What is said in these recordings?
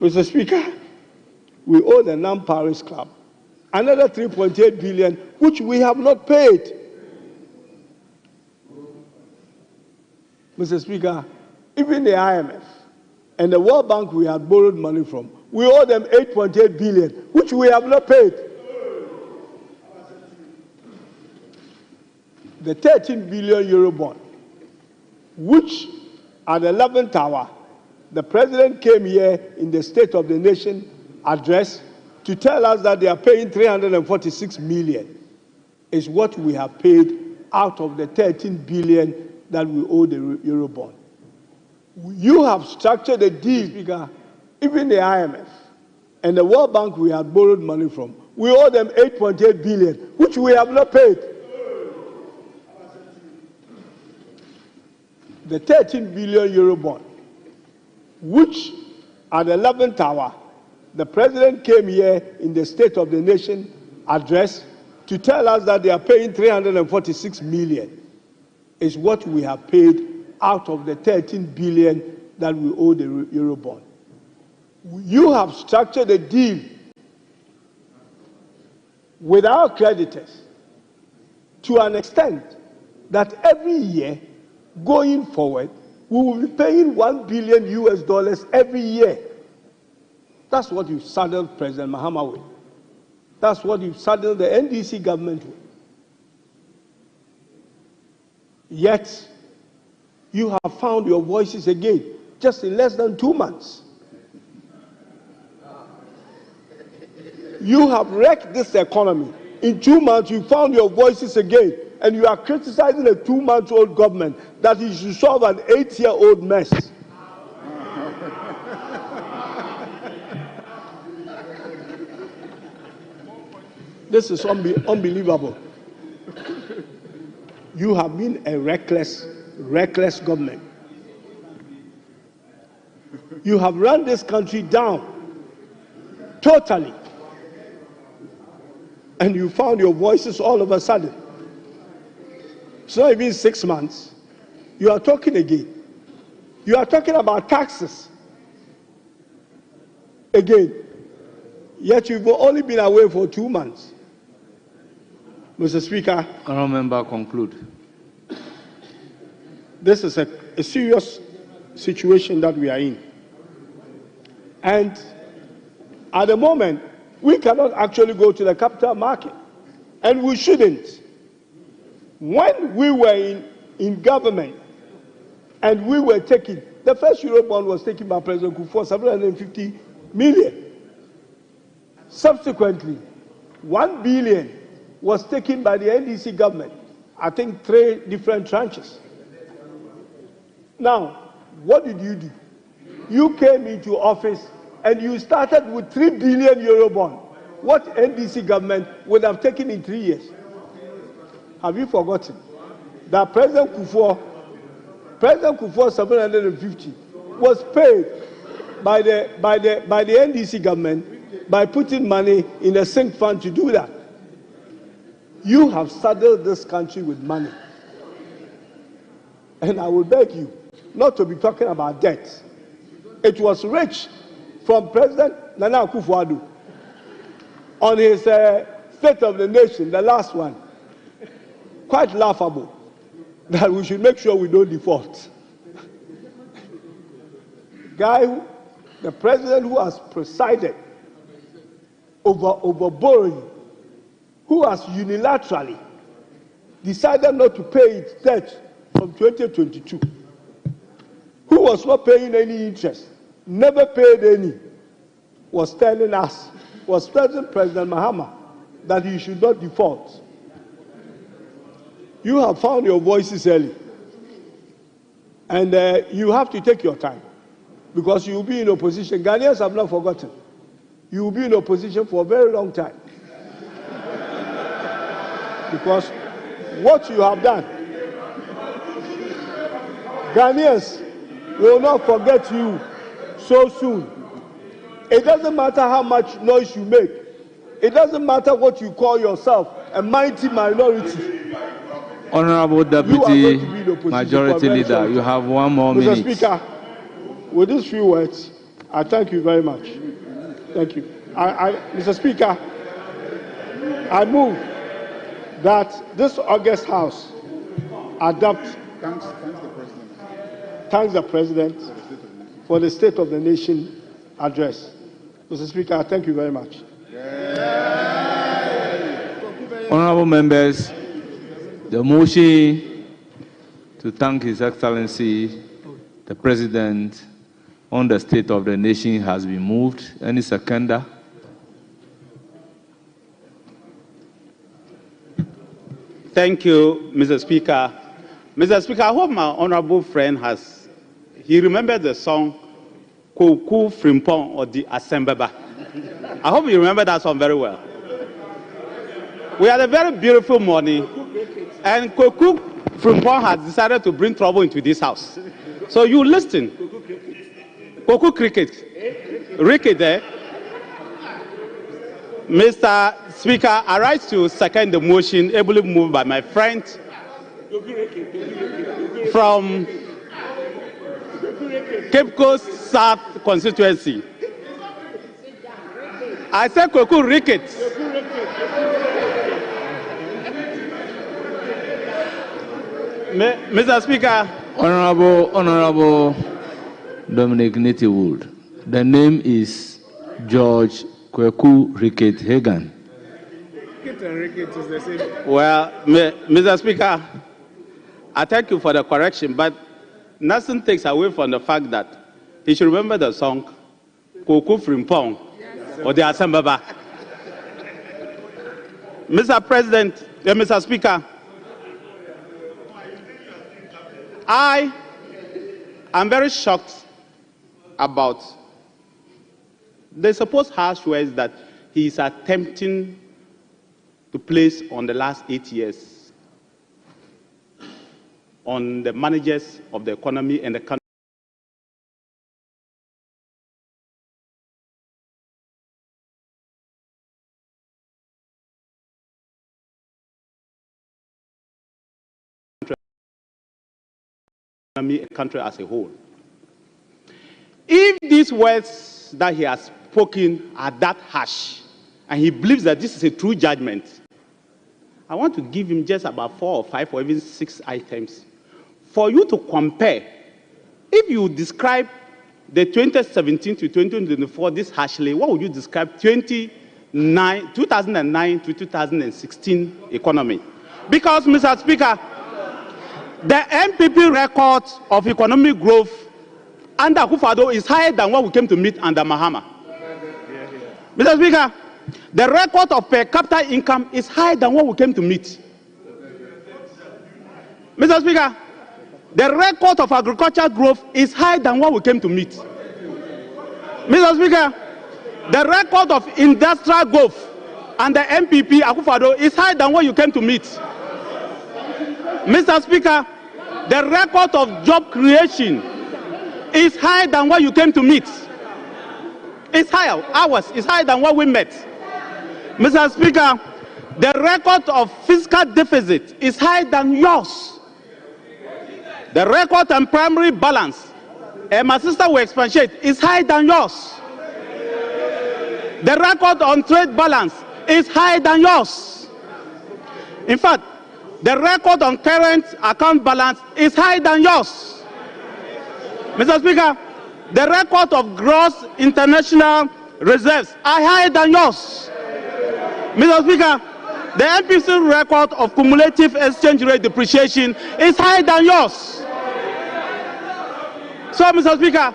Mr. Speaker, we owe the non-Paris Club another 3.8 billion, which we have not paid. Mr. Speaker, even the IMF and the World Bank we had borrowed money from, we owe them 8.8 billion, which we have not paid. The 13 billion euro bond, which at the 11th hour, the president came here in the State of the Nation address to tell us that they are paying 346 million, is what we have paid out of the 13 billion that we owe the euro bond. You have structured a deal, Speaker, even the IMF and the World Bank we had borrowed money from, we owe them 8.8 billion, which we have not paid. The 13 billion euro bond, which at the 11th hour, the president came here in the State of the Nation address to tell us that they are paying 346 million, is what we have paid out of the 13 billion that we owe the euro bond. You have structured a deal with our creditors to an extent that every year going forward, we will be paying $1 billion every year. That's what you saddled President Mahama with. That's what you saddled the NDC government with. Yet, you have found your voices again, just in less than 2 months. You have wrecked this economy. In 2 months, you found your voices again, and you are criticizing a 2-month-old government that is to solve an 8-year-old mess. This is unbelievable. You have been a reckless government. You have run this country down totally. And you found your voices all of a sudden. It's not even 6 months. You are talking again. You are talking about taxes again. Yet you've only been away for 2 months. Mr. Speaker. Honourable Member, conclude. This is a serious situation that we are in. And at the moment, we cannot actually go to the capital market. And we shouldn't. When we were in government and we were taking, the first euro bond was taken by President Kufuor, 750 million. Subsequently, 1 billion was taken by the NDC government, I think 3 different tranches. Now, what did you do? You came into office and you started with 3 billion euro bond. What NDC government would have taken in 3 years? Have you forgotten that President Kufuor 750 was paid by the NDC government by putting money in a sink fund to do that? You have saddled this country with money. And I will beg you not to be talking about debt. It was rich from President Nana Akufo-Addo on his State of the Nation, the last one. Quite laughable that we should make sure we don't default. The president who has presided over borrowing, who has unilaterally decided not to pay its debt from 2022, who was not paying any interest, never paid any, was telling us, was telling President Mahama that he should not default. You have found your voices early. And you have to take your time, because you will be in opposition. Ghanaians have not forgotten. You will be in opposition for a very long time. Because what you have done, Ghanaians will not forget you so soon. It doesn't matter how much noise you make. It doesn't matter what you call yourself, a mighty minority. Honourable Deputy Majority Leader, you have 1 more minute. Mr. Speaker, with these few words, I thank you very much. Thank you. Mr. Speaker, I move that this August House adopt. Thanks the President for the State of the Nation address. Mr. Speaker, I thank you very much. Honorable members, the motion to thank His Excellency, the President, on the State of the Nation has been moved. Any seconder? Thank you, Mr. Speaker. Mr. Speaker, I hope my honorable friend he remembered the song Koku Frimpong or the Asembaba. I hope you remember that song very well. We had a very beautiful morning, and Koku Frimpong has decided to bring trouble into this house. So you listen. Koku cricket. Ricket there. Mr. Speaker, I rise to second the motion ably moved by my friend from Cape Coast South constituency. I said Koku Ricket. Mr. Speaker. Honorable Dominic Nittywood. The name is George Kweku Ricket Hagan. Ricket is the same. Well, Mr. Speaker, I thank you for the correction, but nothing takes away from the fact that he should remember the song Koku Frimpong or the Asembaba. Mr. President, Mr. Speaker, I am very shocked about the supposed harsh words that he is attempting to place on the last 8 years on the managers of the economy and the country. Country as a whole. If these words that he has spoken are that harsh, and he believes that this is a true judgment, I want to give him just about 4 or 5 or even 6 items for you to compare. If you describe the 2017 to 2024 this harshly, what would you describe 2009 to 2016 economy? Because, Mr. Speaker, the MPP record of economic growth under Akufo-Addo is higher than what we came to meet under Mahama. Mr. Speaker, the record of per capita income is higher than what we came to meet. Mr. Speaker, the record of agricultural growth is higher than what we came to meet. Mr. Speaker, the record of industrial growth under MPP Akufo-Addo is higher than what you came to meet. Mr. Speaker, the record of job creation is higher than what you came to meet. It's higher. Ours is higher than what we met. Mr. Speaker, the record of fiscal deficit is higher than yours. The record on primary balance, and my sister will expatiate, is higher than yours. The record on trade balance is higher than yours. In fact, the record on current account balance is higher than yours. Mr. Speaker, the record of gross international reserves are higher than yours. Mr. Speaker, the MPC record of cumulative exchange rate depreciation is higher than yours. So, Mr. Speaker,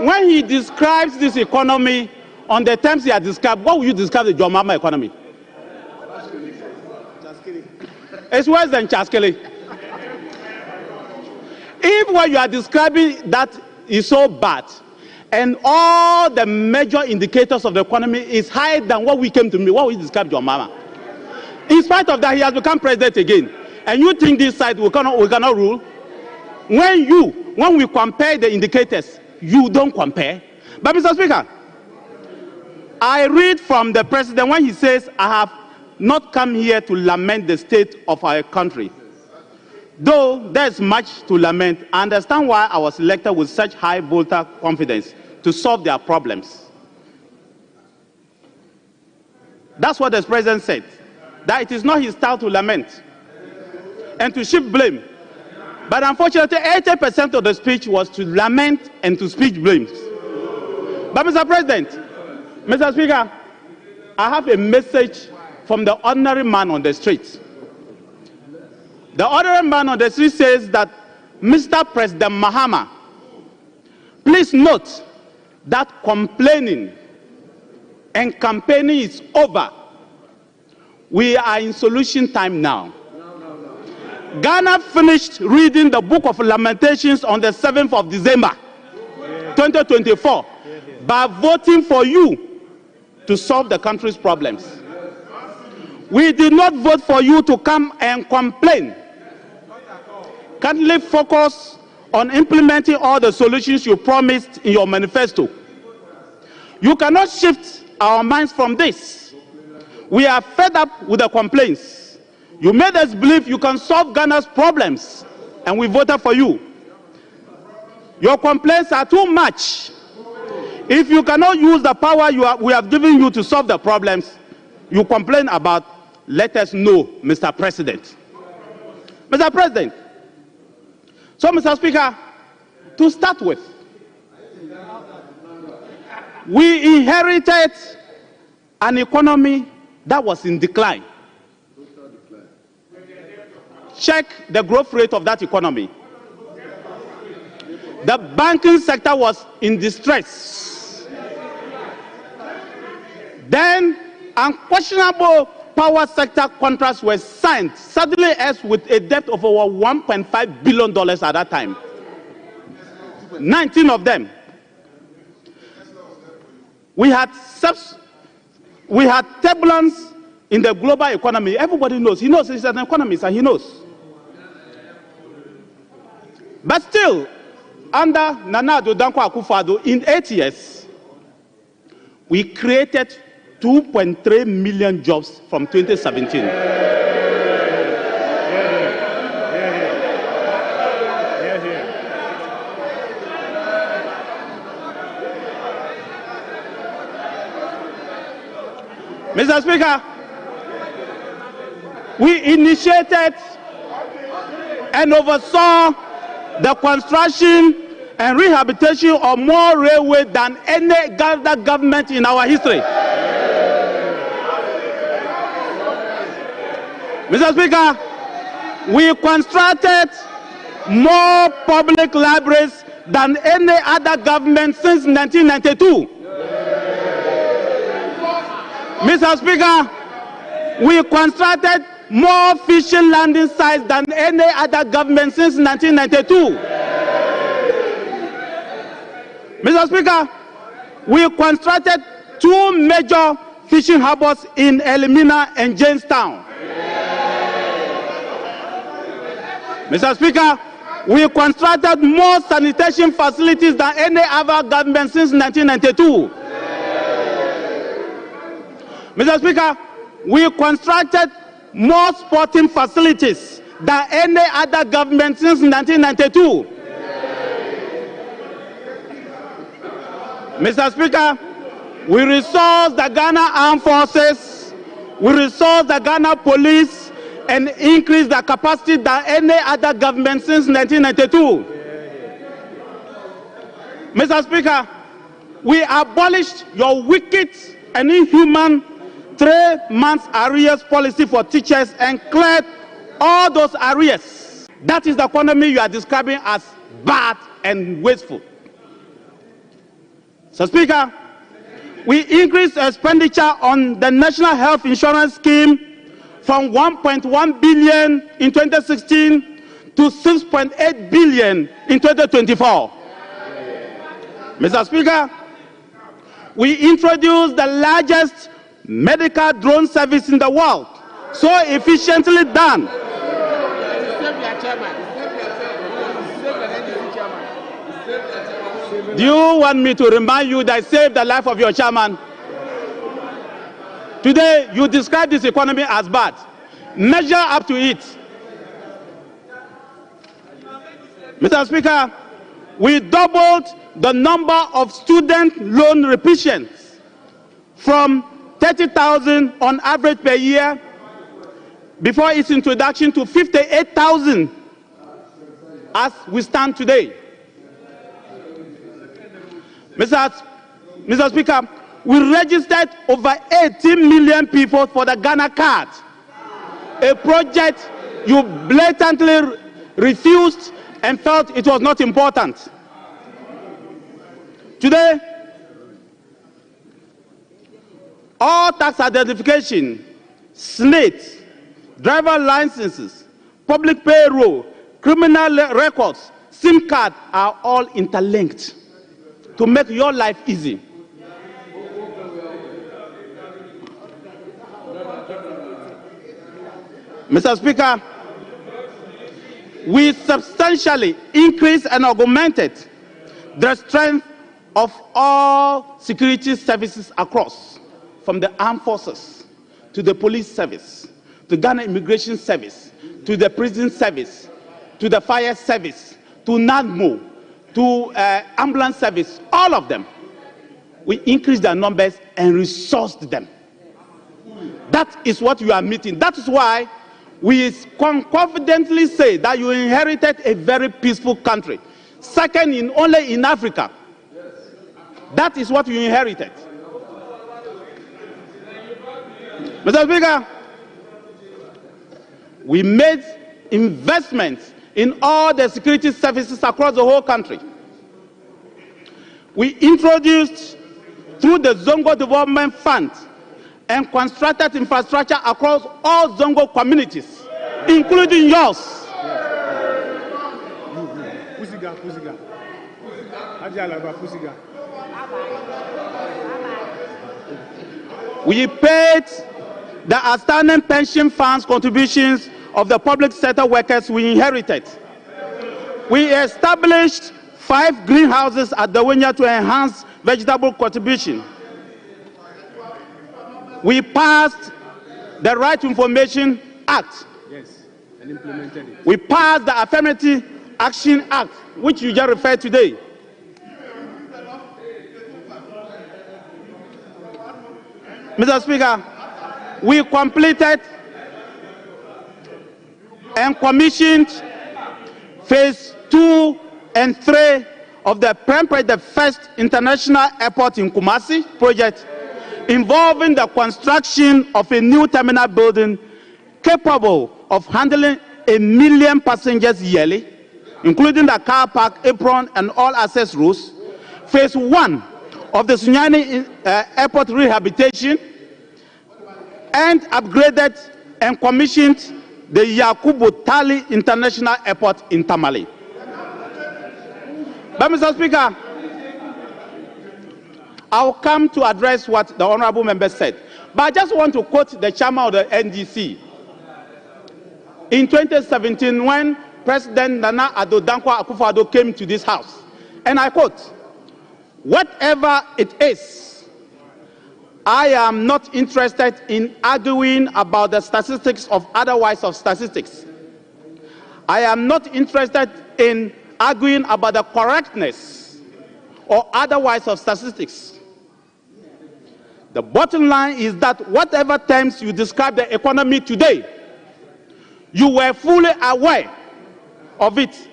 when he describes this economy on the terms he has described, what would you describe the John Mahama economy? It's worse than Chaskele. If what you are describing that is so bad, and all the major indicators of the economy is higher than what we came to meet, what would you describe John Mahama? In spite of that, he has become president again. And you think this side we cannot rule? When we compare the indicators, you don't compare. But Mr. Speaker, I read from the president when he says, I have not come here to lament the state of our country. Though there's much to lament, I understand why I was elected with such high voter confidence to solve their problems. That's what the president said, that it is not his style to lament and to shift blame. But unfortunately, 80% of the speech was to lament and to speak blames. But Mr. President, Mr. Speaker, I have a message from the ordinary man on the street. The ordinary man on the street says that, Mr. President Mahama, please note that complaining and campaigning is over. We are in solution time now. Ghana finished reading the Book of Lamentations on the 7th of December, 2024, by voting for you to solve the country's problems. We did not vote for you to come and complain. Kindly focus on implementing all the solutions you promised in your manifesto. You cannot shift our minds from this. We are fed up with the complaints. You made us believe you can solve Ghana's problems, and we voted for you. Your complaints are too much. If you cannot use the power we have given you to solve the problems, you complain about, let us know, Mr. President. Mr. President, so Mr. Speaker, to start with, we inherited an economy that was in decline. Check the growth rate of that economy. The banking sector was in distress. Then unquestionable power sector contracts were signed, suddenly as with a debt of over $1.5 billion at that time. 19 of them. We had turbulence in the global economy. Everybody knows. He knows he's an economist and he knows. But still, under Nana Addo Dankwa Akufo-Addo, in 8 years, we created 2.3 million jobs from 2017. Mr. Speaker, we initiated and oversaw the construction and rehabilitation of more railway than any other government in our history. Mr. Speaker, we constructed more public libraries than any other government since 1992. Mr. Speaker, we constructed more fishing landing sites than any other government since 1992. Mr. Speaker, we constructed 2 major fishing harbors in Elimina and Jamestown. Mr. Speaker, we constructed more sanitation facilities than any other government since 1992. Mr. Speaker, we constructed more sporting facilities than any other government since 1992. Mr. Speaker, we resourced the Ghana Armed Forces, we resourced the Ghana Police, and increased the capacity than any other government since 1992. Mr. Speaker, we abolished your wicked and inhuman 3 months arrears policy for teachers and cleared all those arrears. That is the economy you are describing as bad and wasteful. So, Speaker, we increased expenditure on the National Health Insurance Scheme from 1.1 billion in 2016 to 6.8 billion in 2024. Mr. Speaker, we introduced the largest medical drone service in the world, so efficiently done. Do you want me to remind you that I saved the life of your chairman? Today, you describe this economy as bad. Measure up to it. Mr. Speaker, we doubled the number of student loan repayments from 30,000 on average per year before its introduction to 58,000 as we stand today. Mr. Speaker, we registered over 18 million people for the Ghana card, a project you blatantly refused and felt it was not important. Today, all tax identification, SNAT, driver licenses, public payroll, criminal records, SIM card are all interlinked to make your life easy. Mr. Speaker, we substantially increased and augmented the strength of all security services across, from the armed forces to the police service, to Ghana Immigration Service, to the prison service, to the fire service, to NADMO, to ambulance service, all of them. We increased their numbers and resourced them. That is what you are meeting. That is why we confidently say that you inherited a very peaceful country, second in only in Africa. That is what you inherited. Mr. Speaker, we made investments in all the security services across the whole country. We introduced, through the Zongo Development Fund, and constructed infrastructure across all Zongo communities, including yours. We paid the outstanding pension funds contributions of the public sector workers we inherited. We established 5 greenhouses at the Winya to enhance vegetable contribution. We passed the Right to Information Act. Yes, and implemented it. We passed the Affirmative Action Act, which you just referred today. Mr. Speaker, we completed and commissioned phase 2 and 3 of the the first international airport in Kumasi project, involving the construction of a new terminal building capable of handling 1 million passengers yearly, including the car park, apron, and all access roads. Phase 1 of the Sunyani airport rehabilitation, and upgraded and commissioned the Yakubu Tali International Airport in Tamale. But Mr. Speaker, I'll come to address what the honorable member said. But I just want to quote the chairman of the NDC. In 2017, when President Nana Addo Dankwa Akufo-Addo came to this house, and I quote, "Whatever it is, I am not interested in arguing about the statistics of otherwise of statistics. I am not interested in arguing about the correctness or otherwise of statistics. The bottom line is that whatever terms you describe the economy today, you were fully aware of its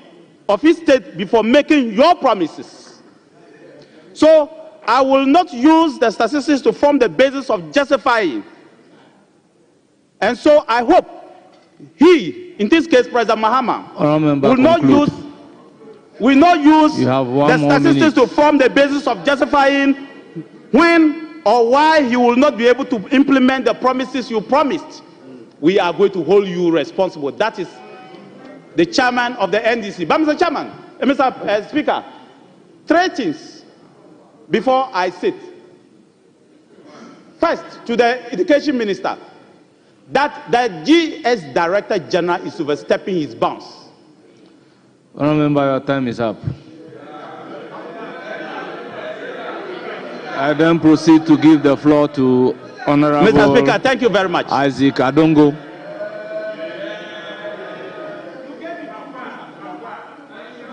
state before making your promises. So I will not use the statistics to form the basis of justifying. And so I hope he, in this case President Mahama, will not use the statistics to form the basis of justifying when or why he will not be able to implement the promises you promised. We are going to hold you responsible." That is the chairman of the NDC. But Mr. Chairman, Mr. Speaker, 3 things before I sit. First, to the Education Minister, that the GS Director General is overstepping his bounds. Honourable Member, your time is up. I then proceed to give the floor to Honourable Mr. Speaker, thank you very much. Isaac Adongo.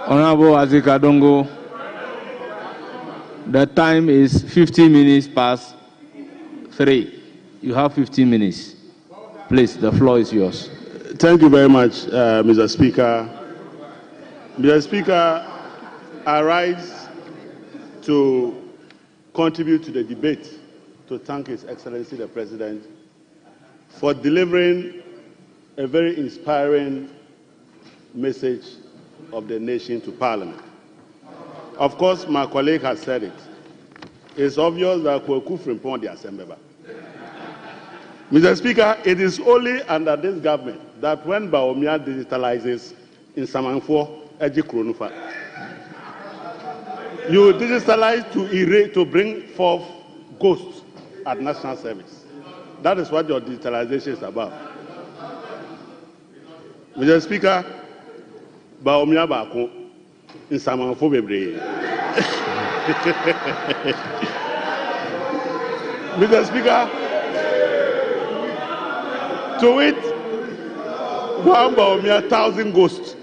Honourable Isaac Adongo. The time is 15 minutes past 3. You have 15 minutes. Please, the floor is yours. Thank you very much, Mr. Speaker. Mr. Speaker, I rise to contribute to the debate to thank His Excellency the President for delivering a very inspiring message of the nation to Parliament. Of course, my colleague has said it. It's obvious that Kweku Frimpong the Assembly. Mr. Speaker, it is only under this government that when Baomia digitalizes in Samanfo, you digitalize to bring forth ghosts at national service. That is what your digitalization is about. Mr. Speaker, Baomia Bako in Samanfo Bebre. Mr. Speaker, to it, 1,000 ghosts.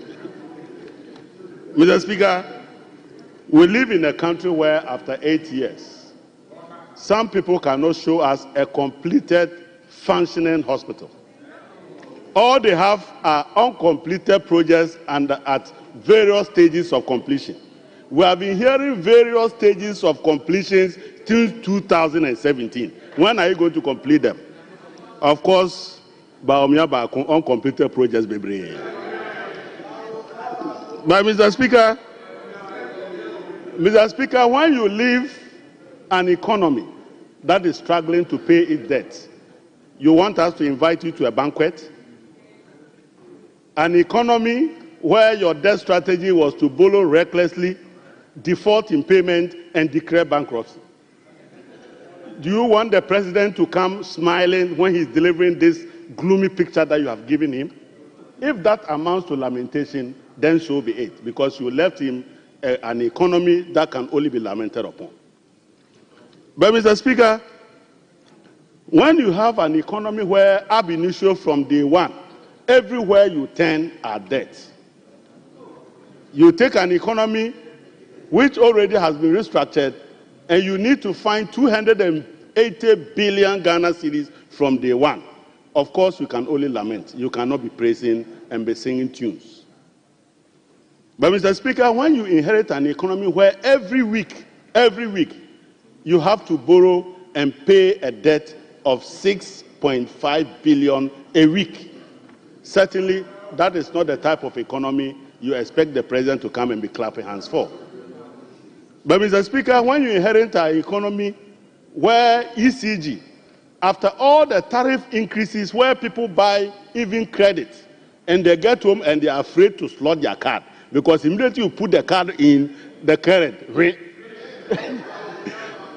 Mr. Speaker, we live in a country where after 8 years, some people cannot show us a completed, functioning hospital. All they have are uncompleted projects and at various stages of completion. We have been hearing various stages of completions till 2017. When are you going to complete them? Of course, Baomia Bako uncompleted projects, baby. But Mr. Speaker, when you leave an economy that is struggling to pay its debt, you want us to invite you to a banquet? An economy where your debt strategy was to borrow recklessly, default in payment, and declare bankruptcy. Do you want the president to come smiling when he's delivering this gloomy picture that you have given him? If that amounts to lamentation, then so be it, because you left him an economy that can only be lamented upon. But Mr. Speaker, when you have an economy where ab initio from day one, everywhere you turn are debts, you take an economy which already has been restructured, and you need to find 280 billion Ghana cedis from day one. Of course, you can only lament. You cannot be praising and be singing tunes. But Mr. Speaker, when you inherit an economy where every week, you have to borrow and pay a debt of 6.5 billion a week, certainly that is not the type of economy you expect the president to come and be clapping hands for. But Mr. Speaker, when you inherit an economy where ECG, after all the tariff increases, where people buy even credit, and they get home and they are afraid to slot their card, because immediately you put the card in the current,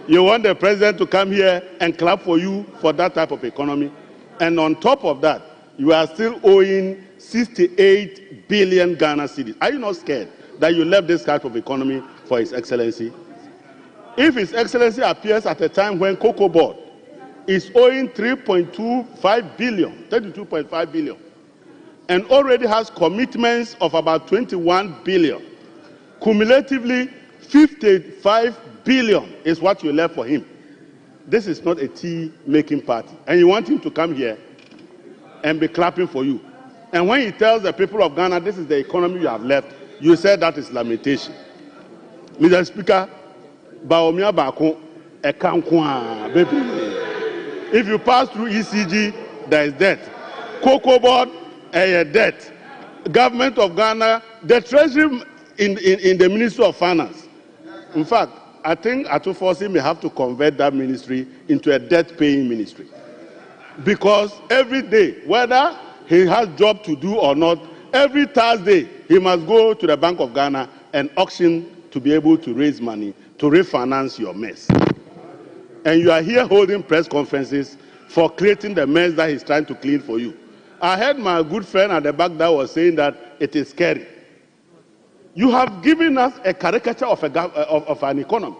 you want the president to come here and clap for you for that type of economy. And on top of that, you are still owing 68 billion Ghana cedis. Are you not scared that you left this type of economy for His Excellency? If His Excellency appears at a time when Cocoa Board is owing 3.25 billion, 32.5 billion, and already has commitments of about 21 billion, cumulatively 55 billion is what you left for him. This is not a tea-making party. And you want him to come here and be clapping for you. And when he tells the people of Ghana, this is the economy you have left, you said that is lamentation. Mr. Speaker, Baomia Bako, baby. If you pass through ECG, there is debt. Cocoa Board, debt. Government of Ghana, the Treasury in the Ministry of Finance. In fact, I think Atufosi may have to convert that ministry into a debt-paying ministry. Because every day, whether he has job to do or not, every Thursday, he must go to the Bank of Ghana and auction to be able to raise money to refinance your mess. And you are here holding press conferences for creating the mess that he's trying to clean for you. I heard my good friend at the back that was saying that it is scary. You have given us a caricature of an economy.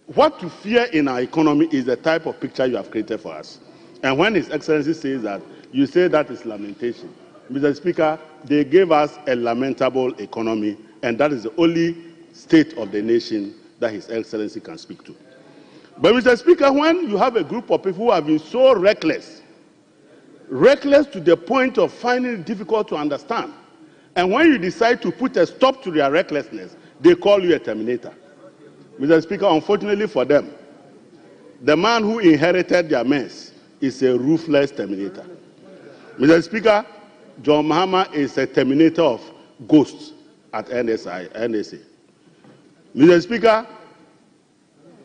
What to fear in our economy is the type of picture you have created for us. And when His Excellency says that, you say that is lamentation. Mr. Speaker, they gave us a lamentable economy, and that is the only state of the nation that His Excellency can speak to. But, Mr. Speaker, when you have a group of people who have been so reckless to the point of finding it difficult to understand, and when you decide to put a stop to their recklessness, they call you a terminator. Mr. Speaker, unfortunately for them, the man who inherited their mess is a ruthless terminator. Mr. Speaker, John Mahama is a terminator of ghosts at NSA. Mr. Speaker,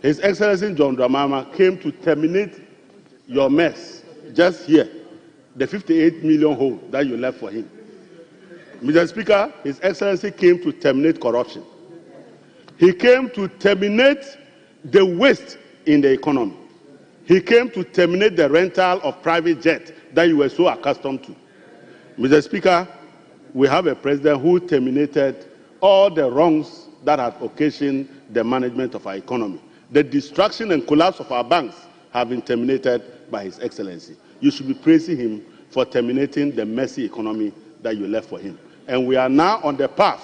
His Excellency John Mahama came to terminate your mess just here, the 58 million hole that you left for him. Mr. Speaker, His Excellency came to terminate corruption. He came to terminate the waste in the economy. He came to terminate the rental of private jet that you were so accustomed to. Mr. Speaker, we have a president who terminated all the wrongs that had occasioned the management of our economy. The destruction and collapse of our banks have been terminated by His Excellency. You should be praising him for terminating the messy economy that you left for him. And we are now on the path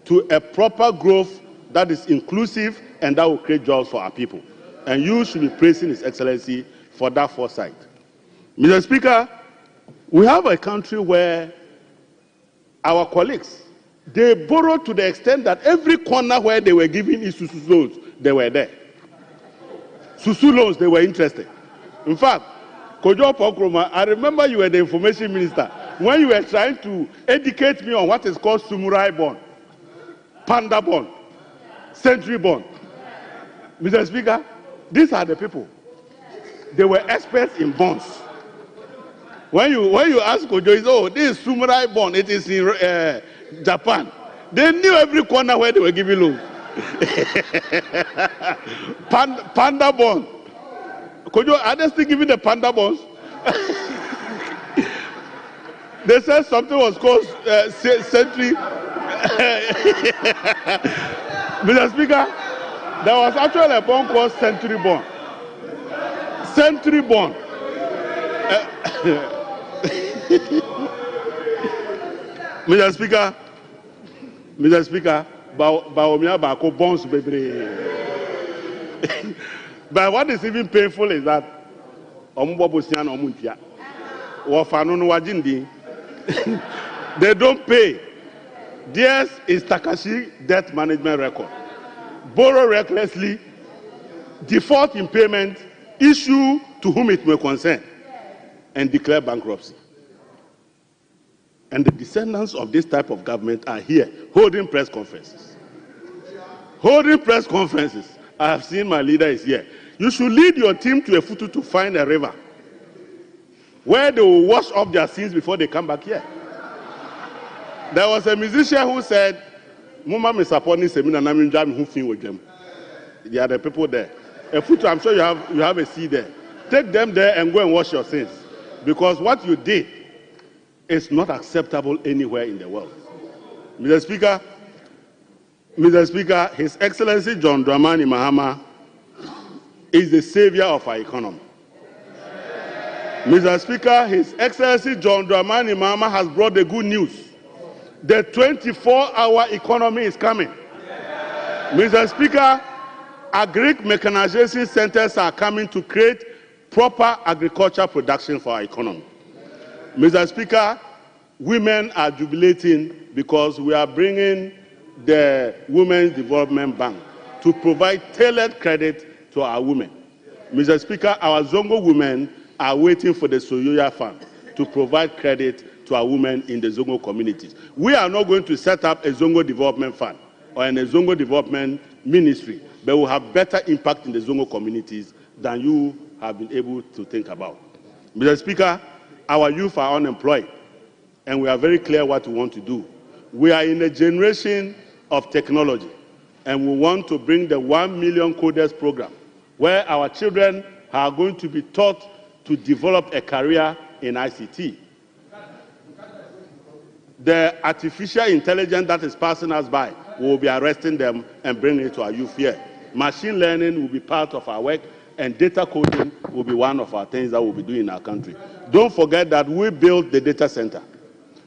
to a proper growth that is inclusive and that will create jobs for our people. And you should be praising His Excellency for that foresight. Mr. Speaker, we have a country where our colleagues, they borrow to the extent that every corner where they were giving Isusu loans, they were there. Susu loans, they were interested. In fact, Kojo Pokroma, I remember you were the information minister when you were trying to educate me on what is called samurai bond, panda bond, century bond. Mr. Speaker, these are the people. They were experts in bonds. When you ask Kojo, he said, oh, this is samurai bond, it is in Japan. They knew every corner where they were giving loans. Panda bond. Kojo, are they still giving the panda bonds? They said something was called century. Mr. Speaker, there was actually a bond called century bond. Century bond. Mr. Speaker, Baomia Bako bonds baby. But what is even painful is that they don't pay. Theirs is Takashi debt management record. Borrow recklessly, default in payment, issue to whom it may concern, and declare bankruptcy. And the descendants of this type of government are here holding press conferences. Holding press conferences. I have seen my leader is here. You should lead your team to a Futu to find a river where they will wash off their sins before they come back here. There was a musician who said, Muma me supporting seminar namin jam who fin with them. There are the people there. A Futu, I'm sure you have a seat there. Take them there and go and wash your sins. Because what you did is not acceptable anywhere in the world. Mr. Speaker, His Excellency John Dramani Mahama is the savior of our economy. Mr. Speaker, His Excellency John Dramani Mahama has brought the good news. The 24-hour economy is coming. Mr. Speaker, agric mechanization centers are coming to create proper agricultural production for our economy. Mr. Speaker, women are jubilating because we are bringing the Women's Development Bank to provide tailored credit to our women. Mr. Speaker, our Zongo women are waiting for the Soyoya Fund to provide credit to our women in the Zongo communities. We are not going to set up a Zongo Development Fund or a Zongo Development Ministry, but will have better impact in the Zongo communities than you have been able to think about. Mr. Speaker, our youth are unemployed, and we are very clear what we want to do. We are in a generation of technology, and we want to bring the 1 million coders program, where our children are going to be taught to develop a career in ICT. The artificial intelligence that is passing us by will be arresting them and bringing it to our youth here. Machine learning will be part of our work, and data coding will be one of our things that we'll be doing in our country. Don't forget that we built the data center.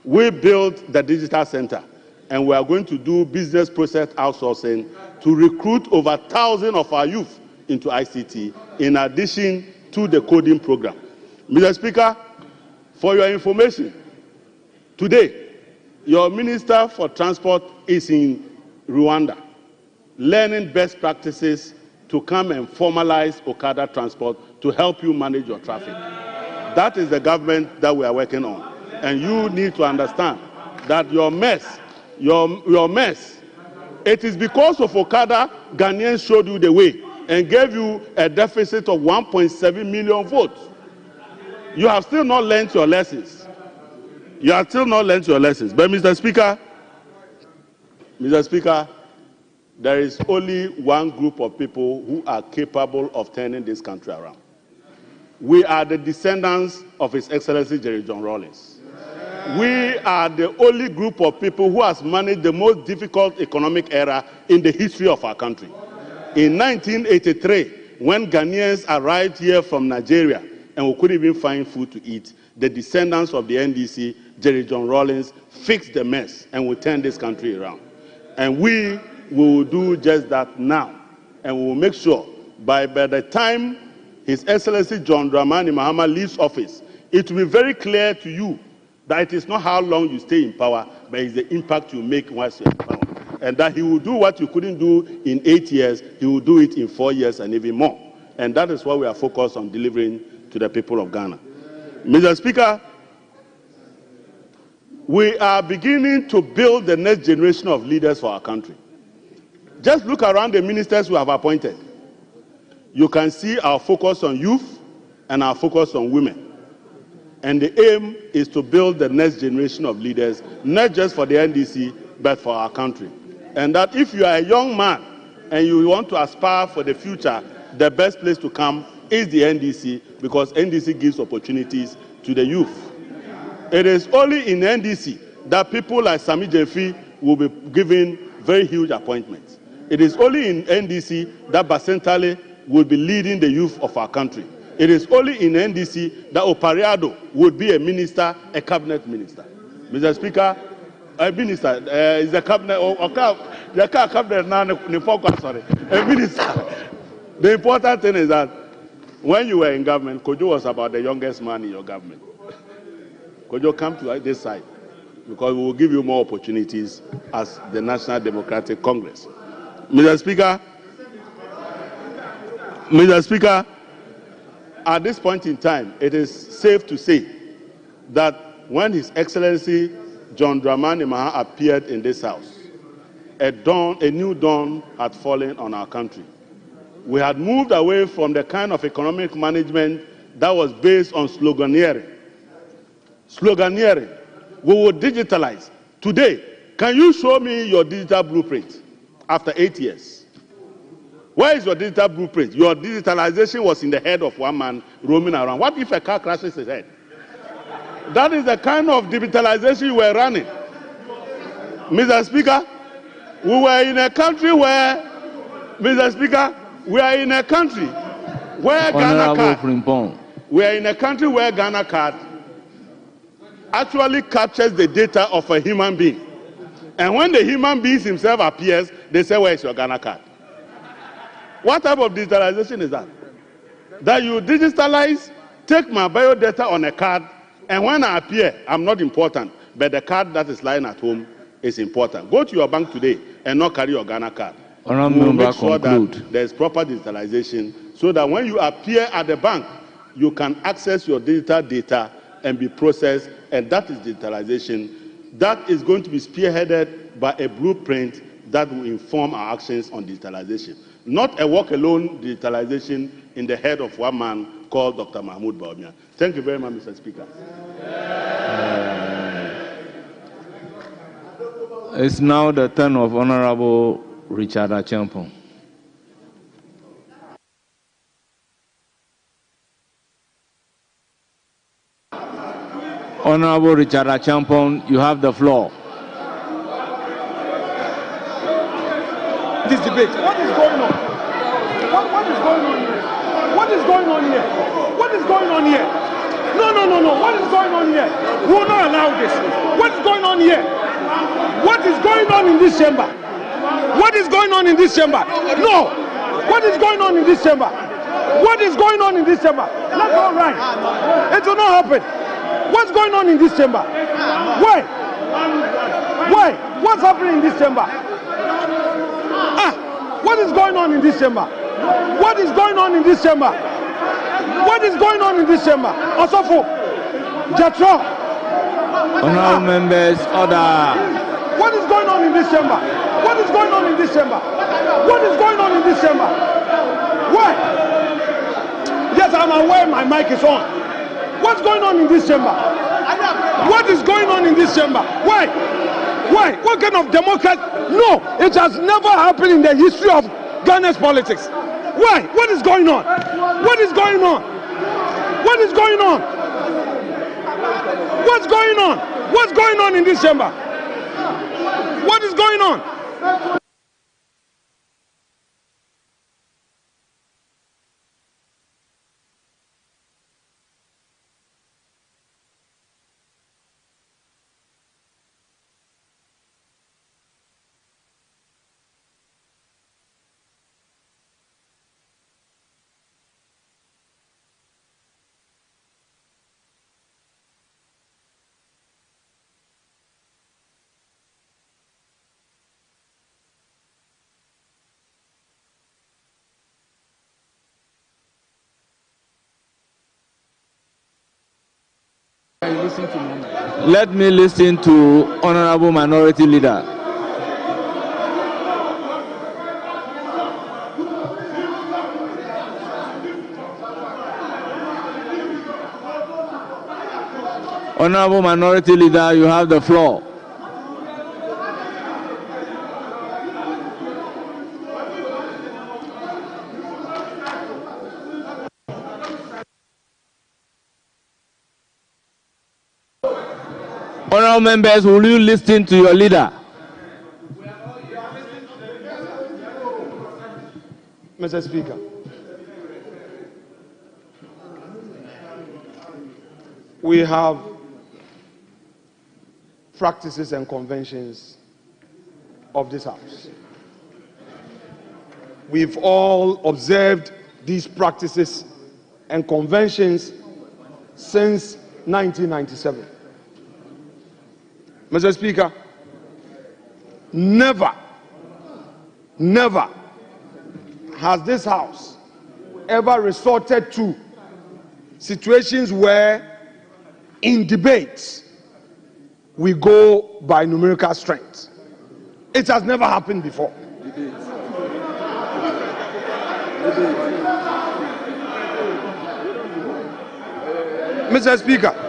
We built the digital center. And we are going to do business process outsourcing to recruit over 1,000 of our youth into ICT, in addition to the coding program. Mr. Speaker, for your information, today, your Minister for Transport is in Rwanda, learning best practices to come and formalize Okada transport to help you manage your traffic. That is the government that we are working on. And you need to understand that your mess, it is because of Okada, Ghanaians showed you the way and gave you a deficit of 1.7 million votes. You have still not learned your lessons. You have still not learned your lessons. But Mr. Speaker, there is only one group of people who are capable of turning this country around. We are the descendants of His Excellency Jerry John Rawlings. We are the only group of people who has managed the most difficult economic era in the history of our country. In 1983, when Ghanaians arrived here from Nigeria and we couldn't even find food to eat, the descendants of the NDC, Jerry John Rawlings, fixed the mess and we turned this country around. And we will do just that now. And we will make sure by the time His Excellency John Dramani Mahama leaves office, it will be very clear to you that it is not how long you stay in power, but it's the impact you make once you're in power. And that he will do what you couldn't do in 8 years, he will do it in 4 years and even more. And that is what we are focused on delivering to the people of Ghana. Mr. Speaker, we are beginning to build the next generation of leaders for our country. Just look around the ministers we have appointed. You can see our focus on youth and our focus on women. And the aim is to build the next generation of leaders, not just for the NDC, but for our country. And that if you are a young man and you want to aspire for the future, the best place to come is the NDC, because NDC gives opportunities to the youth. It is only in NDC that people like Sami Jefi will be given very huge appointments. It is only in NDC that Basentale will be leading the youth of our country. It is only in NDC that Opariado would be a minister, a cabinet minister. Mr. Speaker, a minister is a cabinet, a minister. The important thing is that when you were in government, Kojo was about the youngest man in your government. Kojo, come to this side, because we will give you more opportunities as the National Democratic Congress. Mr. Speaker, at this point in time, it is safe to say that when His Excellency John Dramani Mahama appeared in this house, a new dawn had fallen on our country. We had moved away from the kind of economic management that was based on sloganeering. We will digitalize. Today, can you show me your digital blueprint after 8 years? Where is your digital blueprint? Your digitalization was in the head of one man roaming around. What if a car crashes his head? That is the kind of digitalization you were running. Mr. Speaker, we were in a country where, Mr. Speaker, we are in a country where Ghana card actually captures the data of a human being. And when the human being himself appears, they say, where is your Ghana card? What type of digitalization is that? That you digitalize, take my biodata on a card, and when I appear, I'm not important, but the card that is lying at home is important. Go to your bank today and not carry your Ghana card. We will make sure that there is proper digitalization, so that when you appear at the bank, you can access your digital data and be processed, and that is digitalization. That is going to be spearheaded by a blueprint that will inform our actions on digitalization. Not a walk-alone digitalization in the head of one man called Dr. Mahmoud Bawumia. Thank you very much, Mr. Speaker. It's now the turn of Honorable Richard Acheampong. Honorable Richard Acheampong, you have the floor. This debate. What is going on? What is going on here? What is going on here? What is going on here? No. What is going on here? We will not allow this. What is going on here? What is going on in this chamber? What is going on in this chamber? No. What is going on in this chamber? What is going on in this chamber? That's all right. It will not happen. What's going on in this chamber? Why? Why? What's happening in this chamber? What is going on in this chamber? What is going on in this chamber? What is going on in this chamber? Osofo, Jatro. Honorable members, order. What is going on in this chamber? What is going on in this chamber? What is going on in this chamber? Why? Yes, I'm aware my mic is on. What's going on in this chamber? What is going on in this chamber? Why? Why? What kind of democracy? No, it has never happened in the history of Ghana's politics. Why? What is going on? What is going on? What is going on? What's going on? What's going on in this chamber? What is going on? Let me listen to Honorable Minority Leader. Honorable Minority Leader, you have the floor. Honorable members, will you listen to your leader? Mr. Speaker, we have practices and conventions of this House. We've all observed these practices and conventions since 1997. Mr. Speaker, never has this House ever resorted to situations where in debates we go by numerical strength. It has never happened before. Mr. Speaker,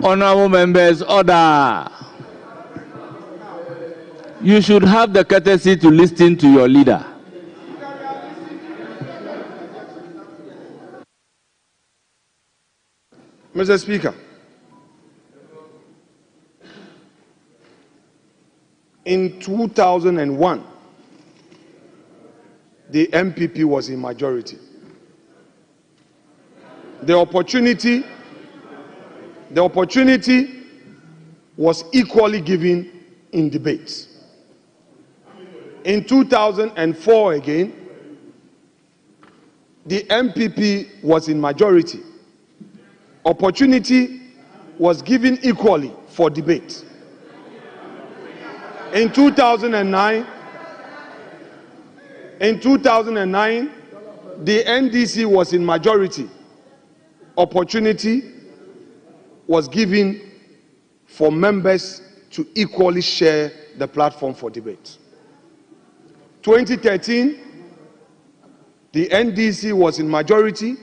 Honorable members, order. You should have the courtesy to listen to your leader. Mr. Speaker, in 2001, the MPP was in majority. The opportunity was equally given in debates. In 2004 again, the MPP was in majority. Opportunity was given equally for debate. In 2009, the NDC was in majority. Opportunity was given for members to equally share the platform for debate. 2013, the NDC was in majority.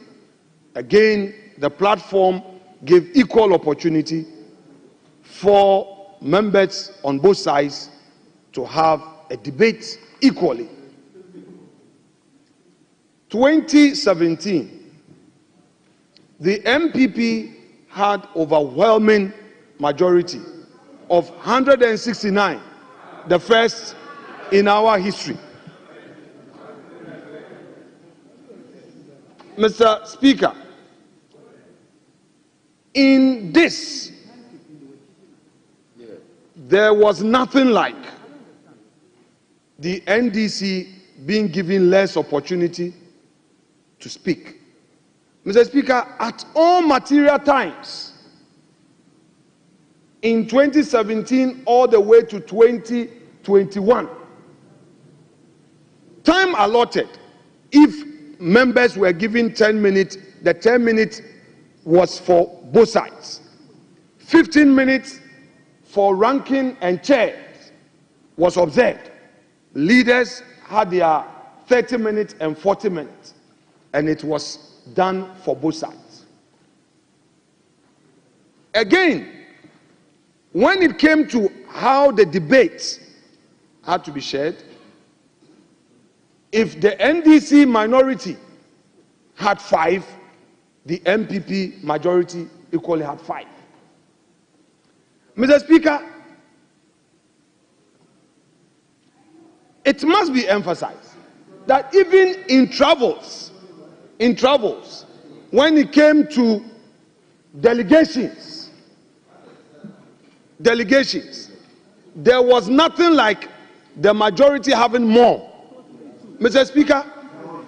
Again, the platform gave equal opportunity for members on both sides to have a debate equally. 2017, the MPP had overwhelming majority of 169, the first in our history. Mr. Speaker, In this, there was nothing like the NDC being given less opportunity to speak. Mr. Speaker, at all material times, in 2017 all the way to 2021, time allotted, if members were given 10 minutes, the 10 minutes was for both sides. 15 minutes for ranking and chairs was observed. Leaders had their 30 minutes and 40 minutes, and it was done for both sides. Again, when it came to how the debates had to be shared, if the NDC minority had 5, the MPP majority equally had 5. Mr. Speaker, it must be emphasized that even in travels, when it came to delegations, there was nothing like the majority having more. Mr. Speaker,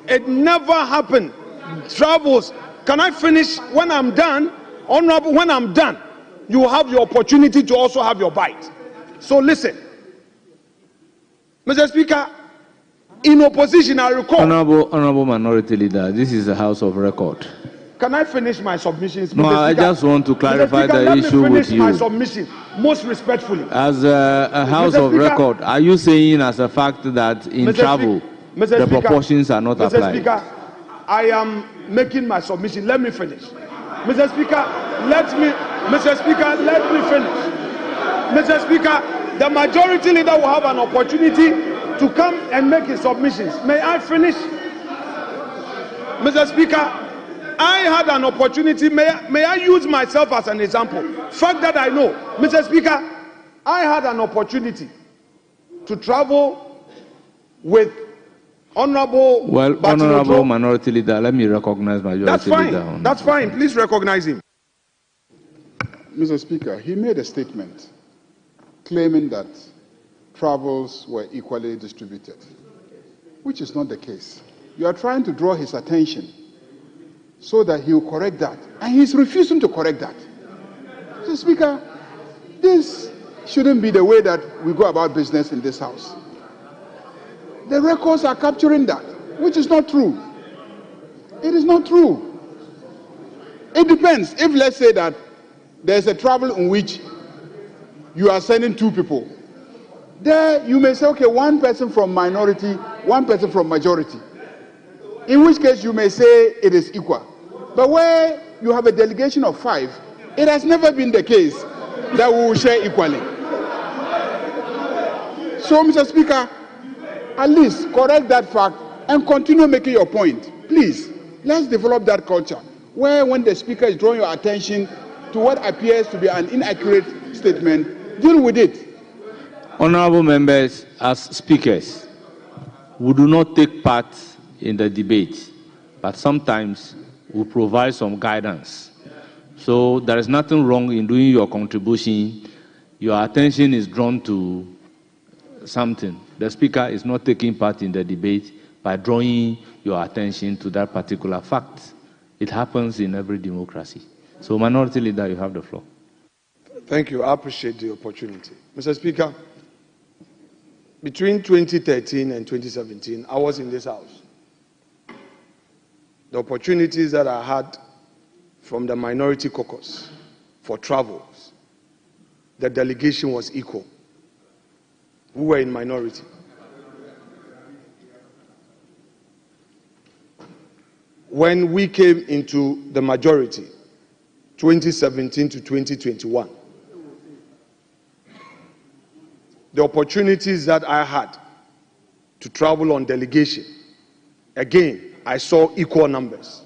it never happened. Travels, can I finish? When I'm done, Honorable, when I'm done, you have the opportunity to also have your bite. So listen. Mr. Speaker, in opposition, I recall... Honorable Minority Leader, this is a house of record. Can I finish my submissions? No, I just want to clarify the issue with you. Let me finish my submission, most respectfully. As a house of record, are you saying as a fact that in travel, the proportions are not applied? Mr. Speaker, I am making my submission. Let me finish. Mr. Speaker, let me finish. Mr. Speaker, the majority leader will have an opportunity to come and make his submissions. May I finish? Mr. Speaker, I had an opportunity. May I use myself as an example? Fact that I know. Mr. Speaker, I had an opportunity to travel with Honorable... Well, Honorable Minority Leader, let me recognize Majority Leader. That's fine. Please recognize him. Mr. Speaker, he made a statement claiming that travels were equally distributed, which is not the case. You are trying to draw his attention so that he will correct that, and he's refusing to correct that. Mr. Speaker, this shouldn't be the way that we go about business in this house. The records are capturing that, which is not true. It is not true. It depends. If, let's say that there's a travel in which you are sending 2 people, there you may say, okay, 1 person from minority, 1 person from majority, in which case you may say it is equal. But where you have a delegation of 5, it has never been the case that we will share equally. So, Mr. Speaker, at least correct that fact and continue making your point. Please, let's develop that culture where when the speaker is drawing your attention to what appears to be an inaccurate statement, deal with it. Honorable members, as speakers, we do not take part in the debate, but sometimes we provide some guidance. So there is nothing wrong in doing your contribution. Your attention is drawn to something. The speaker is not taking part in the debate by drawing your attention to that particular fact. It happens in every democracy. So, Minority Leader, you have the floor. Thank you. I appreciate the opportunity. Mr. Speaker, between 2013 and 2017, I was in this house. The opportunities that I had from the minority caucus for travels, the delegation was equal. We were in minority. When we came into the majority, 2017 to 2021, the opportunities that I had to travel on delegation, again, I saw equal numbers.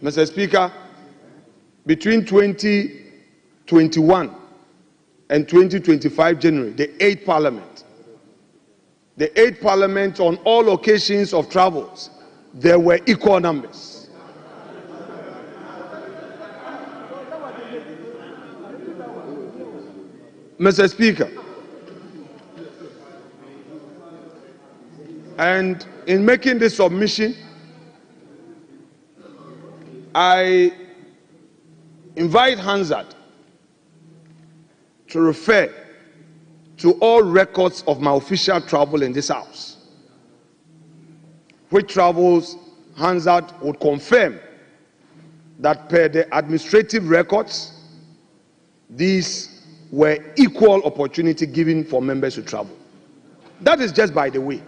Mr. Speaker, between 2021 and 2025 January, the 8th Parliament, on all occasions of travels, there were equal numbers. Mr. Speaker, and in making this submission, I invite Hansard to refer to all records of my official travel in this house, which travels Hansard would confirm that per the administrative records, these were equal opportunity given for members to travel. That is just by the way.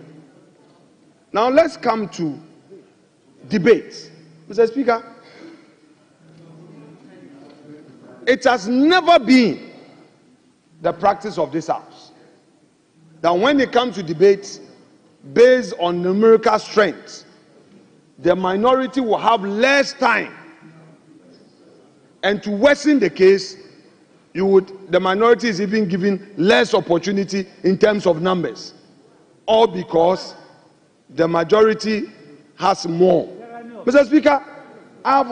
Now let's come to debates. Mr. Speaker, it has never been the practice of this house that when it comes to debates based on numerical strength, the minority will have less time, and to worsen the case, the minority is even given less opportunity in terms of numbers, all because the majority has more. Mr. Speaker, I have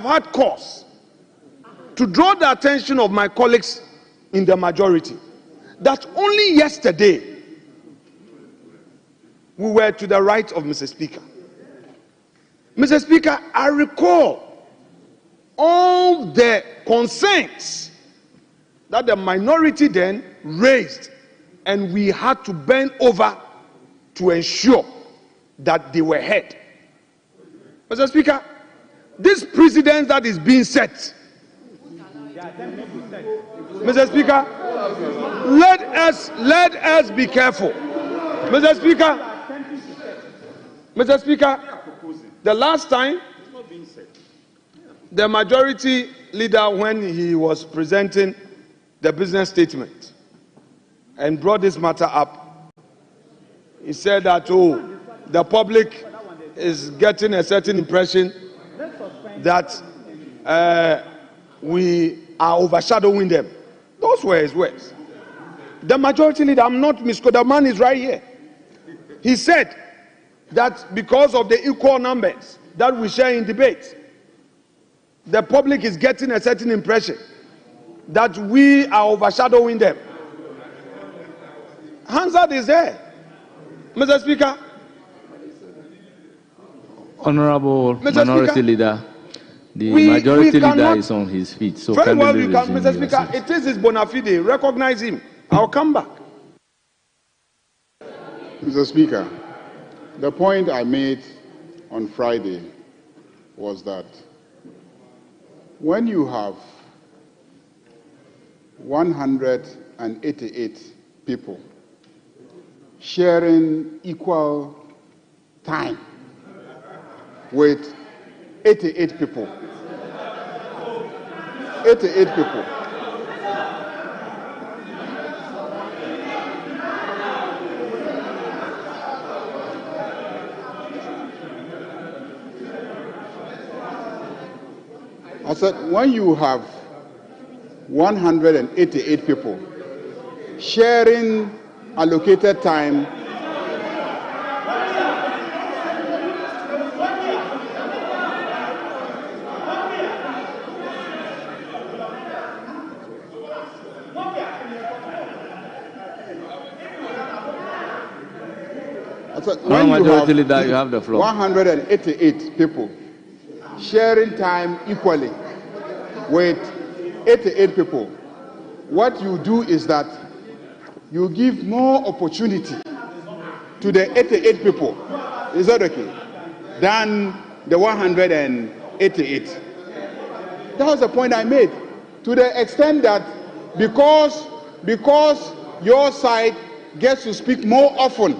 had cause to draw the attention of my colleagues in the majority that only yesterday we were to the right of Mr. Speaker. Mr. Speaker, I recall all the concerns that the minority then raised, and we had to bend over to ensure that they were heard. Mr. Speaker, this precedent that is being set, Mr. Speaker, let us be careful. Mr. Speaker, the last time the majority leader, when he was presenting the business statement and brought this matter up, he said that, the public is getting a certain impression that we are overshadowing them. Those were his words. The majority leader, I'm not misquoted, the man is right here. He said that because of the equal numbers that we share in debates, the public is getting a certain impression that we are overshadowing them. Hansard is there. Mr. Speaker. Honorable Mr. Minority Speaker, Leader, the Majority Leader is on his feet. So very well, you can, Mr. Speaker, it is his bona fide. Recognize him. I'll come back. Mr. Speaker, the point I made on Friday was that when you have 188 people sharing equal time with 88 people, 88 people, I said, when you have 188 people sharing allocated time when you have the floor. 188 people sharing time equally with 88 people, what you do is that you give more opportunity to the 88 people, is that okay, than the 188. That was the point I made, to the extent that because your side gets to speak more often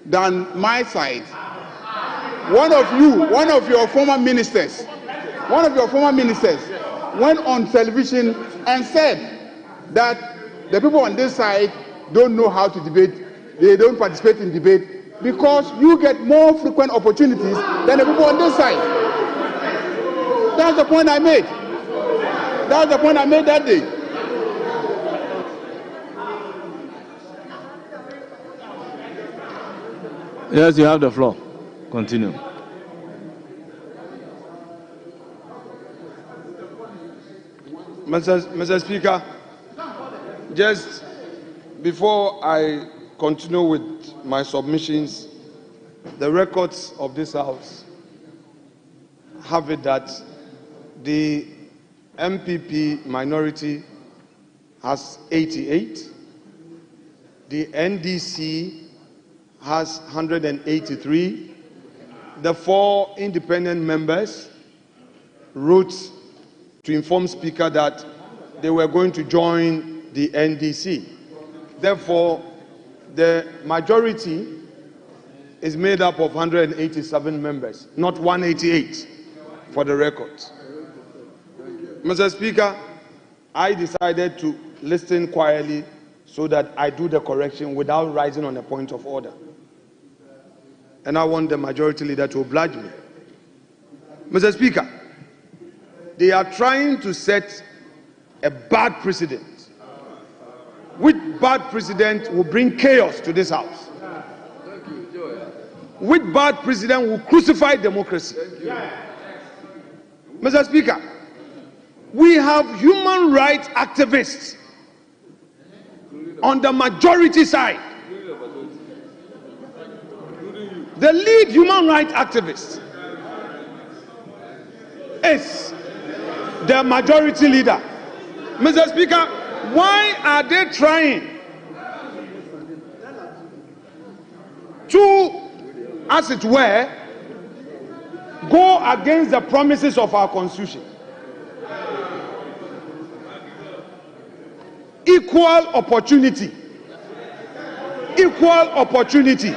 than my side, one of your former ministers went on television and said that the people on this side don't know how to debate, they don't participate in debate because you get more frequent opportunities than the people on this side. That's the point I made. That's the point I made that day. Yes, you have the floor. Continue. Mr. Speaker, just before I continue with my submissions, the records of this House have it that the MPP minority has 88, the NDC has 183, the 4 independent members wrote to inform Speaker that they were going to join the NDC. Therefore, the majority is made up of 187 members, not 188, for the record. Mr. Speaker, I decided to listen quietly so that I do the correction without rising on a point of order. And I want the majority leader to oblige me. Mr. Speaker, they are trying to set a bad precedent, which bad precedent will bring chaos to this House. Which bad precedent will crucify democracy. Mr. Speaker, we have human rights activists on the majority side. The lead human rights activist is the majority leader. Mr. Speaker, why are they trying to, as it were, go against the promises of our Constitution? Equal opportunity. Equal opportunity.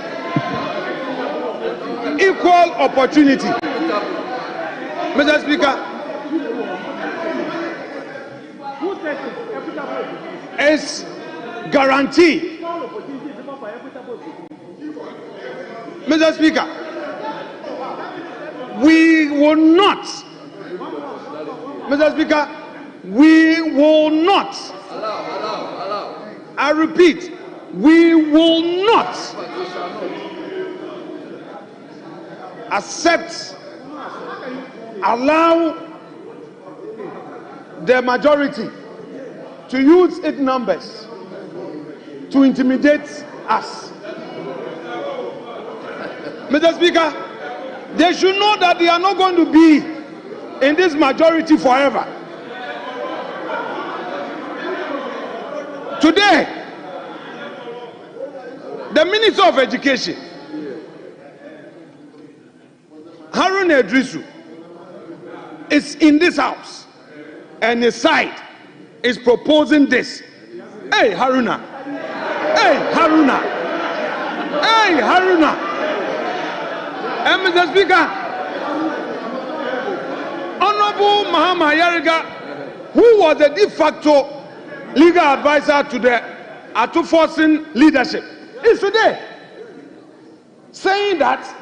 Equal opportunity. Mr. Speaker, is guaranteed. Mr. Speaker, we will not. Mr. Speaker, we will not. I repeat, we will not accept, allow the majority to use its numbers to intimidate us. Mr. Speaker, they should know that they are not going to be in this majority forever. Today, the Minister of Education, Haruna Idrisu, is in this House, and his side is proposing this. Hey, Haruna. Hey, Haruna. Hey, Haruna. And Mr. Speaker, Honorable Mahama Yariga, who was the de facto legal advisor to the Atuforcing leadership, is today saying that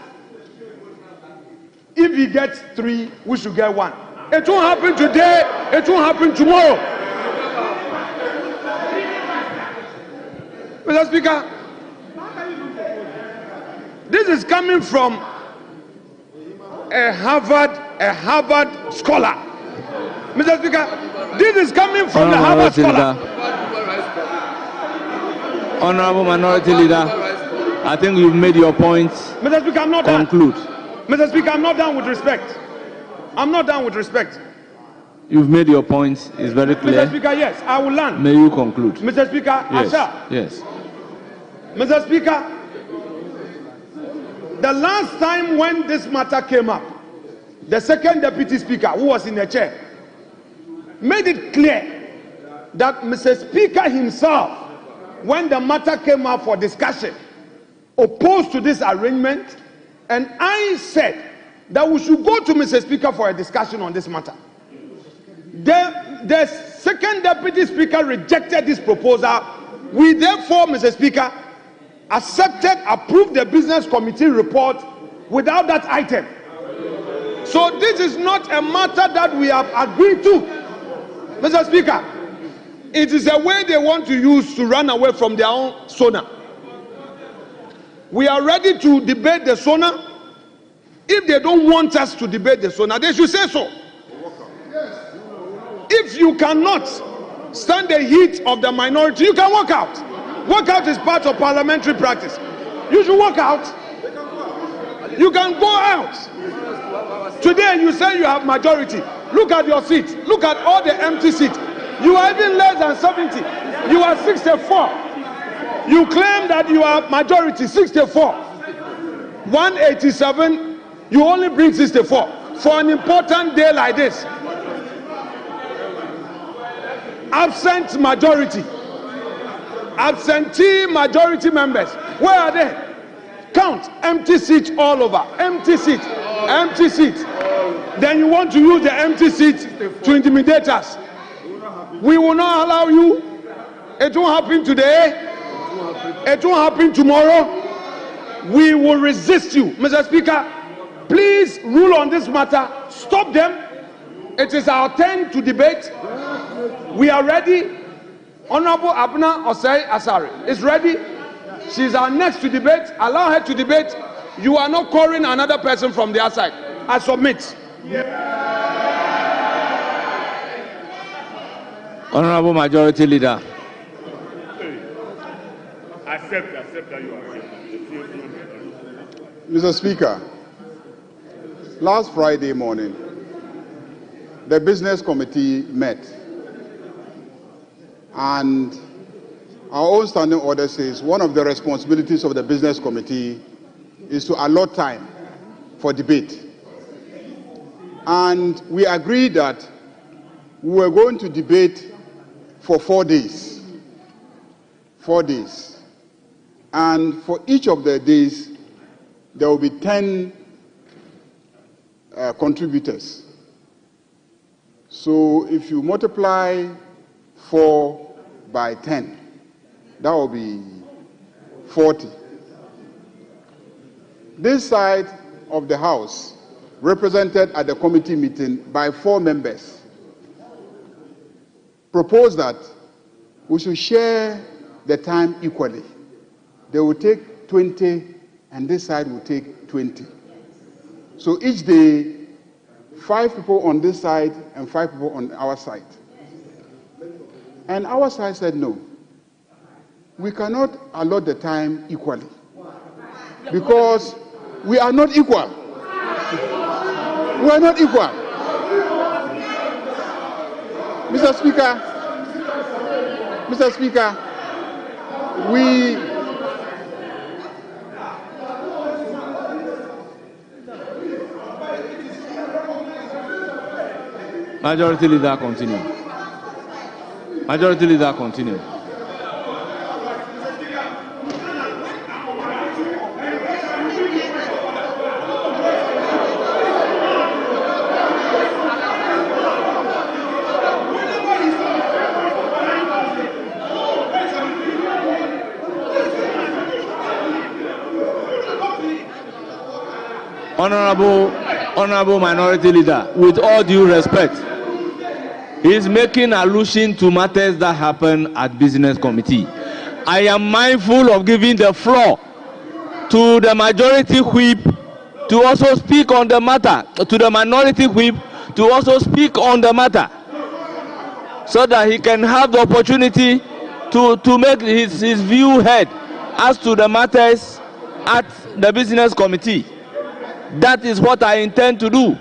if he gets 3, we should get 1. It won't happen today, it won't happen tomorrow. Mr. Speaker, this is coming from a Harvard scholar. Mr. Speaker, this is coming from the Harvard scholar. Honorable Minority Leader, I think you've made your points. Mr. Speaker, I'm not conclude. Done. Mr. Speaker, I'm not done with respect. I'm not done with respect. You've made your points. It's very clear. Mr. Speaker, yes, I will land. May you conclude. Mr. Speaker, yes. Asha. Yes. Mr. Speaker, the last time when this matter came up, the second deputy speaker, who was in the chair, made it clear that Mr. Speaker himself, when the matter came up for discussion, opposed to this arrangement, and I said that we should go to Mr. Speaker for a discussion on this matter. The second deputy speaker rejected this proposal. We therefore, Mr. Speaker, accepted, approved the business committee report without that item. So this is not a matter that we have agreed to. Mr. Speaker, it is a way they want to use to run away from their own SONA. We are ready to debate the SONA. If they don't want us to debate the SONA, they should say so. If you cannot stand the heat of the minority, you can walk out. Walk out is part of parliamentary practice. You should walk out. You can go out. Today you say you have majority. Look at your seat. Look at all the empty seats. You are even less than 70. You are 64. You claim that you are majority, 64. 187, you only bring 64 for an important day like this. Absent majority. Absentee majority members. Where are they? Count. Empty seat all over. Empty seat. Empty seat. Then you want to use the empty seat to intimidate us. We will not allow you. It won't happen today. It won't happen tomorrow. We will resist you. Mr. Speaker, please rule on this matter. Stop them. It is our turn to debate. We are ready. Honorable Abna Osei Asari is ready. She is our next to debate. Allow her to debate. You are not calling another person from the outside. I submit. Honorable Majority Leader. Accept that you are right. Mr. Speaker, last Friday morning, the Business Committee met, and our own standing order says one of the responsibilities of the Business Committee is to allot time for debate. And we agreed that we were going to debate for 4 days. 4 days. And for each of the days, there will be 10 contributors. So if you multiply 4 by 10, that will be 40. This side of the House, represented at the committee meeting by 4 members, proposed that we should share the time equally. They will take 20 and this side will take 20. So each day, 5 people on this side and 5 people on our side. And our side said no. We cannot allot the time equally because we are not equal. We are not equal. Mr. Speaker, Majority Leader, continue. Majority Leader, continue. Honorable Minority Leader, with all due respect, he is making allusion to matters that happen at Business Committee. I am mindful of giving the floor to the Majority Whip to also speak on the matter, to the Minority Whip to also speak on the matter, so that he can have the opportunity to make his view heard as to the matters at the Business Committee. That is what I intend to do.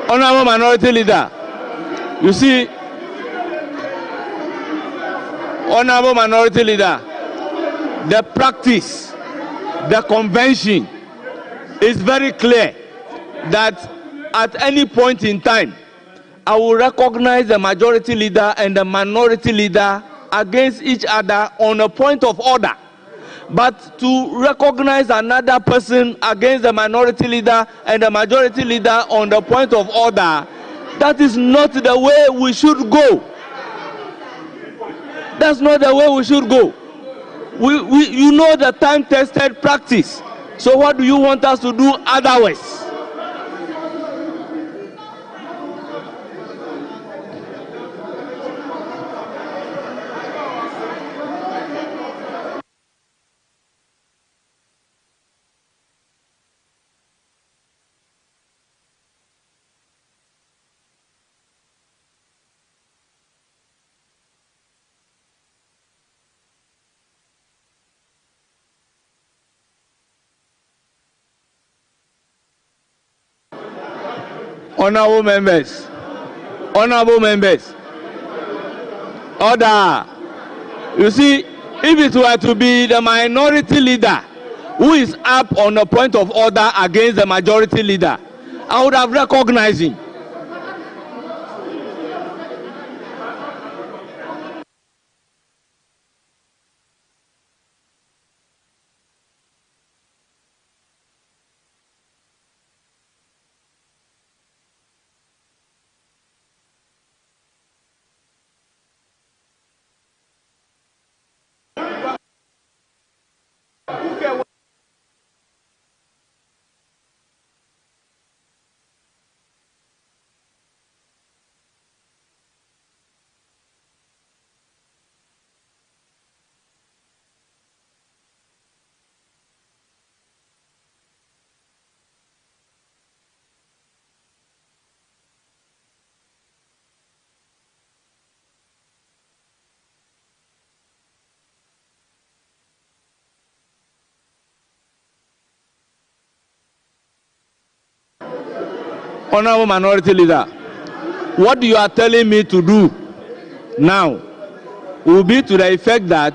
Honorable Minority Leader, you see, Honorable Minority Leader, the practice, the convention is very clear that at any point in time, I will recognize the Majority Leader and the Minority Leader against each other on a point of order. But to recognize another person against the Minority Leader and the Majority Leader on the point of order, that is not the way we should go. That's not the way we should go. You know the time-tested practice. So what do you want us to do otherwise? Honorable members. Honorable members. Order. You see, if it were to be the minority leader who is up on a point of order against the majority leader, I would have recognized him. Honorable Minority Leader, what you are telling me to do now will be to the effect that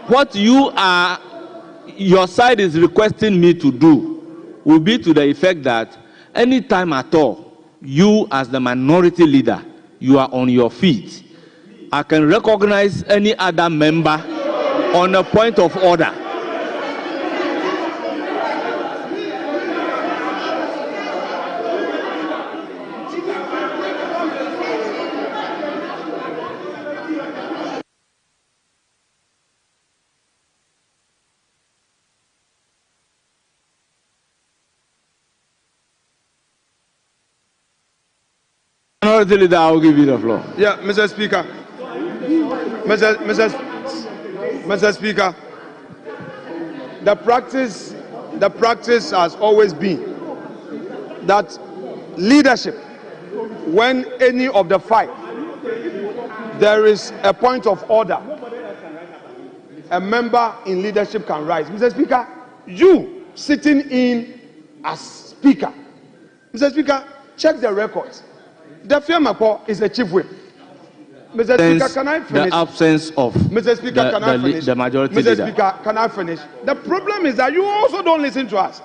what your side is requesting me to do will be to the effect that any time at all, you as the minority leader, you are on your feet. I can recognize any other member on a point of order. Minority Leader, I will give you the floor. Yeah, Mr. Speaker. Mr. Speaker, the practice has always been that leadership, when any of the five, there is a point of order, a member in leadership can rise. Mr. Speaker, you sitting in as Speaker, Mr. Speaker, check the records. The Fiamapo is the chief whip. Mr. Speaker, can I finish? The absence of Mr. Speaker, can I finish? The majority Mr. leader. Speaker, can I finish? The problem is that you also don't listen to us.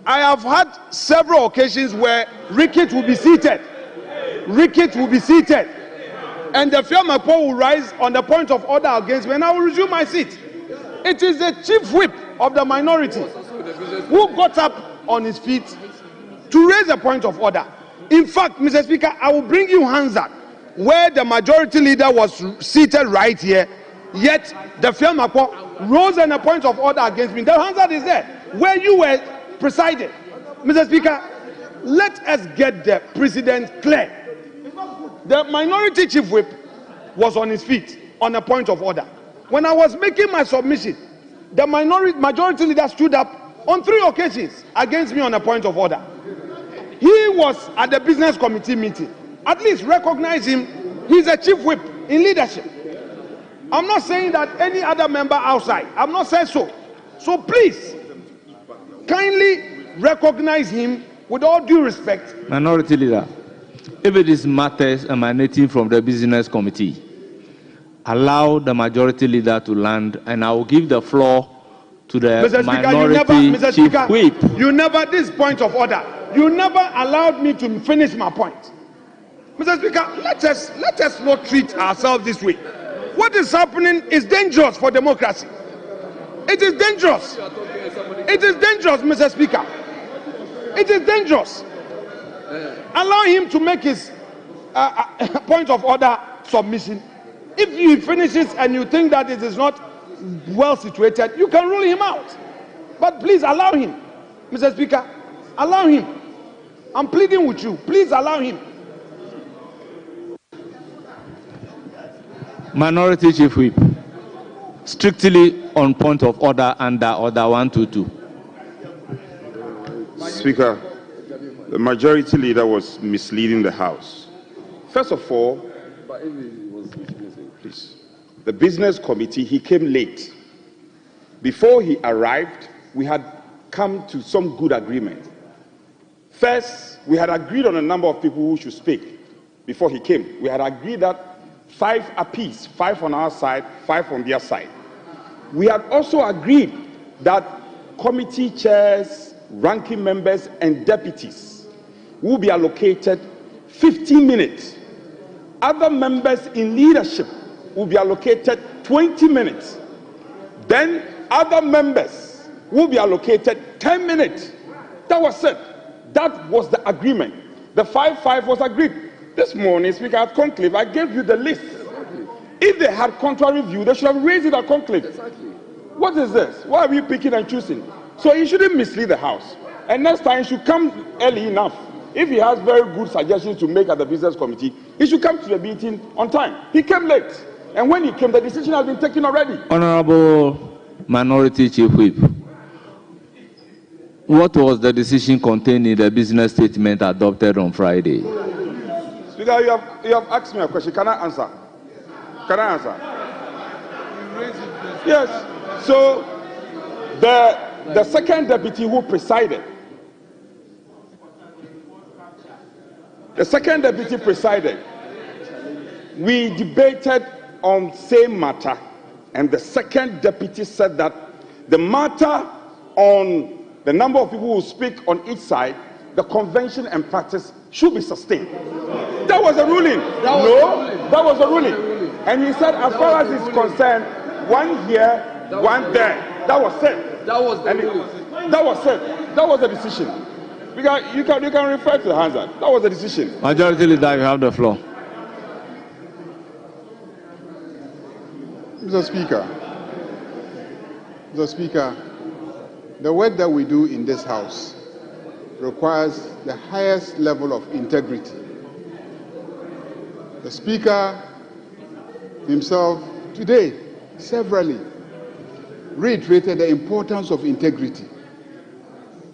I have had several occasions where Rickett will be seated. Rickett will be seated. And the Fiamapo will rise on the point of order against me, and I will resume my seat. It is the chief whip of the minority who got up on his feet to raise a point of order. In fact, Mr. Speaker, I will bring you Hansard, where the majority leader was seated right here, yet the Fiamapo rose on a point of order against me. The Hansard is there, where you were presiding. Mr. Speaker, let us get the precedent clear. The minority chief whip was on his feet on a point of order. When I was making my submission, the majority leader stood up on 3 occasions against me on a point of order. He was at the business committee meeting. At least recognize him. He's a chief whip in leadership. I'm not saying that any other member outside. I'm not saying so. So please, kindly recognize him with all due respect. Minority Leader, if it is matters emanating from the business committee, allow the majority leader to land, and I will give the floor to the Mr. minority chief whip. You never, this point of order, you never allowed me to finish my point. Mr. Speaker, let us not treat ourselves this way. What is happening is dangerous for democracy. It is dangerous. It is dangerous, Mr. Speaker. It is dangerous. Allow him to make his point of order submission. If he finishes and you think that it is not well situated, you can rule him out. But please allow him. Mr. Speaker, allow him. I'm pleading with you. Please allow him. Minority Chief Whip, strictly on point of order under Order 122. Speaker, the majority leader was misleading the House. First of all, please, the business committee, he came late. Before he arrived, we had come to some good agreement. First, we had agreed on a number of people who should speak before he came. We had agreed that 5 apiece, 5 on our side, 5 on their side. We had also agreed that committee chairs, ranking members, and deputies will be allocated 15 minutes. Other members in leadership will be allocated 20 minutes. Then other members will be allocated 10 minutes. That was it. That was the agreement. The 5-5 was agreed. This morning, Speaker, at conclave, I gave you the list. Exactly. If they had contrary view, they should have raised it at conclave. Exactly. What is this? Why are we picking and choosing? So he shouldn't mislead the House. And next time, he should come early enough. If he has very good suggestions to make at the Business Committee, he should come to the meeting on time. He came late. And when he came, the decision has been taken already. Honorable Minority Chief Whip, what was the decision contained in the business statement adopted on Friday? Speaker, you have asked me a question. Can I answer? Can I answer? Yes. So, the second deputy who presided, we debated on same matter, and the second deputy said that the matter on the number of people who speak on each side, the convention and practice should be sustained. That was a ruling. That was a ruling. And he said, as far as it's concerned, one here, one there. That was it. That was the ruling. That was it. That was the decision. Because you can refer to the Hansard. That was the decision. Majority Leader, you have the floor. Mr. Speaker, the work that we do in this House requires the highest level of integrity. The Speaker himself today severally reiterated the importance of integrity.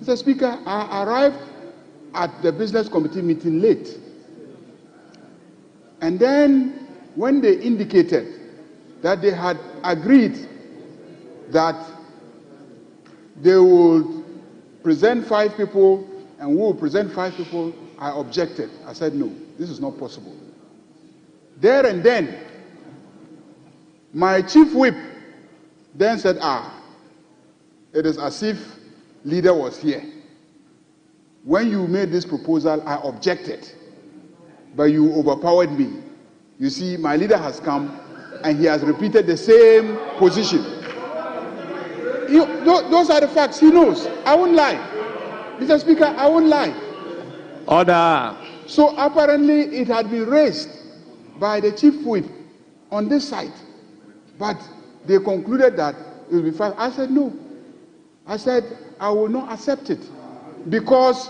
Mr. Speaker, I arrived at the Business Committee meeting late. And then when they indicated that they had agreed that they would present 5 people and we will present 5 people, I objected. I said, no, this is not possible. There and then, my chief whip then said, it is as if leader was here. When you made this proposal, I objected, but you overpowered me. You see, my leader has come and he has repeated the same position. Those are the facts. He knows. I won't lie. Mr. Speaker, I won't lie. Order. So apparently it had been raised by the chief whip on this side, but they concluded that it will be 5. I said no. I said I will not accept it because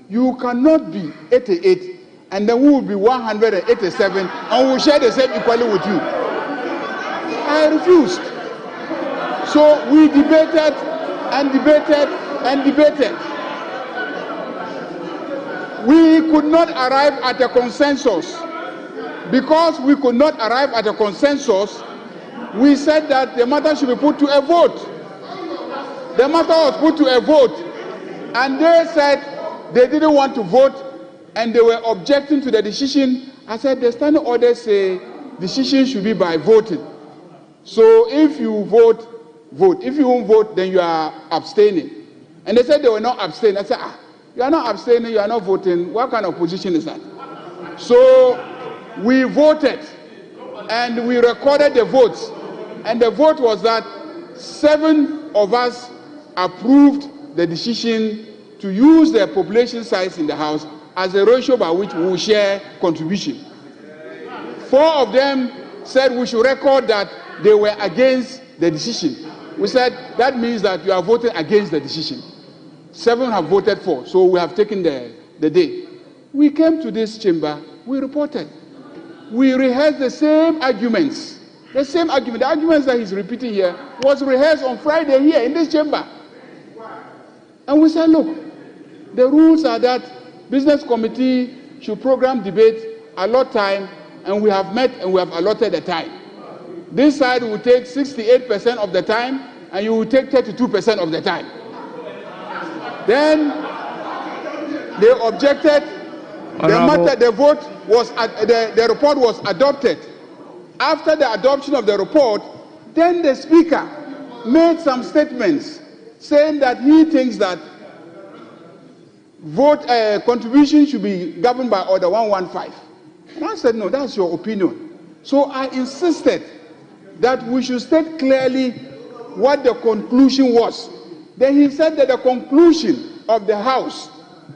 you cannot be 88 and then we will be 187 and we will share the same equally with you. I refused. So we debated and debated and debated. We could not arrive at a consensus. Because we could not arrive at a consensus, we said that the matter should be put to a vote. The matter was put to a vote, and they said they didn't want to vote, and they were objecting to the decision. I said the standing orders say decision should be by voting. So if you vote, vote. If you won't vote, then you are abstaining. And they said they were not abstaining. I said, you are not abstaining, you are not voting. What kind of position is that? So we voted and we recorded the votes, and the vote was that 7 of us approved the decision to use the population size in the House as a ratio by which we will share contribution. 4 of them said we should record that they were against the decision. We said that means that you are voting against the decision. 7 have voted for, so we have taken the day. We came to this chamber, we reported. We rehearsed the same arguments. The same argument, the arguments that he's repeating here, was rehearsed on Friday here in this chamber. And we said, look, the rules are that Business Committee should program debate, allot time, and we have met and we have allotted the time. This side will take 68% of the time, and you will take 32% of the time. Then They objected. The vote was the report was adopted. After the adoption of the report, then the speaker made some statements saying that he thinks that vote contribution should be governed by Order 115. And I said, no, that's your opinion. So I insisted that we should state clearly what the conclusion was. Then he said that the conclusion of the House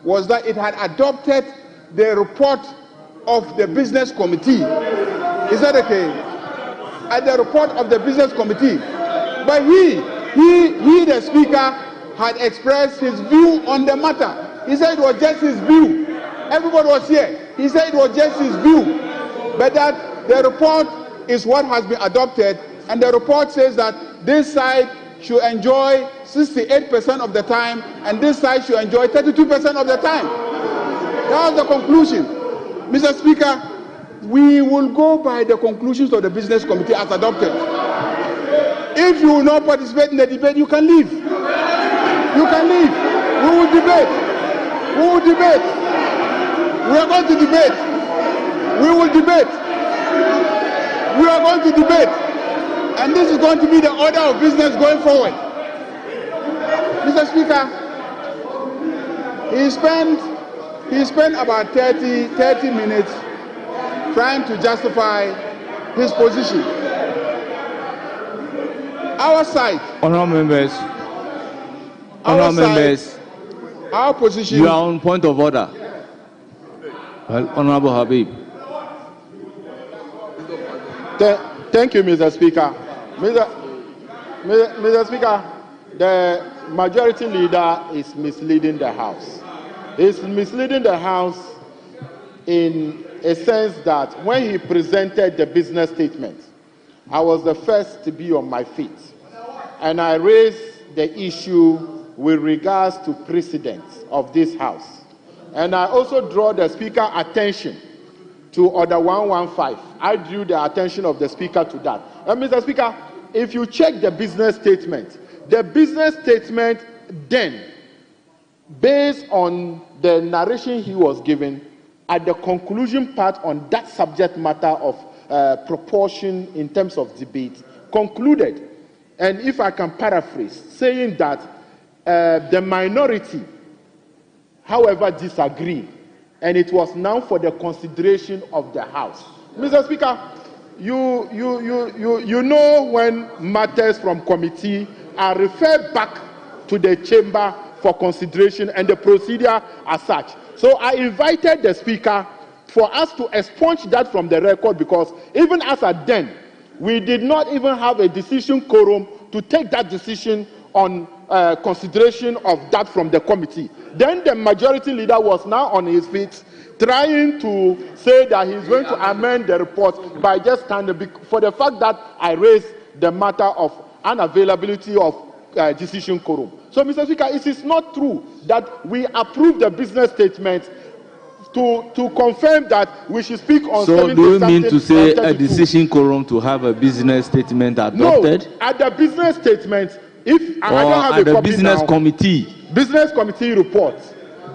was that it had adopted the report of the business committee. Is that okay? At the report of the business committee. But he, the speaker, had expressed his view on the matter. He said it was just his view. Everybody was here. He said it was just his view. But that the report is what has been adopted, and the report says that this side should enjoy 68% of the time, and this side should enjoy 32% of the time. That was the conclusion. Mr. Speaker, we will go by the conclusions of the business committee as adopted. If you will not participate in the debate, you can leave. You can leave. We will debate. We will debate. We are going to debate. We will debate. We are going to debate. And this is going to be the order of business going forward. Mr. Speaker, he spent about 30 minutes trying to justify his position. Our side. Honourable members. Our position. You are on point of order. Well, Honourable Habib. Thank you, Mr. Speaker. Mr. Speaker, the majority leader is misleading the House. He's misleading the House in a sense that when he presented the business statement, I was the first to be on my feet. And I raised the issue with regards to precedents of this House. And I also draw the Speaker's attention to Order 115. I drew the attention of the Speaker to that. And Mr. Speaker, if you check the business statement then, based on the narration he was given, at the conclusion part on that subject matter of proportion in terms of debate, concluded, and if I can paraphrase, saying that the minority, however, disagreed, and it was now for the consideration of the House. Mr. Speaker, you know when matters from committee are referred back to the chamber for consideration and the procedure as such. So I invited the Speaker for us to expunge that from the record, because even as at then, we did not even have a decision quorum to take that decision on consideration of that from the committee. Then the majority leader was now on his feet, trying to say that he's going to amend the report by just standing for the fact that I raised the matter of unavailability of decision quorum. So, Mr. Speaker, it is not true that we approve the business statement to confirm that we should speak on. So, do you mean to say a decision quorum to have a business statement adopted? No, at the business statement, if I don't have a copy now. Business committee report.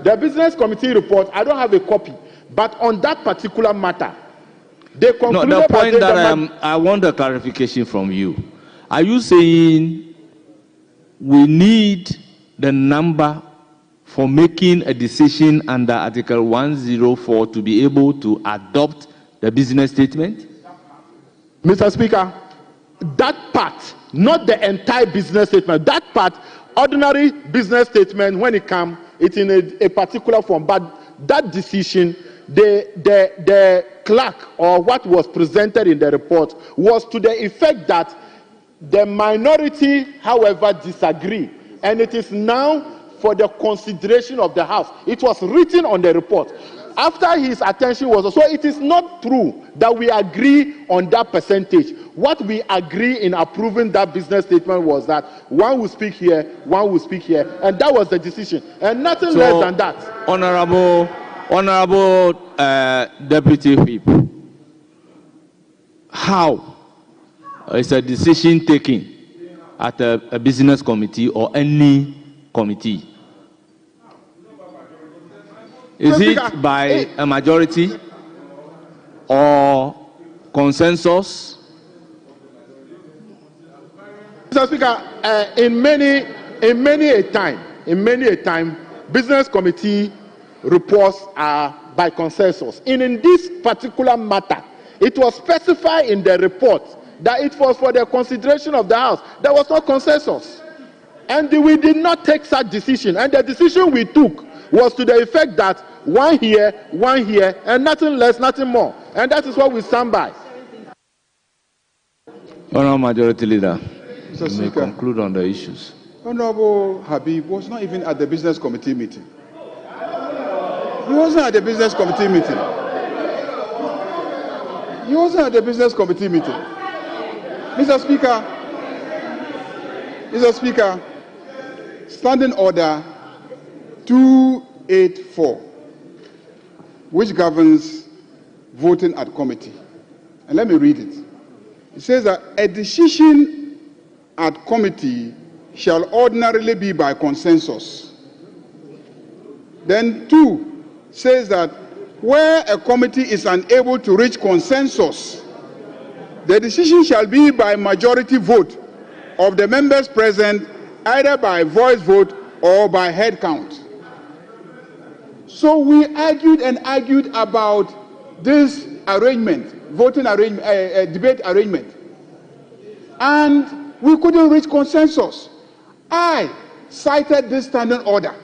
The business committee report, I don't have a copy. But on that particular matter, they concluded. No, the point that I want a clarification from you. Are you saying we need the number for making a decision under Article 104 to be able to adopt the business statement? Mr. Speaker, that part, not the entire business statement, that part, ordinary business statement, when it comes, it's in a particular form, but that decision, the clerk or what was presented in the report was to the effect that the minority, however, disagree, and it is now for the consideration of the House. It was written on the report. After his attention was, so it is not true that we agree on that percentage. What we agree in approving that business statement was that one will speak here, one will speak here, and that was the decision, and nothing less than that. Honorable Deputy Whip, how is a decision taken at a business committee or any committee? Is it by a majority or consensus? Mr. Speaker, in many a time, business committee reports are by consensus. In this particular matter, it was specified in the report that it was for the consideration of the House. There was no consensus. And we did not take such decision. And the decision we took was to the effect that one here, and nothing less, nothing more. And that is what we stand by. Honourable Majority Leader, Mr. you may Speaker, conclude on the issues. Honorable Habib was not even at the business committee meeting. He wasn't at the business committee meeting. He wasn't at the business committee meeting. Mr. Speaker, Standing Order 284, which governs voting at committee. And let me read it. It says that a decision at committee shall ordinarily be by consensus. Then 2 says that where a committee is unable to reach consensus, the decision shall be by majority vote of the members present, either by voice vote or by head count. So we argued and argued about this arrangement, voting arrangement, debate arrangement, and we couldn't reach consensus. I cited this standing order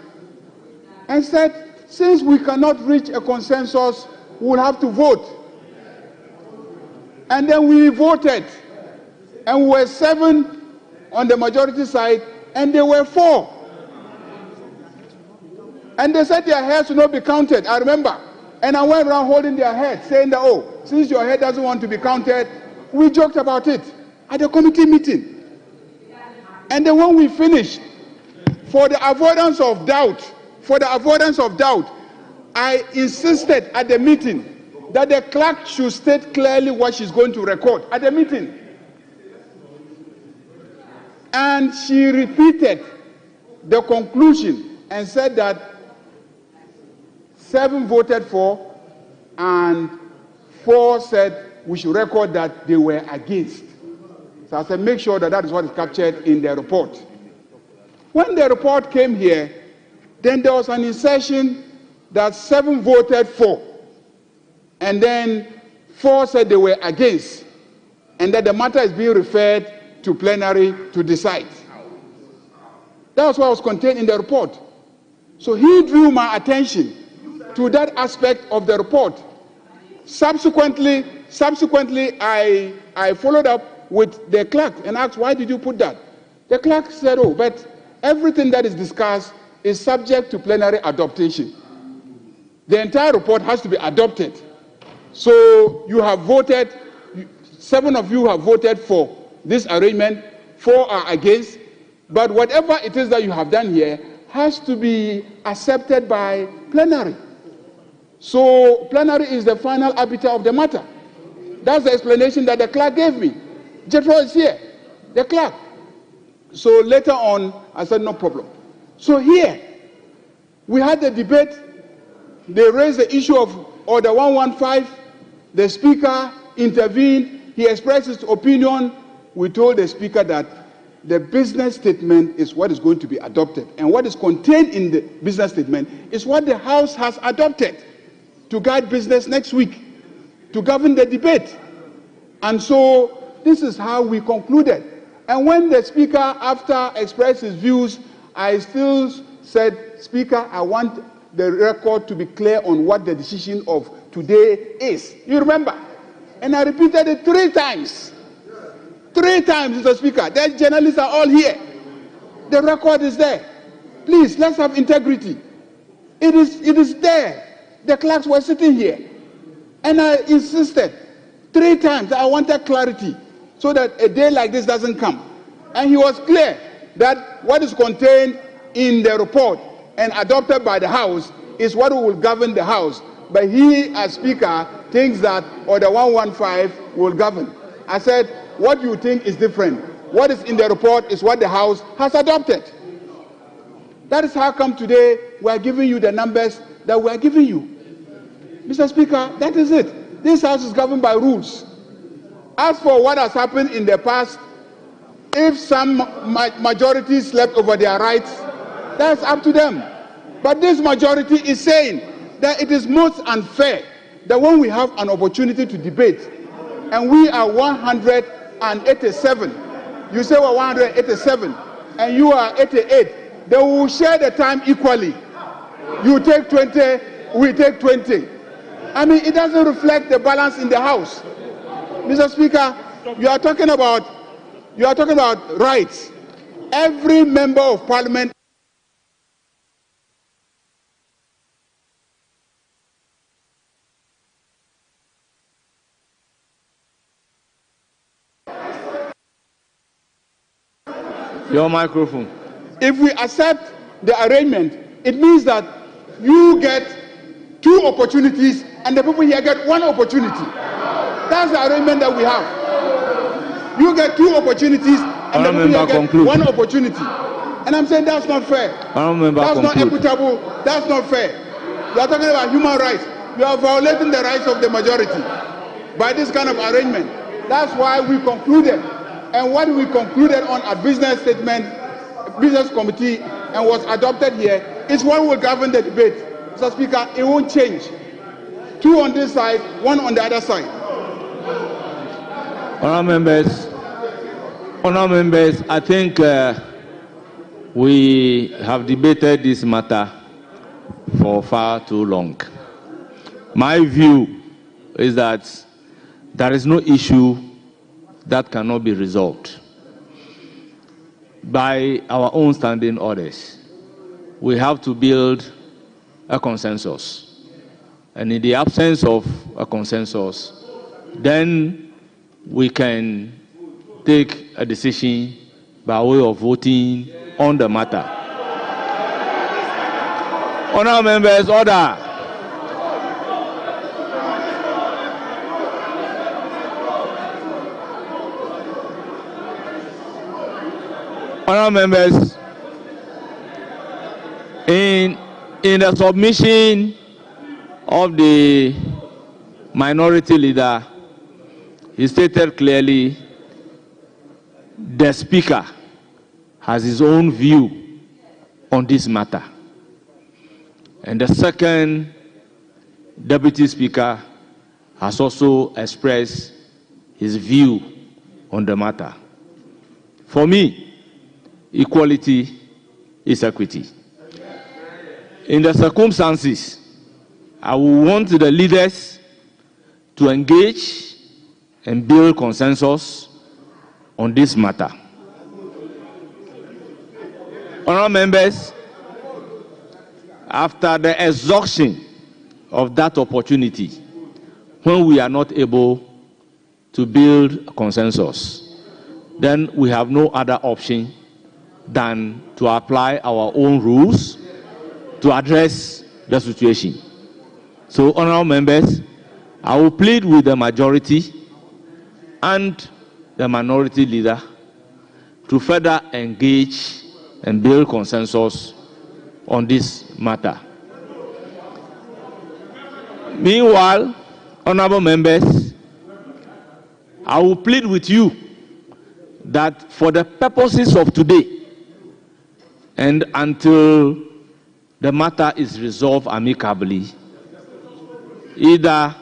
and said, since we cannot reach a consensus, we'll have to vote. And then we voted, and we were 7 on the majority side, and they were 4. And they said their heads would not be counted, I remember. And I went around holding their head, saying that, oh, since your head doesn't want to be counted, we joked about it at the committee meeting. And then when we finished, for the avoidance of doubt, I insisted at the meeting that the clerk should state clearly what she's going to record at the meeting. And she repeated the conclusion and said that 7 voted for and 4 said we should record that they were against. So I said, make sure that that is what is captured in the report. When the report came here, then there was an insertion that 7 voted for, and then 4 said they were against, and that the matter is being referred to plenary to decide. That was what was contained in the report. So he drew my attention to that aspect of the report. Subsequently, I followed up with the clerk and asked, why did you put that? The clerk said, oh, but everything that is discussed is subject to plenary adoption. The entire report has to be adopted. So you have voted, 7 of you have voted for this arrangement, 4 are against, but whatever it is that you have done here has to be accepted by plenary. So plenary is the final arbiter of the matter. That's the explanation that the clerk gave me. Jethro is here, the clerk. So later on, I said, no problem. So here, we had the debate. They raised the issue of Order 115. The Speaker intervened. He expressed his opinion. We told the Speaker that the business statement is what is going to be adopted. And what is contained in the business statement is what the House has adopted to guide business next week, to govern the debate. And so this is how we concluded. And when the Speaker, after expressed his views, I still said, Speaker, I want the record to be clear on what the decision of today is. You remember? And I repeated it 3 times. 3 times, Mr. Speaker. The journalists are all here. The record is there. Please, let's have integrity. It is there. The clerks were sitting here. And I insisted 3 times that I wanted clarity so that a day like this doesn't come. And he was clear that what is contained in the report and adopted by the House is what will govern the House. But he, as Speaker, thinks that Order 115 will govern. I said, what you think is different. What is in the report is what the House has adopted. That is how come today we are giving you the numbers that we are giving you. Mr. Speaker, that is it. This House is governed by rules. As for what has happened in the past, if some majority slept over their rights, that's up to them. But this majority is saying that it is most unfair that when we have an opportunity to debate, and we are 187, you say we're 187, and you are 88, then we will share the time equally. You take 20, we take 20. I mean, it doesn't reflect the balance in the House. Mr. Speaker, you are talking about rights. Every member of Parliament Your microphone. If we accept the arrangement, it means that you get 2 opportunities and the people here get 1 opportunity. That's the arrangement that we have. You get 2 opportunities and the people here get 1 opportunity. And I'm saying that's not fair. That's not equitable. That's not fair. You are talking about human rights. You are violating the rights of the majority by this kind of arrangement. That's why we concluded. And what we concluded on a business statement, business committee, and was adopted here is what will govern the debate. Mr. Speaker, it won't change. 2 on this side, 1 on the other side. Honourable members, I think we have debated this matter for far too long. My view is that there is no issue that cannot be resolved by our own standing orders. We have to build a consensus. And in the absence of a consensus, then we can take a decision by way of voting on the matter. Honourable members, order. Honourable members, in the submission of the minority leader, he stated clearly the Speaker has his own view on this matter. And the second Deputy Speaker has also expressed his view on the matter. For me, equality is equity. In the circumstances, I will want the leaders to engage and build consensus on this matter. Honourable members, after the exhaustion of that opportunity, when we are not able to build a consensus, then we have no other option than to apply our own rules to address the situation. So, honourable members, I will plead with the majority and the minority leader to further engage and build consensus on this matter. Meanwhile, honourable members, I will plead with you that for the purposes of today, and until the matter is resolved amicably, either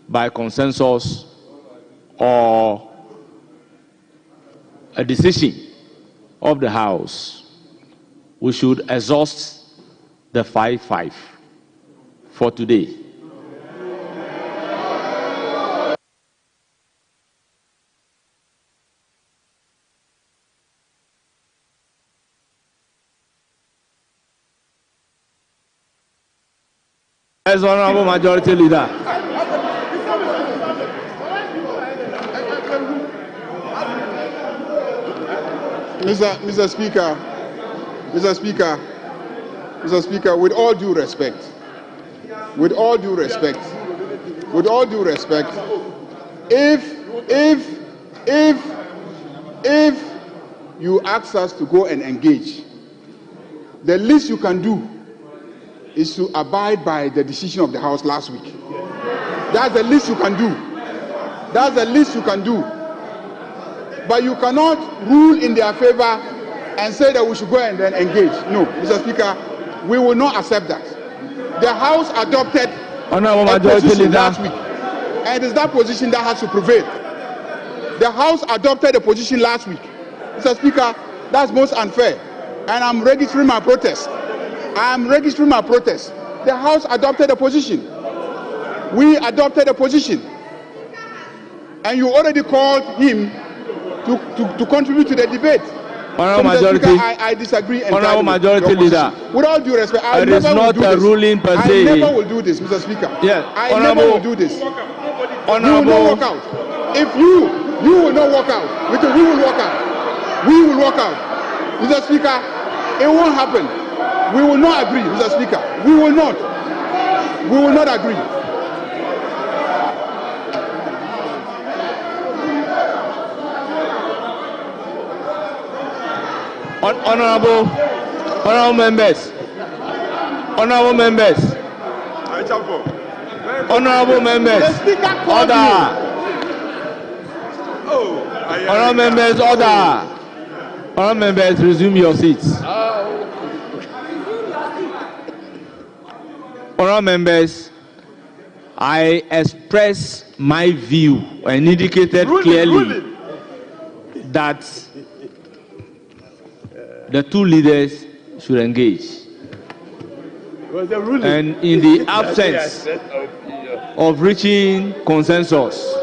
by consensus or a decision of the House, we should exhaust the 5-5 for today. As Honourable Majority Leader. Mr. Speaker, with all due respect, if you ask us to go and engage, the least you can do is to abide by the decision of the House last week. That's the least you can do. That's the least you can do. But you cannot rule in their favor and say that we should go and then engage. No, Mr. Speaker, we will not accept that. The House adopted a position last week, and it is that position that has to prevail. The House adopted a position last week. Mr. Speaker, that's most unfair, and I'm registering my protest. I'm registering my protest. The House adopted a position. We adopted a position, and you already called him to contribute to the debate. Honourable Majority, Speaker, I disagree entirely. Honourable Majority Leader, with all due respect, I it is never not will do a this. ruling per se. I never will do this, Mr. Speaker. Yes, I never will do this. Honourable, You will not walk out. If you will not walk out, we will walk out. We will walk out. Mr. Speaker, it won't happen. We will not agree, Mr. Speaker. We will not. We will not agree. Honourable members, honourable members, order. Honourable members, order. Honourable members, resume your seats. Honourable members, I express my view and indicated clearly that the two leaders should engage. And in the absence of reaching consensus,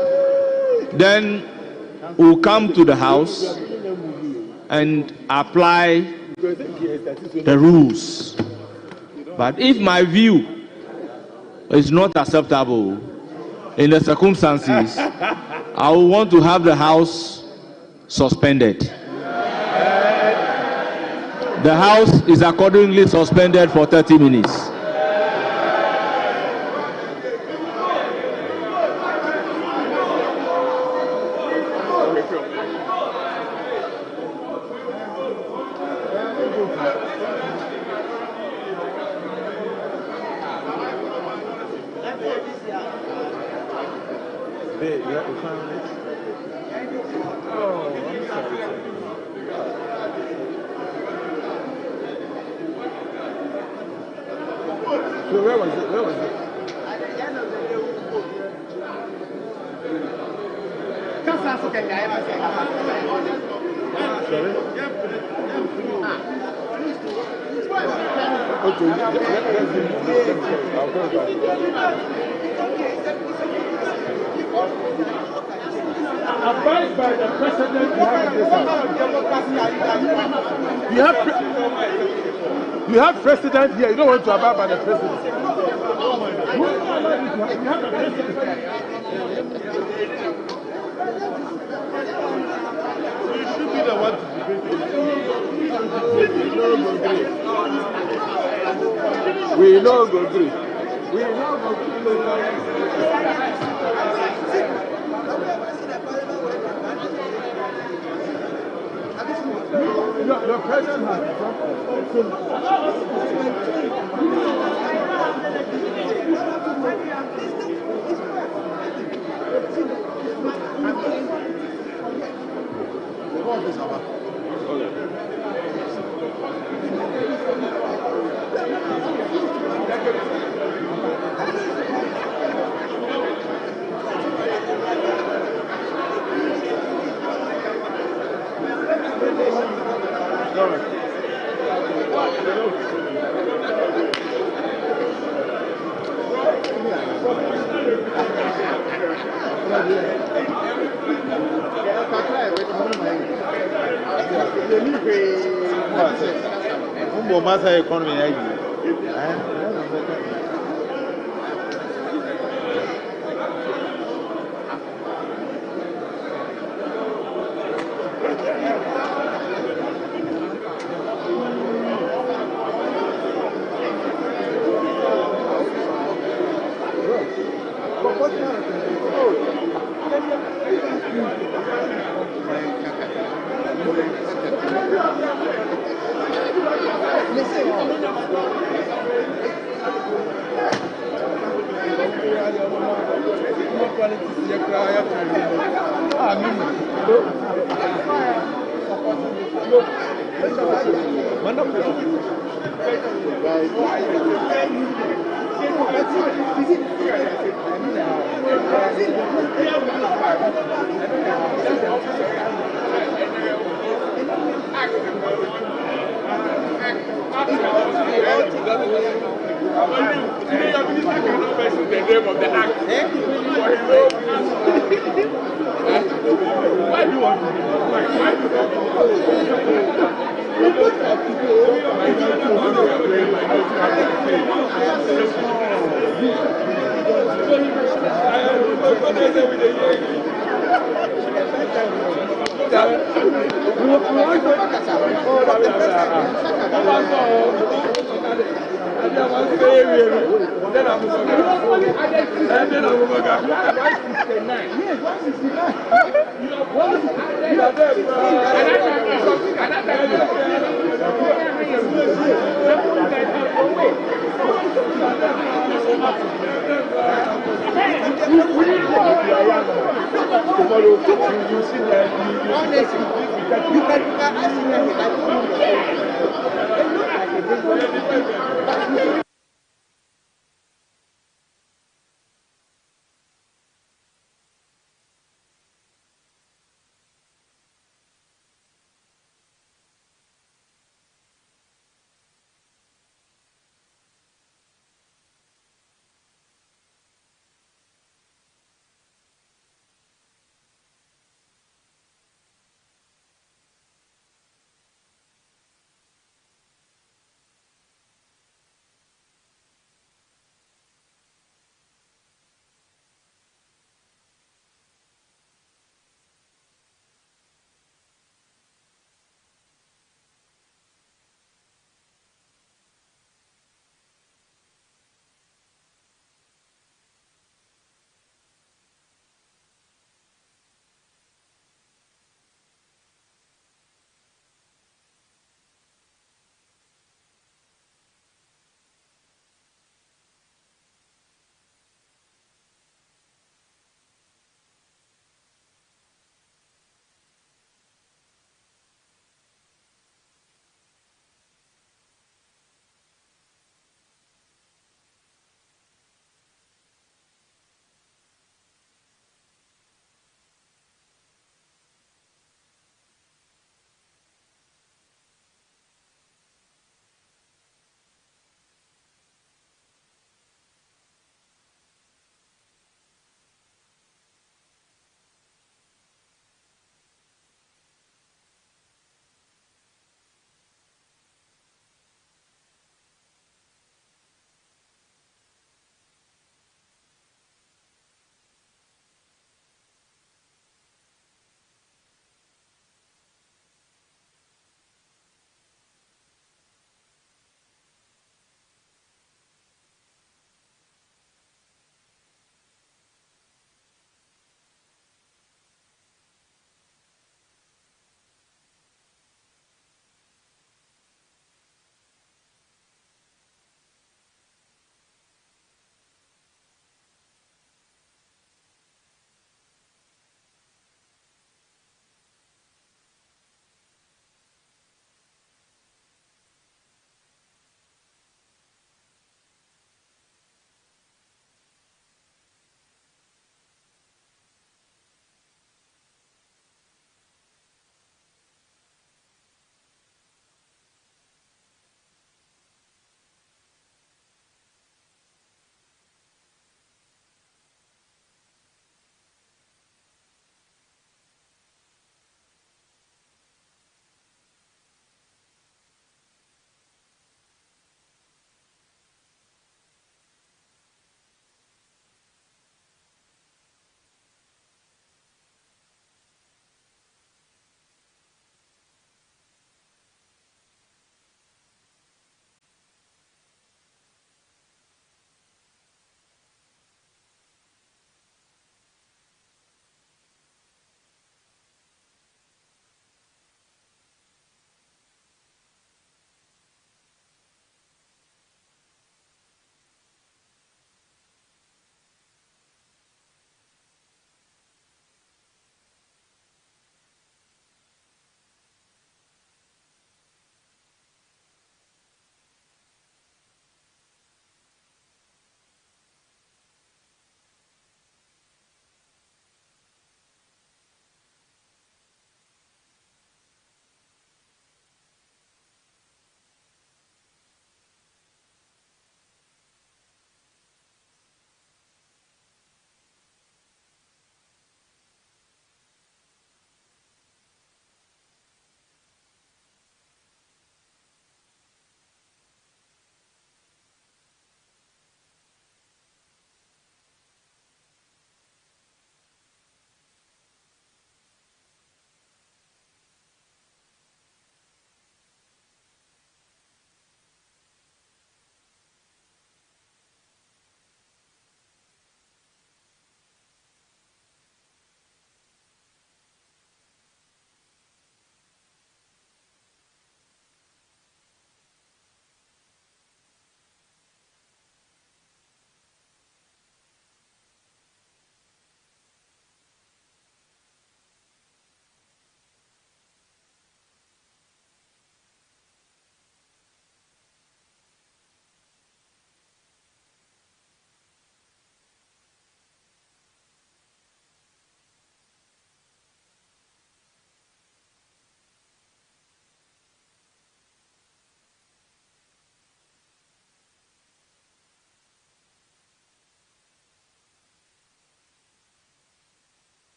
then we'll come to the House and apply the rules. But if my view is not acceptable in the circumstances, I will want to have the House suspended. The House is accordingly suspended for 30 minutes. Where was it? Where was it? Advised by the president, you have president here. You don't want to abide by the president. You should be the one to debate. We know go agree. We know go agree. Your president has Why do you want to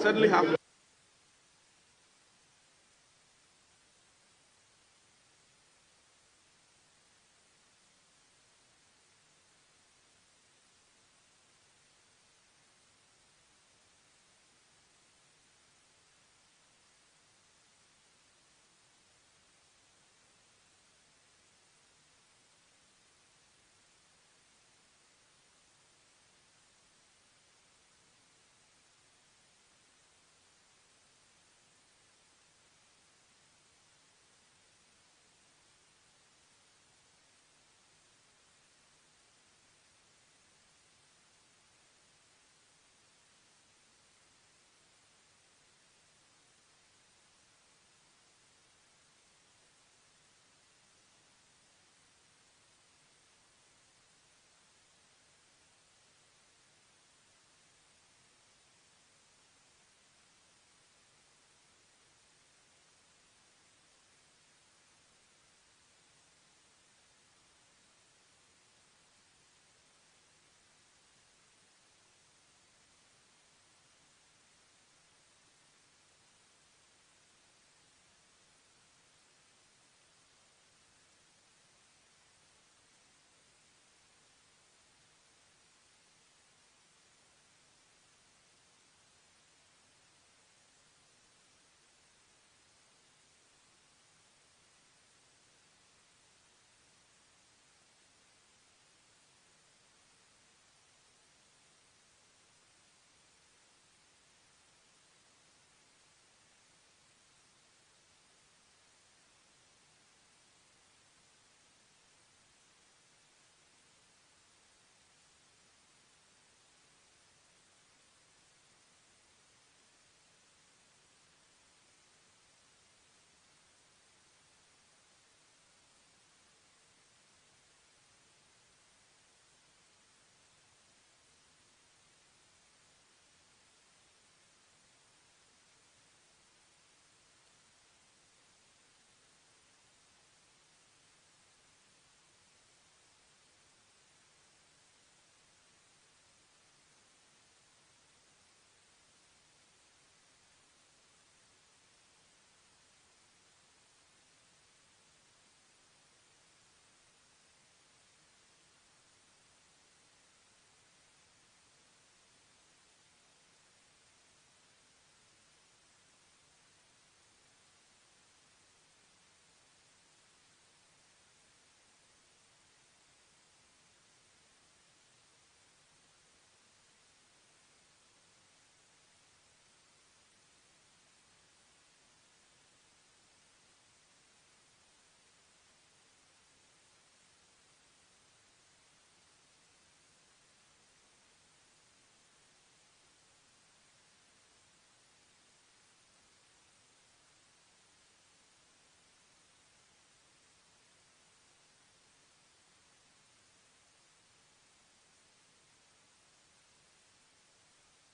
certainly have.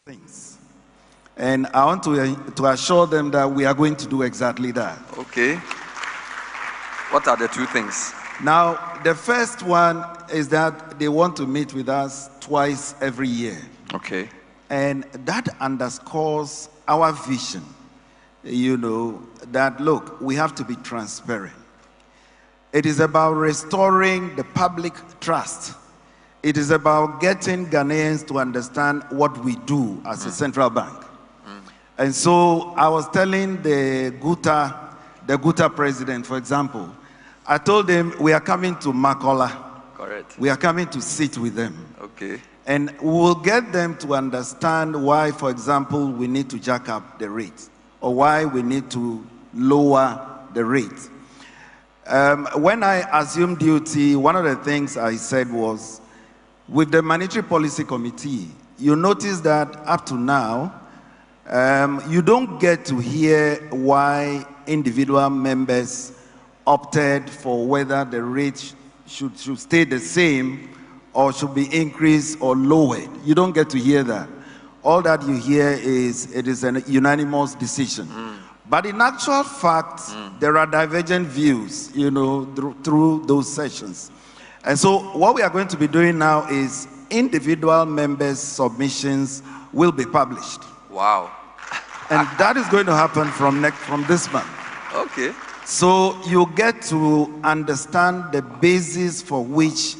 Things. And I want to assure them that we are going to do exactly that. Okay. What are the two things? Now, the first one is that they want to meet with us twice every year. Okay. And that underscores our vision, that look, we have to be transparent. It is about restoring the public trust. It is about getting Ghanaians to understand what we do as a central bank. And so I was telling the Guta president, for example, I told him we are coming to Makola. Correct. We are coming to sit with them. Okay. And we'll get them to understand why, for example, we need to jack up the rate or why we need to lower the rate. When I assumed duty, one of the things I said was, with the Monetary Policy Committee, you notice that up to now, you don't get to hear why individual members opted for whether the rate should stay the same or should be increased or lowered. You don't get to hear that. All that you hear is it is a unanimous decision. But in actual fact, there are divergent views, through those sessions. And so what we are going to be doing now is individual members' submissions will be published. Wow. And that is going to happen from this month. Okay. So you get to understand the basis for which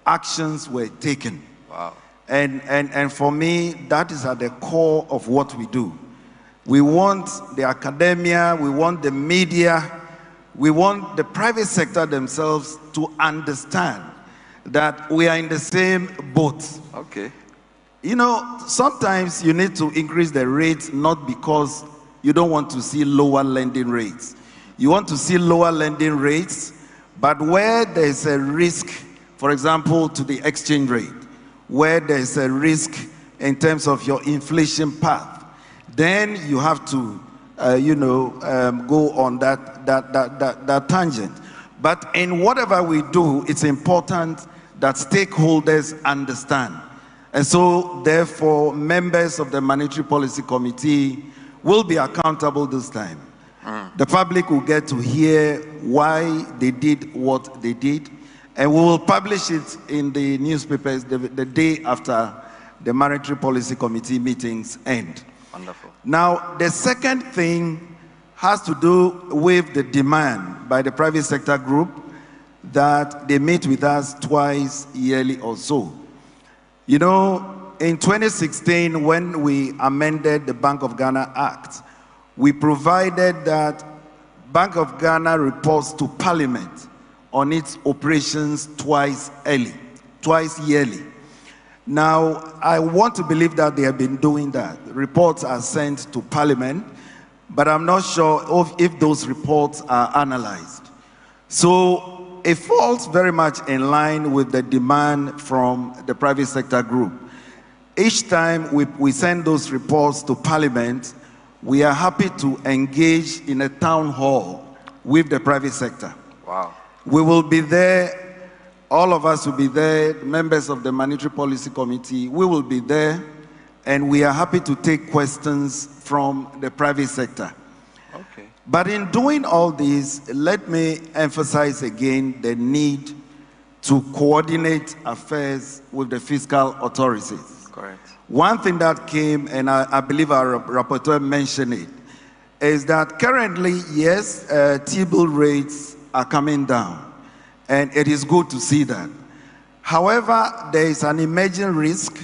actions were taken. Wow. And for me, that is at the core of what we do. We want the academia, we want the media, we want the private sector themselves to understand that we are in the same boat. Okay. You know, sometimes you need to increase the rates not because you don't want to see lower lending rates. You want to see lower lending rates, but where there's a risk, for example, to the exchange rate, where there's a risk in terms of your inflation path, then you have to, go on that tangent. But in whatever we do, it's important that stakeholders understand. And so, therefore, members of the Monetary Policy Committee will be accountable this time. The public will get to hear why they did what they did, and we will publish it in the newspapers the day after the Monetary Policy Committee meetings end. Wonderful. Now, the second thing has to do with the demand by the private sector group that they meet with us twice yearly or so. You know, in 2016, when we amended the Bank of Ghana Act, we provided that Bank of Ghana reports to Parliament on its operations twice yearly. Now, I want to believe that they have been doing that. Reports are sent to Parliament, but I'm not sure if those reports are analyzed. So it falls very much in line with the demand from the private sector group. Each time we send those reports to Parliament, we are happy to engage in a town hall with the private sector. Wow. We will be there. All of us will be there, members of the Monetary Policy Committee, we will be there, and we are happy to take questions from the private sector. Okay. But in doing all this, let me emphasize again the need to coordinate affairs with the fiscal authorities. Correct. One thing that came, and I believe our rapporteur mentioned it, is that currently, yes, T-bill rates are coming down. And it is good to see that. However, there is an emerging risk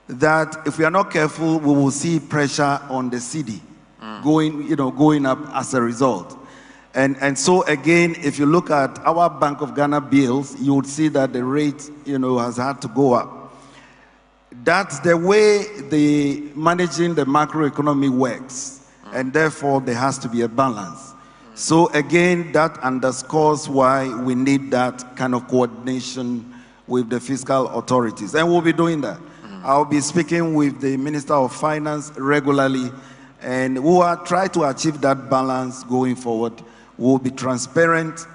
that if we are not careful, we will see pressure on the cedi going up as a result. And so again, if you look at our Bank of Ghana bills, you would see that the rate, has had to go up. That's the way managing the macroeconomy works. And therefore, there has to be a balance. So again, that underscores why we need that kind of coordination with the fiscal authorities. And we'll be doing that. I'll be speaking with the Minister of Finance regularly, and we will try to achieve that balance going forward. We'll be transparent.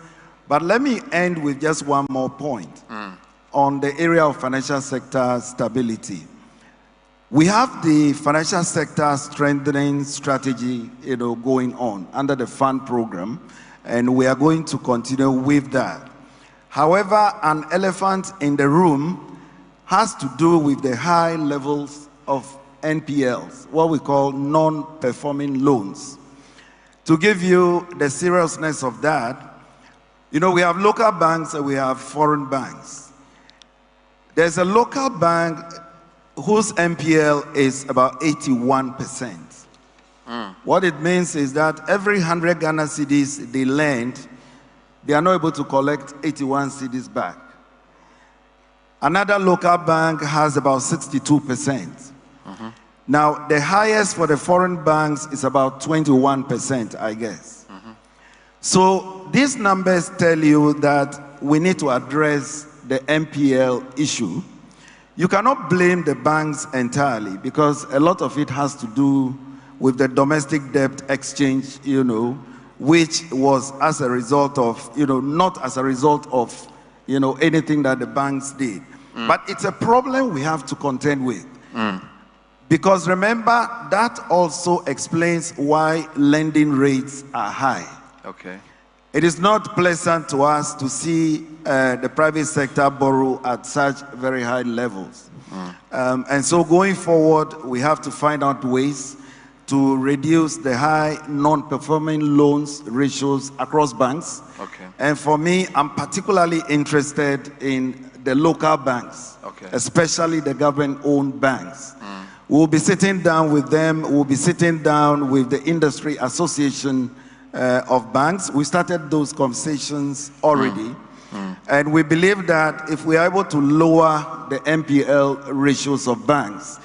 But let me end with just one more point on the area of financial sector stability. We have the financial sector strengthening strategy, going on under the fund program, and we are going to continue with that. However, an elephant in the room has to do with the high levels of NPLs, what we call non-performing loans. To give you the seriousness of that, we have local banks and we have foreign banks. There's a local bank whose NPL is about 81%. What it means is that every 100 Ghana cedis they lend, they are not able to collect 81 cedis back. Another local bank has about 62%. Now, the highest for the foreign banks is about 21%, I guess. So these numbers tell you that we need to address the NPL issue. You cannot blame the banks entirely because a lot of it has to do with the domestic debt exchange, which was as a result of, not as a result of, anything that the banks did. But it's a problem we have to contend with. Because remember, that also explains why lending rates are high. Okay. It is not pleasant to us to see the private sector borrow at such very high levels. And so going forward, we have to find out ways to reduce the high non-performing loans ratios across banks. Okay. And for me, I'm particularly interested in the local banks, okay, especially the government-owned banks. We'll be sitting down with them. We'll be sitting down with the industry association of banks. We started those conversations already. And we believe that if we are able to lower the NPL ratios of banks,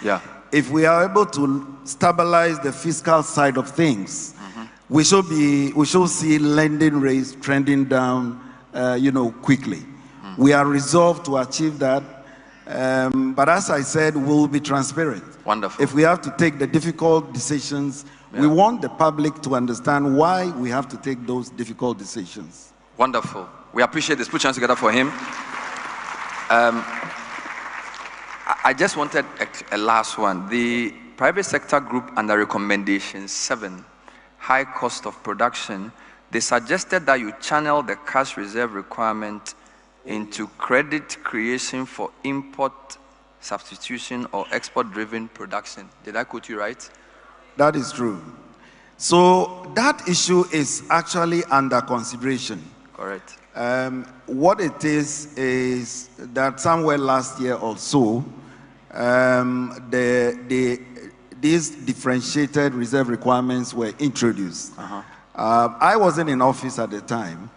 if we are able to stabilize the fiscal side of things, we should see lending rates trending down, quickly. We are resolved to achieve that. But as I said, we'll be transparent. Wonderful. If we have to take the difficult decisions, we want the public to understand why we have to take those difficult decisions. Wonderful. We appreciate this. Put your hands together for him. I just wanted a last one. The private sector group under recommendation 7, high cost of production, they suggested that you channel the cash reserve requirement into credit creation for import substitution or export-driven production. Did I quote you right? That is true. So that issue is actually under consideration. Correct. What it is that somewhere last year or so, these differentiated reserve requirements were introduced. I wasn't in office at the time,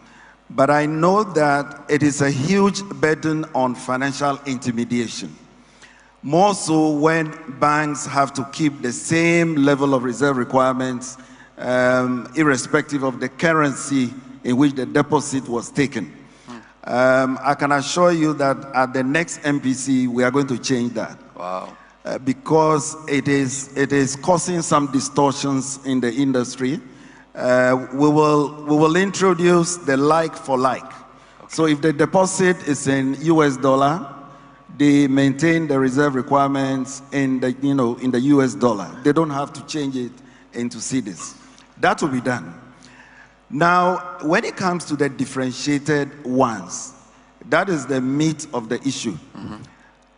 but I know that it is a huge burden on financial intermediation. More so when banks have to keep the same level of reserve requirements, irrespective of the currency in which the deposit was taken. I can assure you that at the next MPC, we are going to change that. Wow. Because it is causing some distortions in the industry. We will introduce the like for like. Okay. So if the deposit is in US dollar, they maintain the reserve requirements in the in the US dollar. They don't have to change it into cedis. That will be done. Now, when it comes to the differentiated ones, that is the meat of the issue.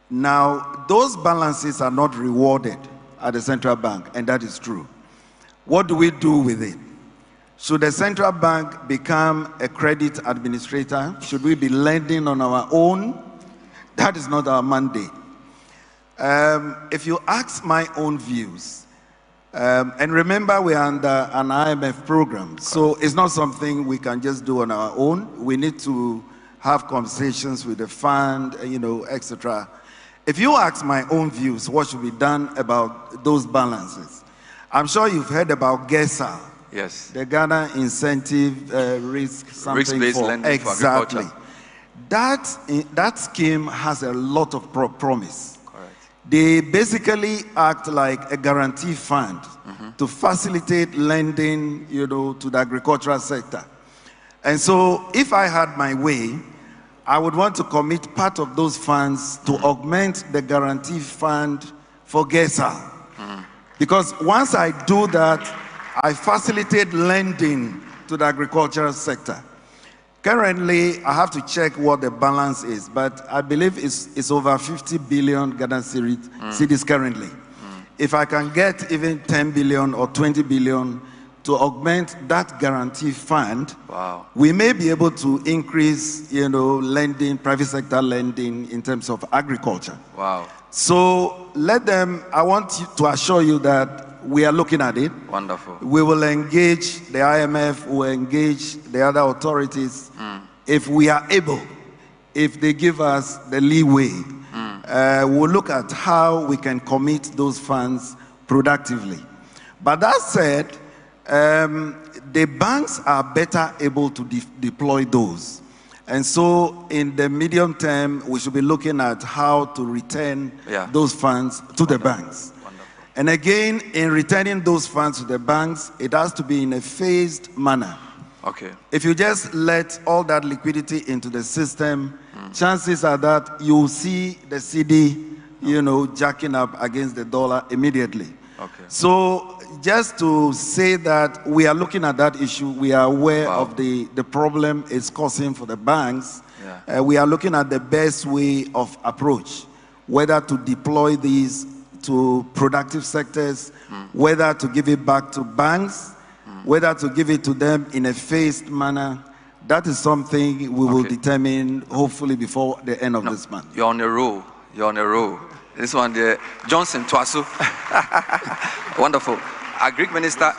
Now, those balances are not rewarded at the central bank, and that is true. What do we do with it? Should the central bank become a credit administrator? Should we be lending on our own? That is not our mandate. If you ask my own views, and remember we are under an IMF program, so it's not something we can just do on our own. We need to have conversations with the fund, etc. If you ask my own views, what should be done about those balances? I'm sure you've heard about GESA. Yes. The Ghana Incentive Risk-based lending for agriculture. That scheme has a lot of promise. Correct. They basically act like a guarantee fund to facilitate lending, to the agricultural sector. And so if I had my way, I would want to commit part of those funds to augment the guarantee fund for GESA. Because once I do that, I facilitate lending to the agricultural sector. Currently, I have to check what the balance is, but I believe it's over 50 billion Ghana cedis currently. If I can get even 10 billion or 20 billion to augment that guarantee fund, we may be able to increase, lending, private sector lending in terms of agriculture. Wow. So I want to assure you that we are looking at it. Wonderful. We will engage the IMF, we will engage the other authorities. If we are able, if they give us the leeway, we'll look at how we can commit those funds productively. But that said, the banks are better able to deploy those. And so in the medium term, we should be looking at how to return those funds to the banks. And again, in returning those funds to the banks, it has to be in a phased manner. Okay. If you just let all that liquidity into the system, chances are that you'll see the CD, jacking up against the dollar immediately. Okay. So just to say that we are looking at that issue, we are aware of the problem it's causing for the banks. We are looking at the best way of approach, whether to deploy these to productive sectors, whether to give it back to banks, whether to give it to them in a phased manner. That is something we will determine hopefully before the end of this month. You're on a roll. You're on a roll. This one, the Johnson Twasu. Wonderful. Our Greek minister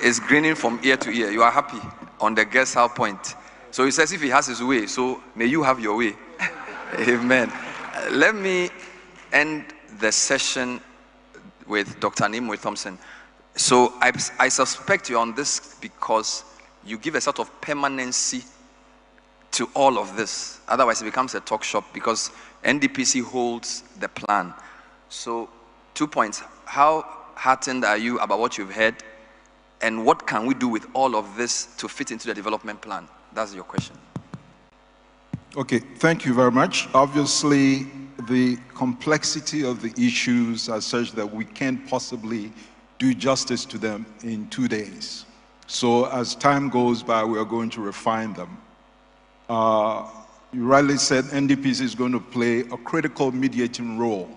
is grinning from ear to ear. You are happy on the guest house point. So he says if he has his way, so may you have your way. Amen. Let me end the session with Dr. Nimoy Thompson. So I suspect you on this because you give a sort of permanency to all of this. Otherwise, it becomes a talk shop because NDPC holds the plan. So 2 points. How heartened are you about what you've heard? And what can we do with all of this to fit into the development plan? That's your question. Okay, thank you very much. Obviously, the complexity of the issues are such that we can't possibly do justice to them in 2 days. So as time goes by, we are going to refine them. You rightly said NDPC is going to play a critical mediating role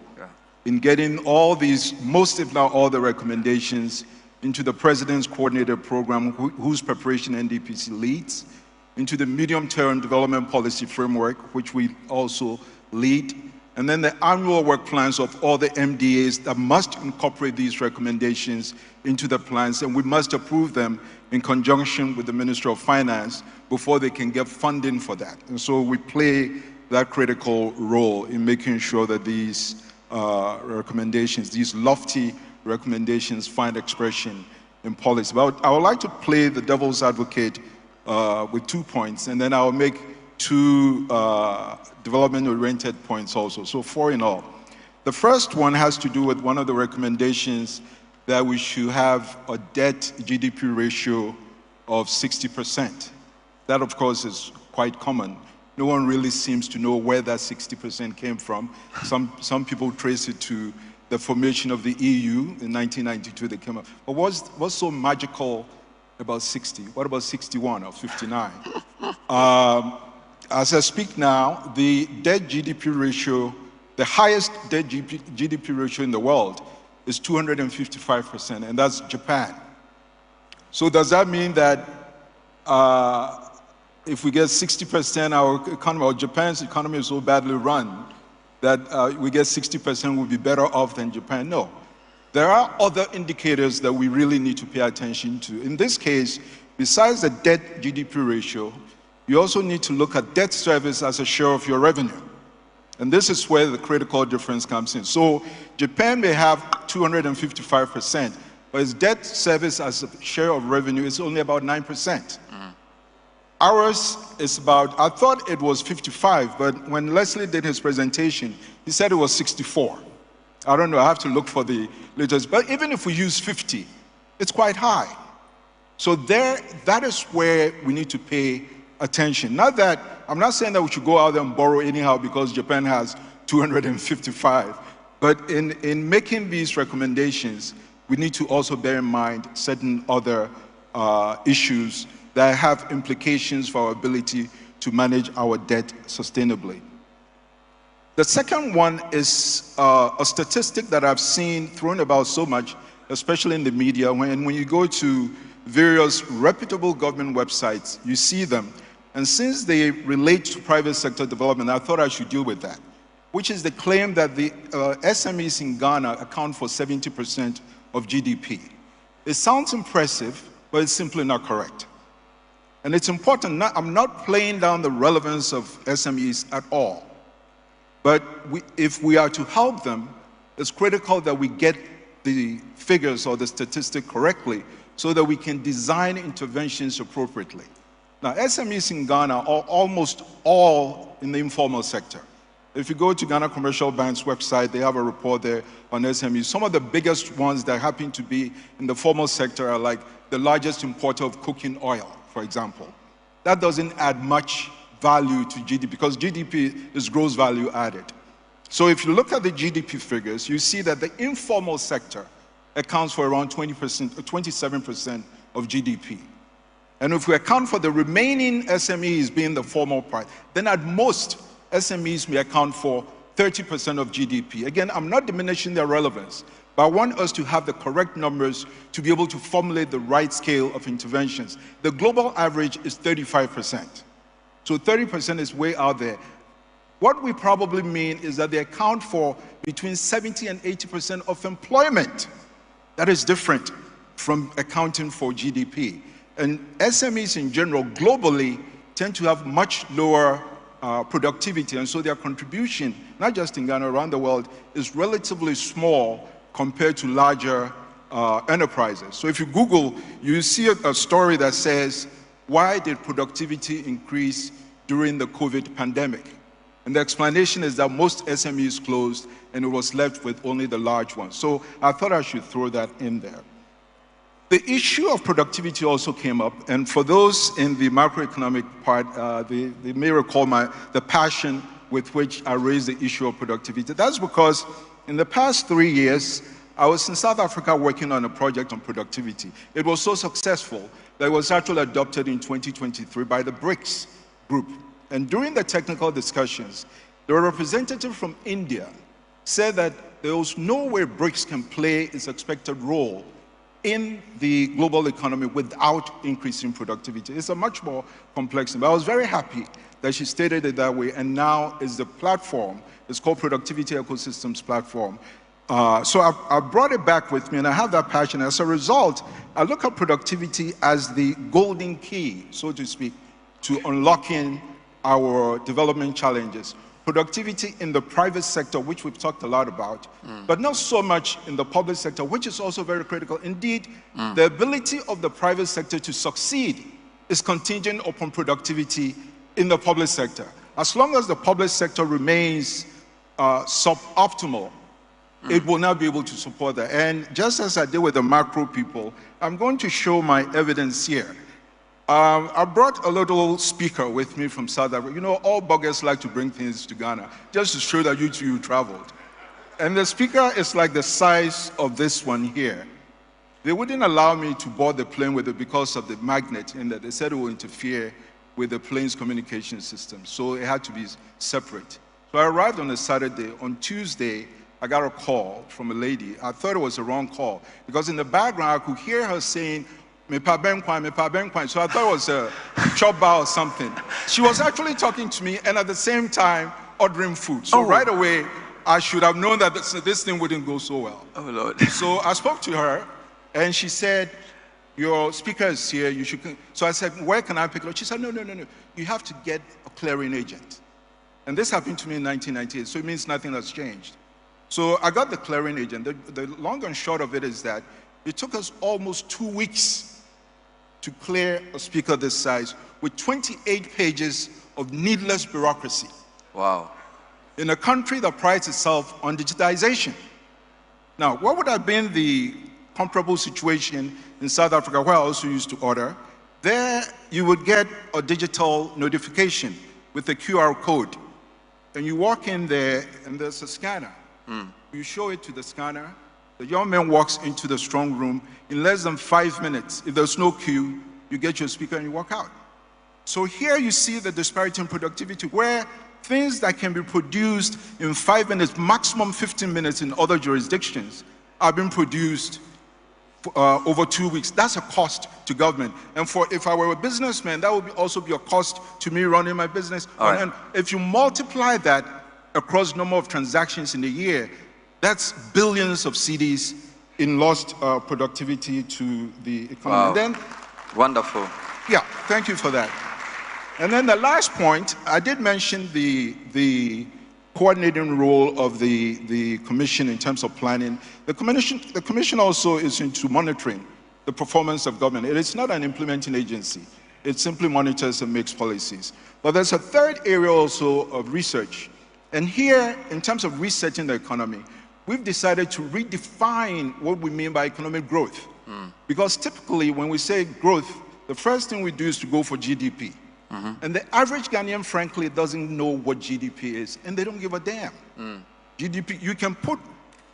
in getting all these, most if not all the recommendations into the President's coordinated program, whose preparation NDPC leads, into the medium-term development policy framework, which we also lead, and then the annual work plans of all the MDAs that must incorporate these recommendations into the plans, and we must approve them in conjunction with the Ministry of Finance before they can get funding for that. And so we play that critical role in making sure that these recommendations, these lofty recommendations, find expression in policy. But I would like to play the devil's advocate with 2 points, and then I'll make 2 development-oriented points also, so 4 in all. The first one has to do with one of the recommendations that we should have a debt-GDP ratio of 60%. That, of course, is quite common. No one really seems to know where that 60% came from. Some people trace it to the formation of the EU in 1992 that came up. But what's so magical about 60? What about 61 or 59? As I speak now, the debt-GDP ratio, the highest debt-GDP ratio in the world is 255%, and that's Japan. So does that mean that if we get 60%, our economy, or Japan's economy is so badly run that we get 60%, we'll be better off than Japan? No. There are other indicators that we really need to pay attention to. In this case, besides the debt-GDP ratio, you also need to look at debt service as a share of your revenue. And this is where the critical difference comes in. So Japan may have 255%, but its debt service as a share of revenue is only about 9%. Ours is about, I thought it was 55, but when Leslie did his presentation, he said it was 64. I don't know, I have to look for the latest, but even if we use 50, it's quite high. So that is where we need to pay attention. Not that, I'm not saying that we should go out there and borrow anyhow because Japan has 255, but in making these recommendations, we need to also bear in mind certain other issues that have implications for our ability to manage our debt sustainably. The second one is a statistic that I've seen thrown about so much, especially in the media. When you go to various reputable government websites, you see them. And since they relate to private sector development, I thought I should deal with that, which is the claim that the SMEs in Ghana account for 70% of GDP. It sounds impressive, but it's simply not correct. And it's important, I'm not playing down the relevance of SMEs at all. But if we are to help them, it's critical that we get the figures or the statistic correctly so that we can design interventions appropriately. Now, SMEs in Ghana are almost all in the informal sector. If you go to Ghana Commercial Bank's website, they have a report there on SMEs. Some of the biggest ones that happen to be in the formal sector are like the largest importer of cooking oil, for example. That doesn't add much value to GDP because GDP is gross value added. So if you look at the GDP figures, you see that the informal sector accounts for around 20% or 27% of GDP. And if we account for the remaining SMEs being the formal part, then at most, SMEs may account for 30% of GDP. Again, I'm not diminishing their relevance, but I want us to have the correct numbers to be able to formulate the right scale of interventions. The global average is 35%. So 30% is way out there. What we probably mean is that they account for between 70 and 80% of employment. That is different from accounting for GDP. And SMEs in general, globally, tend to have much lower productivity, and so their contribution, not just in Ghana, around the world, is relatively small compared to larger enterprises. So if you Google, you see a story that says, why did productivity increase during the COVID pandemic? And the explanation is that most SMEs closed and it was left with only the large ones. So I thought I should throw that in there. The issue of productivity also came up, and for those in the macroeconomic part, they may recall the passion with which I raised the issue of productivity. That's because in the past 3 years, I was in South Africa working on a project on productivity. It was so successful that it was actually adopted in 2023 by the BRICS group. And during the technical discussions, the representative from India said that there was no way BRICS can play its expected role in the global economy without increasing productivity. It's a much more complex thing. But I was very happy that she stated it that way, and now is the platform. It's called Productivity Ecosystems Platform. So I brought it back with me, and I have that passion. As a result, I look at productivity as the golden key, so to speak, to unlocking our development challenges. Productivity in the private sector, which we've talked a lot about, but not so much in the public sector, which is also very critical. Indeed, the ability of the private sector to succeed is contingent upon productivity in the public sector. As long as the public sector remains suboptimal, it will not be able to support that. And just as I did with the macro people, I'm going to show my evidence here. I brought a little speaker with me from South Africa. You know, all buggers like to bring things to Ghana, just to show that you traveled. And the speaker is like the size of this one here. They wouldn't allow me to board the plane with it because of the magnet in that. They said it will interfere with the plane's communication system. So it had to be separate. So I arrived on a Saturday. On Tuesday, I got a call from a lady. I thought it was a wrong call because in the background, I could hear her saying, so I thought it was a chop bar or something. She was actually talking to me and at the same time ordering food. So right away, I should have known that this thing wouldn't go so well. Oh, Lord. So I spoke to her and she said, your speaker is here, you should. So I said, where can I pick it up? She said, no. You have to get a clearing agent. And this happened to me in 1998, so it means nothing has changed. So I got the clearing agent. The long and short of it is that it took us almost 2 weeks to clear a speaker this size with 28 pages of needless bureaucracy. Wow. In a country that prides itself on digitization. Now, what would have been the comparable situation in South Africa, where I also used to order? There, you would get a digital notification with a QR code. And you walk in there, and there's a scanner. You show it to the scanner. The young man walks into the strong room. In less than 5 minutes, if there's no queue, you get your speaker and you walk out. So here you see the disparity in productivity, where things that can be produced in 5 minutes, maximum 15 minutes in other jurisdictions, are being produced over 2 weeks. That's a cost to government. And if I were a businessman, that would also be a cost to me running my business. Right. And if you multiply that across number of transactions in a year, that's billions of cedis in lost productivity to the economy. Wow. And then, wonderful. Yeah, thank you for that. And then the last point, I did mention the coordinating role of the commission in terms of planning. The commission also is into monitoring the performance of government. It is not an implementing agency. It simply monitors and makes policies. But there's a third area also of research. And here, in terms of resetting the economy, we've decided to redefine what we mean by economic growth. Because typically, when we say growth, the first thing we do is to go for GDP. And the average Ghanaian, frankly, doesn't know what GDP is, and they don't give a damn. GDP, you can put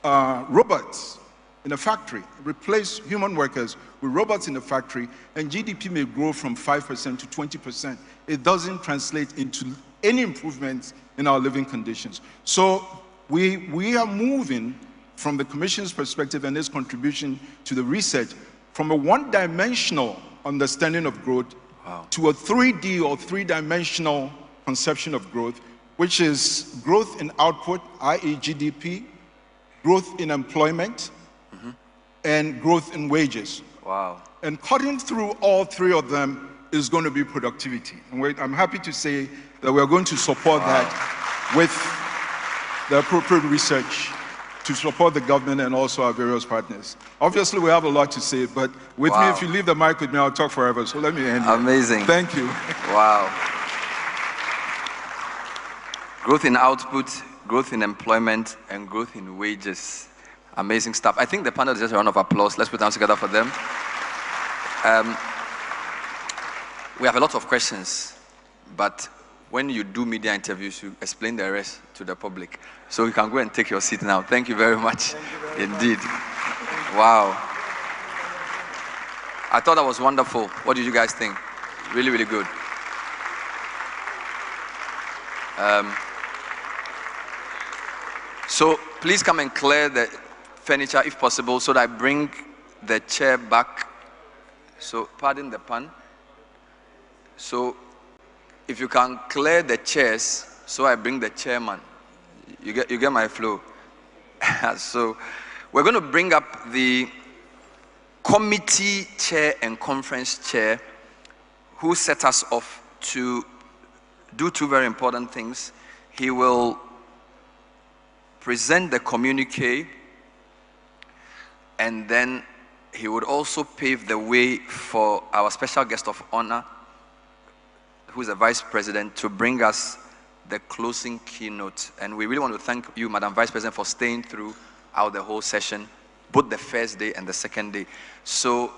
robots in a factory, replace human workers with robots in the factory, and GDP may grow from 5% to 20%. It doesn't translate into any improvements in our living conditions. So we are moving from the Commission's perspective and its contribution to the research from a one-dimensional understanding of growth to a 3D or three-dimensional conception of growth, which is growth in output, i.e. GDP, growth in employment, and growth in wages. Wow. And cutting through all three of them is going to be productivity. And I'm happy to say that we are going to support that with the appropriate research to support the government and also our various partners. Obviously, we have a lot to say, but with me, if you leave the mic with me, I'll talk forever. So let me end here. Amazing. Thank you. Wow. Growth in output, growth in employment, and growth in wages. Amazing stuff. I think the panel deserves a round of applause. Let's put hands together for them. We have a lot of questions, but when you do media interviews, you explain the rest to the public. So you can go and take your seat now. Thank you very much. Indeed. Wow. I thought that was wonderful. What did you guys think? Really, really good. So please come and clear the furniture if possible so that I bring the chair back. So pardon the pun. So if you can clear the chairs so I bring the chairman. You get my flow. So we're going to bring up the committee chair and conference chair who set us off to do two very important things. He will present the communique, and then he would also pave the way for our special guest of honor, who is the Vice President, to bring us the closing keynote. And we really want to thank you, Madam Vice President, for staying throughout the whole session, both the first day and the second day. So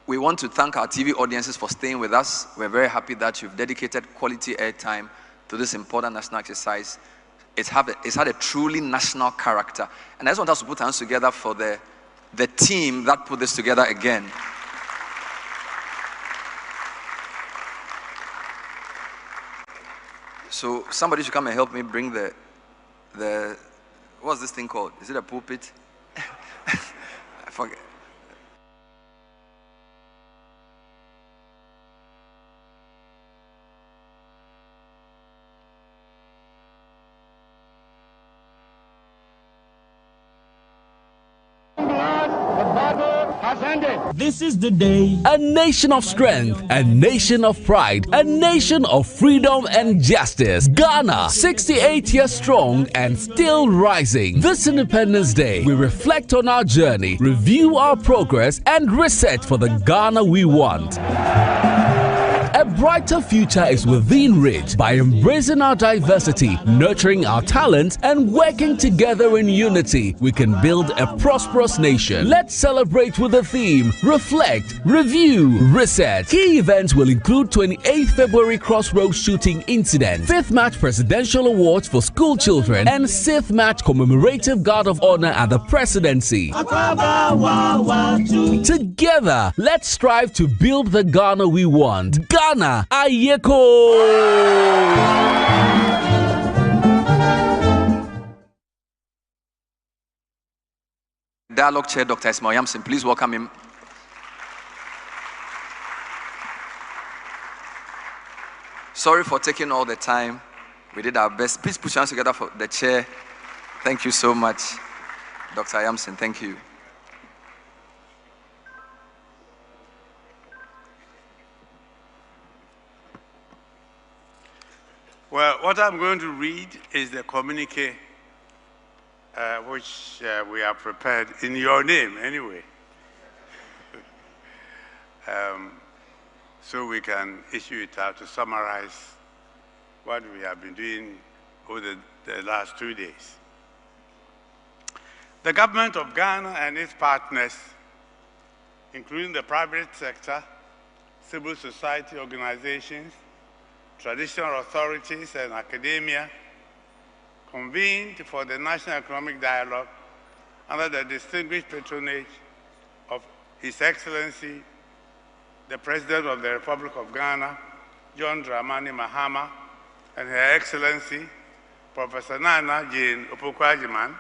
we want to thank our TV audiences for staying with us. We're very happy that you've dedicated quality airtime to this important national exercise. It's had a truly national character. And I just want us to put hands together for the team that put this together again. So somebody should come and help me bring the what's this thing called? Is it a pulpit? I forget. This is the day. A nation of strength, a nation of pride, a nation of freedom and justice. Ghana, 68 years strong and still rising. This Independence Day, we reflect on our journey, review our progress, and reset for the Ghana we want. A brighter future is within reach by embracing our diversity, nurturing our talents, and working together in unity. We can build a prosperous nation. Let's celebrate with the theme Reflect, Review, Reset. Key events will include 28th February Crossroads shooting incident, 5th March Presidential Awards for school children, and 6th March Commemorative Guard of Honor at the Presidency. Together, let's strive to build the Ghana we want. Ghana, Ayeko! Dialogue Chair, Dr. Ismail Yamson, please welcome him. Sorry for taking all the time. We did our best. Please put your hands together for the chair. Thank you so much, Dr. Yamson. Thank you. Well, what I'm going to read is the communique which we have prepared in your name anyway. So we can issue it out to summarize what we have been doing over the last 2 days. The government of Ghana and its partners, including the private sector, civil society organizations, traditional authorities, and academia, convened for the National Economic Dialogue under the distinguished patronage of His Excellency, the President of the Republic of Ghana, John Dramani Mahama, and Her Excellency Professor Nana Jane Opoku-Agyeman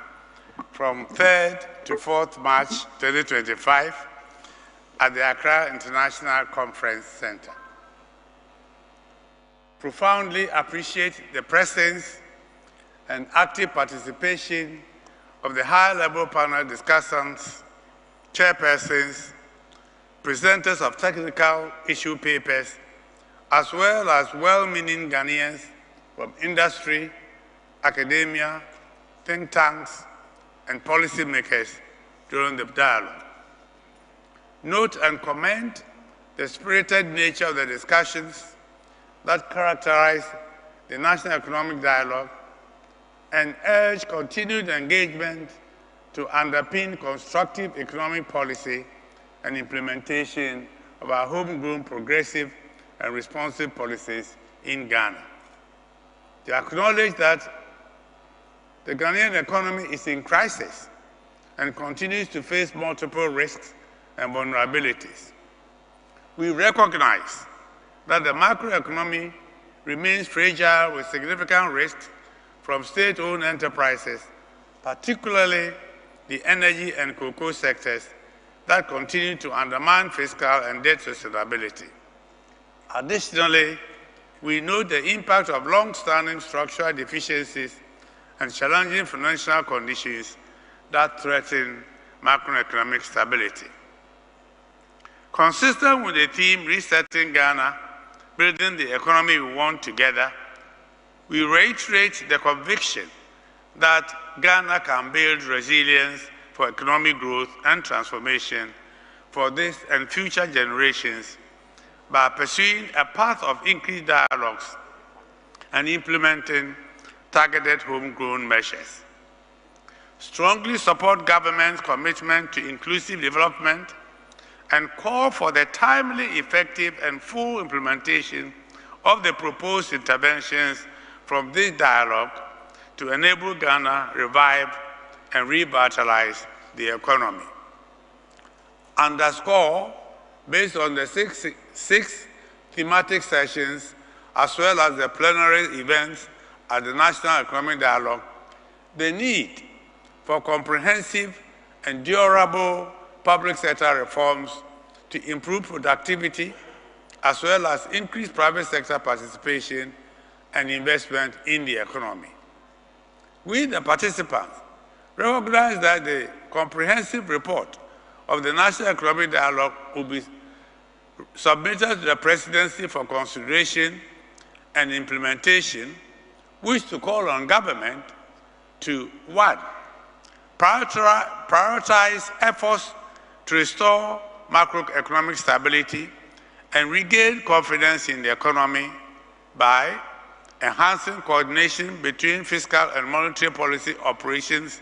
from 3rd to 4th March 2025 at the Accra International Conference Center. Profoundly appreciate the presence and active participation of the high-level panel discussants, chairpersons, presenters of technical issue papers, as well as well-meaning Ghanaians from industry, academia, think tanks, and policymakers during the dialogue. Note and comment the spirited nature of the discussions that characterize the National Economic Dialogue and urge continued engagement to underpin constructive economic policy and implementation of our homegrown progressive and responsive policies in Ghana. They acknowledge that the Ghanaian economy is in crisis and continues to face multiple risks and vulnerabilities. We recognize that the macroeconomy remains fragile with significant risks from state-owned enterprises, particularly the energy and cocoa sectors that continue to undermine fiscal and debt sustainability. Additionally, we note the impact of long-standing structural deficiencies and challenging financial conditions that threaten macroeconomic stability. Consistent with the theme Resetting Ghana, Building the Economy We Want Together, we reiterate the conviction that Ghana can build resilience for economic growth and transformation for this and future generations by pursuing a path of increased dialogues and implementing targeted homegrown measures. Strongly support government's commitment to inclusive development and call for the timely, effective, and full implementation of the proposed interventions from this dialogue to enable Ghana revive and revitalize the economy. Underscore, based on the six thematic sessions, as well as the plenary events at the National Economic Dialogue, the need for comprehensive and durable public sector reforms to improve productivity, as well as increase private sector participation and investment in the economy. We, the participants, recognize that the comprehensive report of the National Economic Dialogue will be submitted to the Presidency for consideration and implementation, which to call on government to, 1, prioritize efforts to restore macroeconomic stability and regain confidence in the economy by enhancing coordination between fiscal and monetary policy operations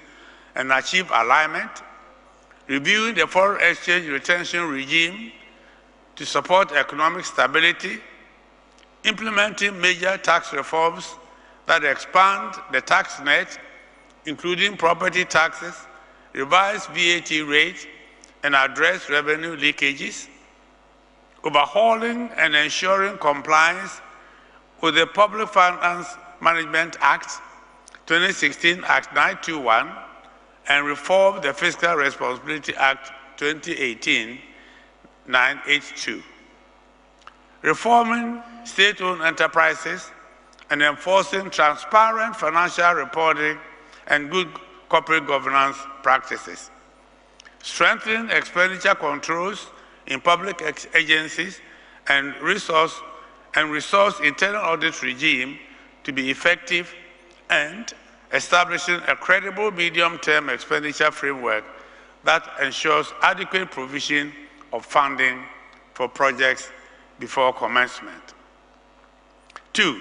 and achieve alignment, reviewing the foreign exchange retention regime to support economic stability, implementing major tax reforms that expand the tax net, including property taxes, revise VAT rates, and address revenue leakages, overhauling and ensuring compliance with the Public Finance Management Act, 2016 Act 921, and reform the Fiscal Responsibility Act, 2018 982. Reforming state-owned enterprises and enforcing transparent financial reporting and good corporate governance practices. Strengthening expenditure controls in public agencies and resource internal audit regime to be effective, and establishing a credible medium-term expenditure framework that ensures adequate provision of funding for projects before commencement. 2,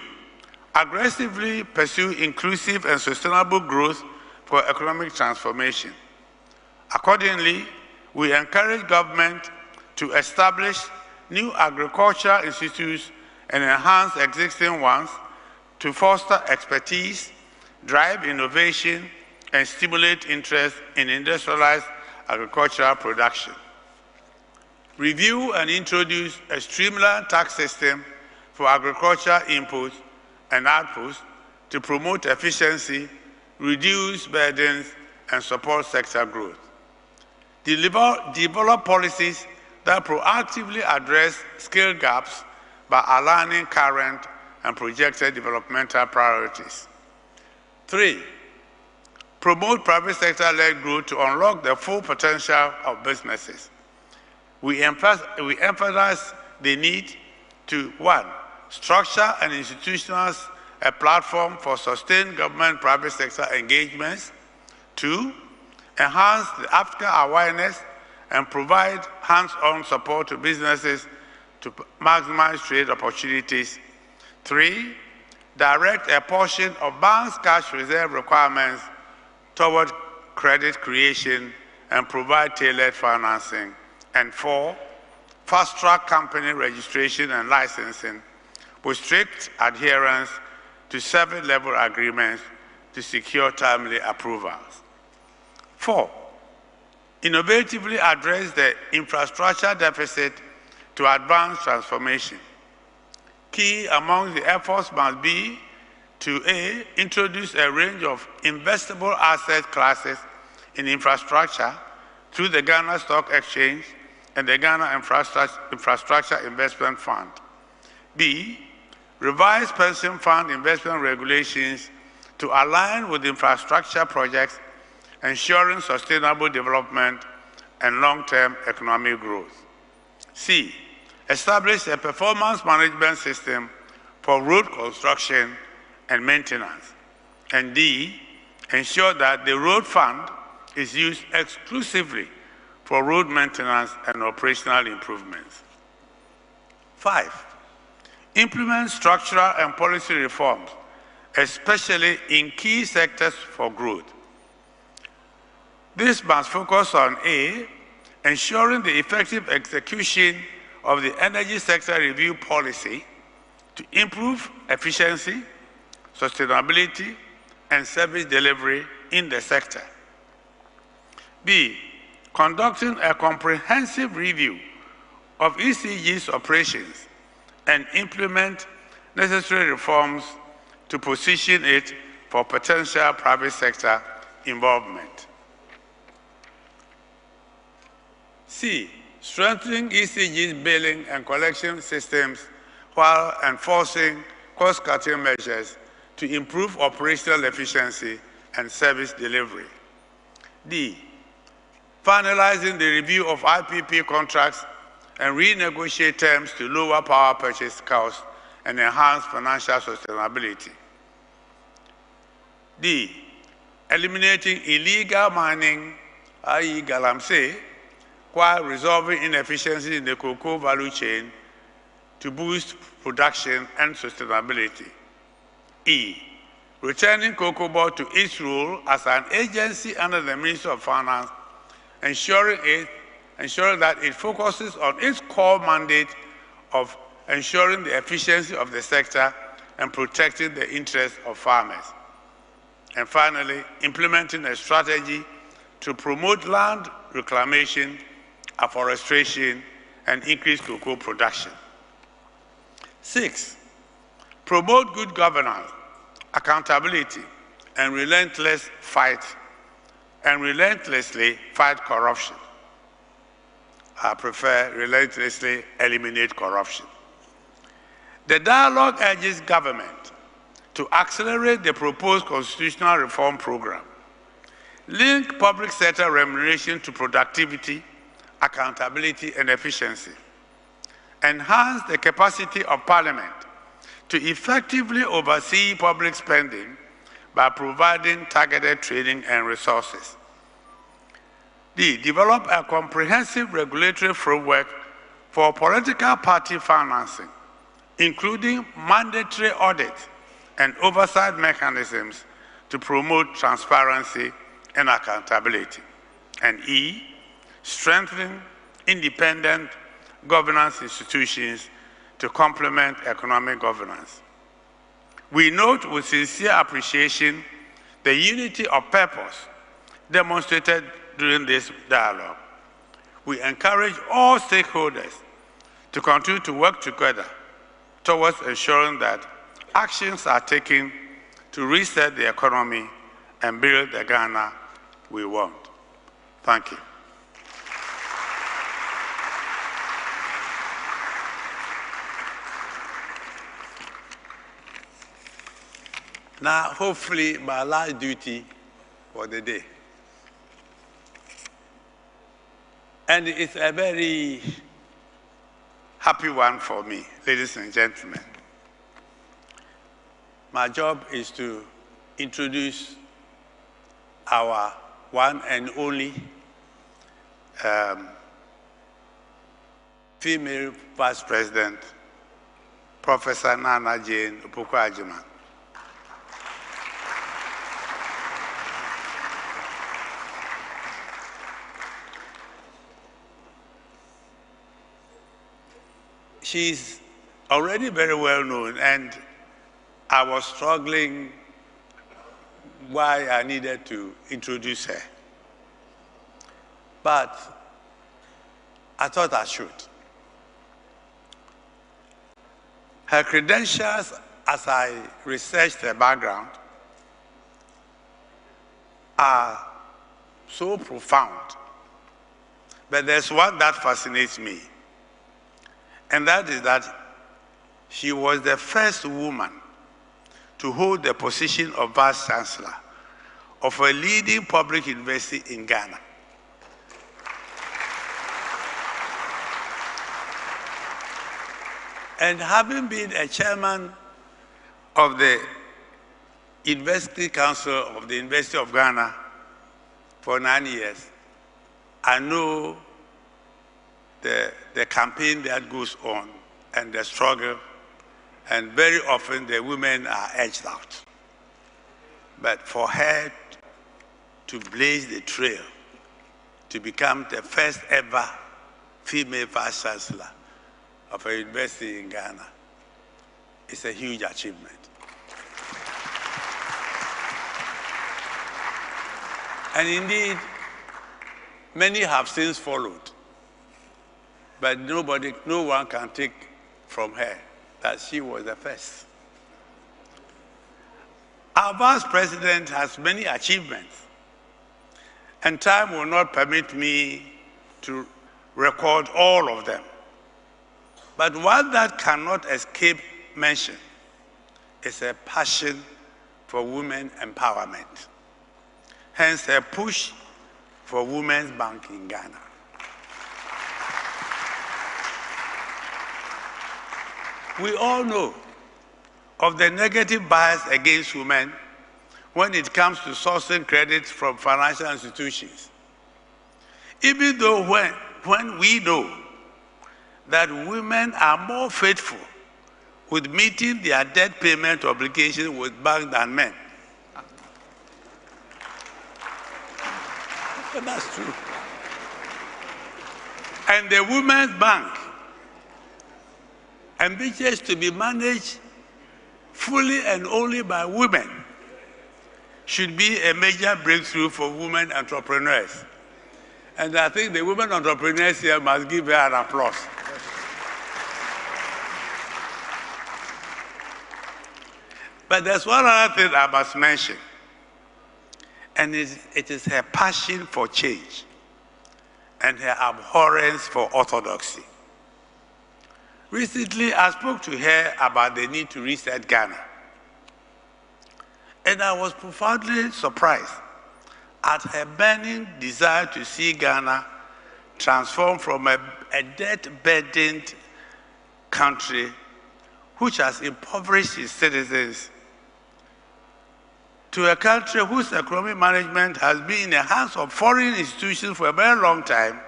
aggressively pursue inclusive and sustainable growth for economic transformation. Accordingly, we encourage government to establish new agricultural institutes and enhance existing ones to foster expertise, drive innovation, and stimulate interest in industrialized agricultural production. Review and introduce a streamlined tax system for agricultural inputs and outputs to promote efficiency, reduce burdens, and support sector growth. Develop policies that proactively address skill gaps by aligning current and projected developmental priorities. 3, promote private sector-led growth to unlock the full potential of businesses. We emphasize the need to 1, structure and institutionalize a platform for sustained government-private sector engagements. 2, enhance the African awareness and provide hands-on support to businesses to maximize trade opportunities. 3, direct a portion of banks' cash reserve requirements toward credit creation and provide tailored financing. And 4, fast-track company registration and licensing with strict adherence to service-level agreements to secure timely approvals. 4, innovatively address the infrastructure deficit to advance transformation. Key among the efforts must be to A, introduce a range of investable asset classes in infrastructure through the Ghana Stock Exchange and the Ghana Infrastructure Investment Fund. B, revise pension fund investment regulations to align with infrastructure projects, ensuring sustainable development and long-term economic growth. C, establish a performance management system for road construction and maintenance. And D, ensure that the road fund is used exclusively for road maintenance and operational improvements. 5, implement structural and policy reforms, especially in key sectors for growth. This must focus on A, ensuring the effective execution of the energy sector review policy to improve efficiency, sustainability, and service delivery in the sector. B, conducting a comprehensive review of ECG's operations and implement necessary reforms to position it for potential private sector involvement. C, strengthening ECG's billing and collection systems while enforcing cost-cutting measures to improve operational efficiency and service delivery. D, finalizing the review of IPP contracts and renegotiate terms to lower power purchase costs and enhance financial sustainability. D, eliminating illegal mining, i.e. galamsey, while resolving inefficiencies in the cocoa value chain to boost production and sustainability. E, returning Cocoa Board to its role as an agency under the Ministry of Finance, ensuring that it focuses on its core mandate of ensuring the efficiency of the sector and protecting the interests of farmers. And finally, implementing a strategy to promote land reclamation, afforestation, and increase cocoa production. 6, promote good governance, accountability, and relentlessly fight corruption. I prefer relentlessly eliminate corruption. The dialogue urges government to accelerate the proposed constitutional reform program, link public sector remuneration to productivity, accountability, and efficiency, enhance the capacity of Parliament to effectively oversee public spending by providing targeted training and resources. D, develop a comprehensive regulatory framework for political party financing, including mandatory audit and oversight mechanisms to promote transparency and accountability. And E, strengthening independent governance institutions to complement economic governance. We note with sincere appreciation the unity of purpose demonstrated during this dialogue. We encourage all stakeholders to continue to work together towards ensuring that actions are taken to reset the economy and build the Ghana we want. Thank you. Now, hopefully, my last duty for the day. And it's a very happy one for me, ladies and gentlemen. My job is to introduce our one and only female Vice President, Professor Nana Jane Opoku-Agyeman. She's already very well known, and I was struggling why I needed to introduce her. But I thought I should. Her credentials, as I researched her background, are so profound. But there's one that fascinates me. And that is that she was the first woman to hold the position of Vice Chancellor of a leading public university in Ghana. And having been a chairman of the University Council of the University of Ghana for 9 years, I know the campaign that goes on and the struggle, and very often the women are edged out. But for her to blaze the trail to become the first ever female Vice Chancellor of a university in Ghana is a huge achievement. And indeed, many have since followed. But no one can take from her that she was the first. Our Vice President has many achievements, and time will not permit me to record all of them. But one that cannot escape mention is a passion for women empowerment, hence a push for Women's Bank in Ghana. We all know of the negative bias against women when it comes to sourcing credit from financial institutions. Even though when we know that women are more faithful with meeting their debt payment obligations with banks than men. But that's true. And the Women's Bank, ambitious to be managed fully and only by women, should be a major breakthrough for women entrepreneurs. And I think the women entrepreneurs here must give her an applause. But there's one other thing I must mention, and it is her passion for change and her abhorrence for orthodoxy. Recently, I spoke to her about the need to reset Ghana. And I was profoundly surprised at her burning desire to see Ghana transform from a debt-burdened country which has impoverished its citizens to a country whose economic management has been in the hands of foreign institutions for a very long time,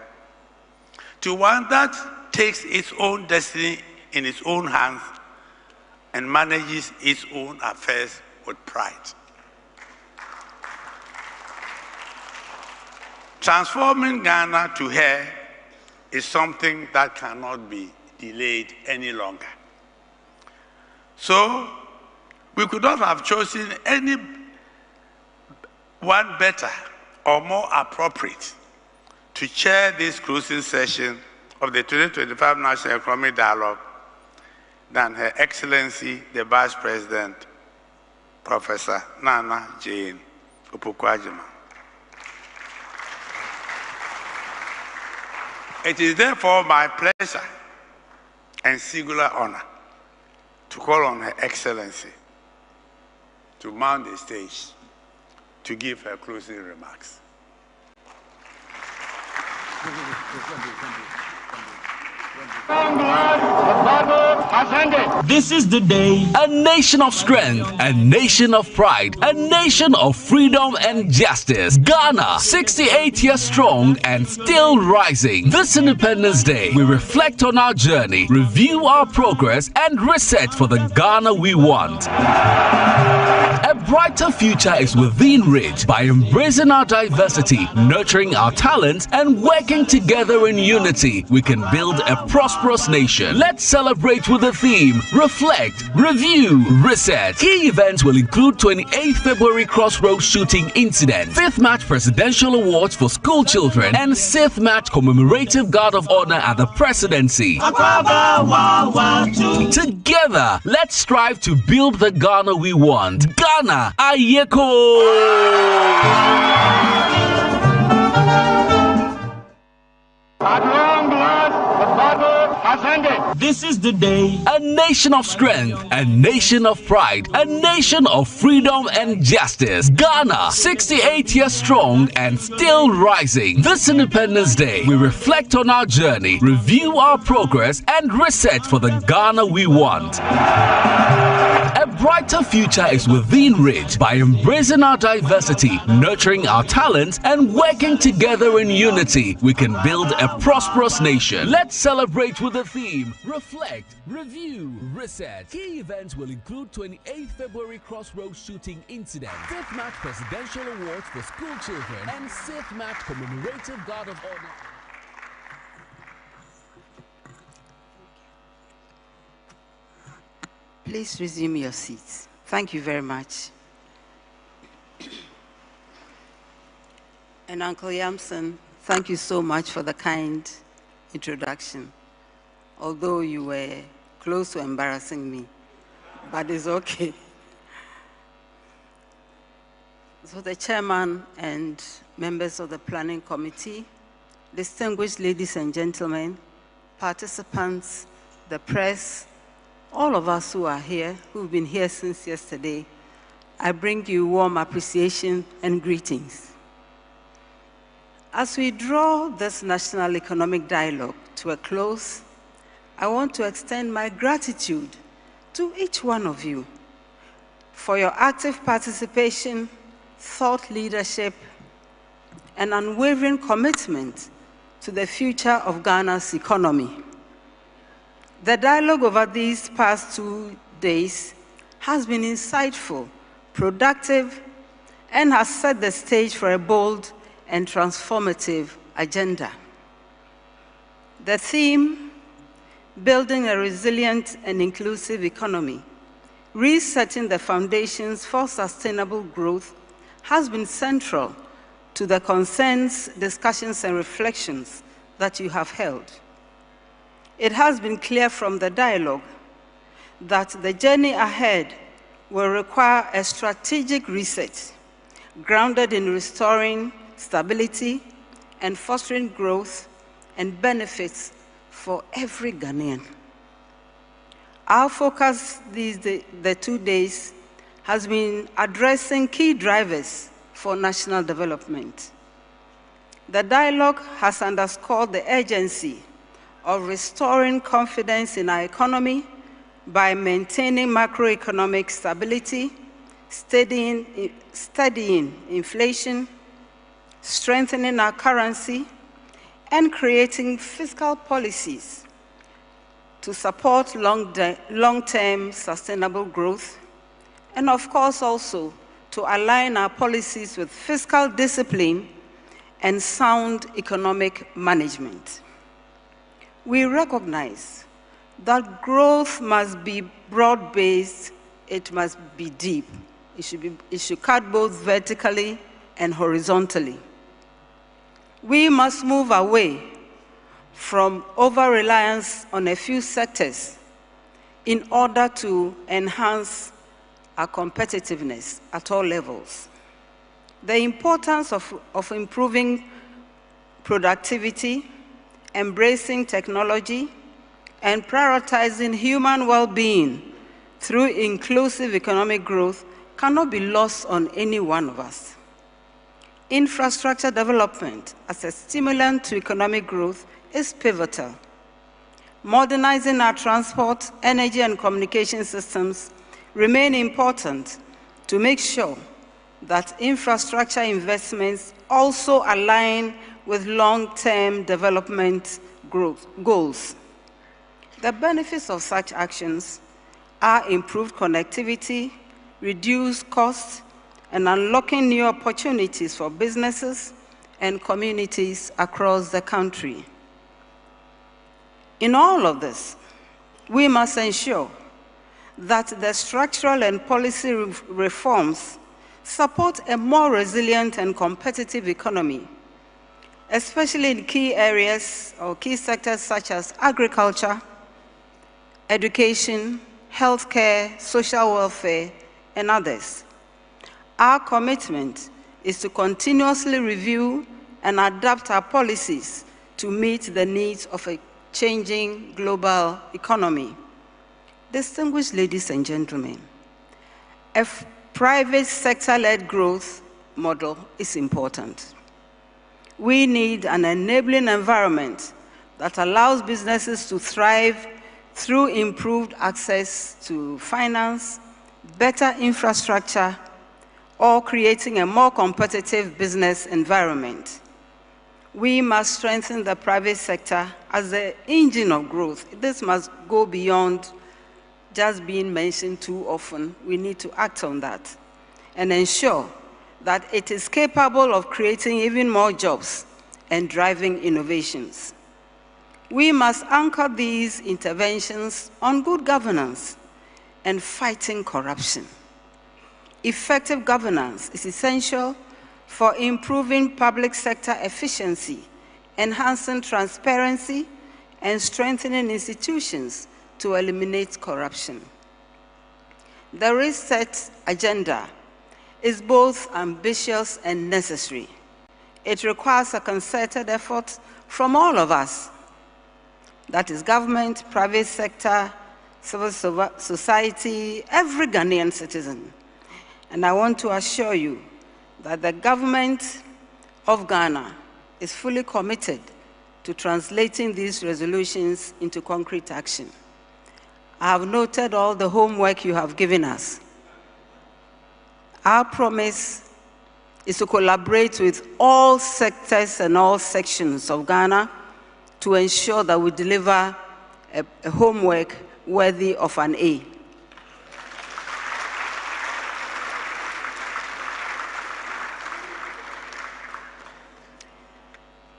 to one that takes its own destiny in its own hands and manages its own affairs with pride. Transforming Ghana to her is something that cannot be delayed any longer. So, we could not have chosen any one better or more appropriate to chair this closing session of the 2025 National Economic Dialogue than Her Excellency, the Vice President, Professor Nana Jane Opoku-Agyeman. It is therefore my pleasure and singular honor to call on Her Excellency to mount the stage to give her closing remarks. This is the day, a nation of strength, a nation of pride, a nation of freedom and justice. Ghana, 68 years strong and still rising. This Independence Day, we reflect on our journey, review our progress, and reset for the Ghana we want. A brighter future is within reach by embracing our diversity, nurturing our talents, and working together in unity. We can build a prosperous nation. Let's celebrate with the theme Reflect, Review, Reset. Key events will include 28th February Crossroads shooting incident, 5th March Presidential Awards for school children, and 6th March Commemorative Guard of Honor at the Presidency. Together, let's strive to build the Ghana we want. Ghana, Ayeko! At long last, the battle has ended. This is the day, a nation of strength, a nation of pride, a nation of freedom and justice. Ghana, 68 years strong and still rising. This Independence Day, we reflect on our journey, review our progress, and reset for the Ghana we want. A brighter future is within reach by embracing our diversity, nurturing our talents, and working together in unity. We can build a prosperous nation. Let's celebrate with the theme Reflect, Review, Reset. Key events will include 28th February Crossroads shooting incident, 5th March Presidential Awards for school children, and 6th March Commemorative Guard of Honor. Please resume your seats. Thank you very much. And Uncle Yamson, thank you so much for the kind introduction. Although you were close to embarrassing me, but it's okay. So the chairman and members of the planning committee, distinguished ladies and gentlemen, participants, the press, all of us who are here, who've been here since yesterday, I bring you warm appreciation and greetings. As we draw this national economic dialogue to a close, I want to extend my gratitude to each one of you for your active participation, thought leadership, and unwavering commitment to the future of Ghana's economy. The dialogue over these past 2 days has been insightful, productive, and has set the stage for a bold and transformative agenda. The theme, Building a Resilient and Inclusive Economy, Resetting the Foundations for Sustainable Growth, has been central to the concerns, discussions, and reflections that you have held. It has been clear from the dialogue that the journey ahead will require a strategic reset grounded in restoring stability and fostering growth and benefits for every Ghanaian. Our focus the 2 days has been addressing key drivers for national development. The dialogue has underscored the urgency of restoring confidence in our economy by maintaining macroeconomic stability, steadying inflation, strengthening our currency, and creating fiscal policies to support long-term sustainable growth, and of course also to align our policies with fiscal discipline and sound economic management. We recognize that growth must be broad-based, it must be deep. It should cut both vertically and horizontally. We must move away from over-reliance on a few sectors in order to enhance our competitiveness at all levels. The importance of improving productivity, embracing technology, and prioritizing human well-being through inclusive economic growth cannot be lost on any one of us. Infrastructure development as a stimulant to economic growth is pivotal. Modernizing our transport, energy, and communication systems remain important to make sure that infrastructure investments also align with long-term development growth goals. The benefits of such actions are improved connectivity, reduced costs, and unlocking new opportunities for businesses and communities across the country. In all of this, we must ensure that the structural and policy reforms support a more resilient and competitive economy, especially in key areas or key sectors such as agriculture, education, healthcare, social welfare, and others. Our commitment is to continuously review and adapt our policies to meet the needs of a changing global economy. Distinguished ladies and gentlemen, a private sector-led growth model is important. We need an enabling environment that allows businesses to thrive through improved access to finance, better infrastructure, or creating a more competitive business environment. We must strengthen the private sector as the engine of growth. This must go beyond just being mentioned too often. We need to act on that and ensure that it is capable of creating even more jobs and driving innovations. We must anchor these interventions on good governance and fighting corruption. Effective governance is essential for improving public sector efficiency, enhancing transparency, and strengthening institutions to eliminate corruption. The reset agenda is both ambitious and necessary. It requires a concerted effort from all of us, that is government, private sector, civil society, every Ghanaian citizen. And I want to assure you that the government of Ghana is fully committed to translating these resolutions into concrete action. I have noted all the homework you have given us. Our promise is to collaborate with all sectors and all sections of Ghana to ensure that we deliver a homework worthy of an A.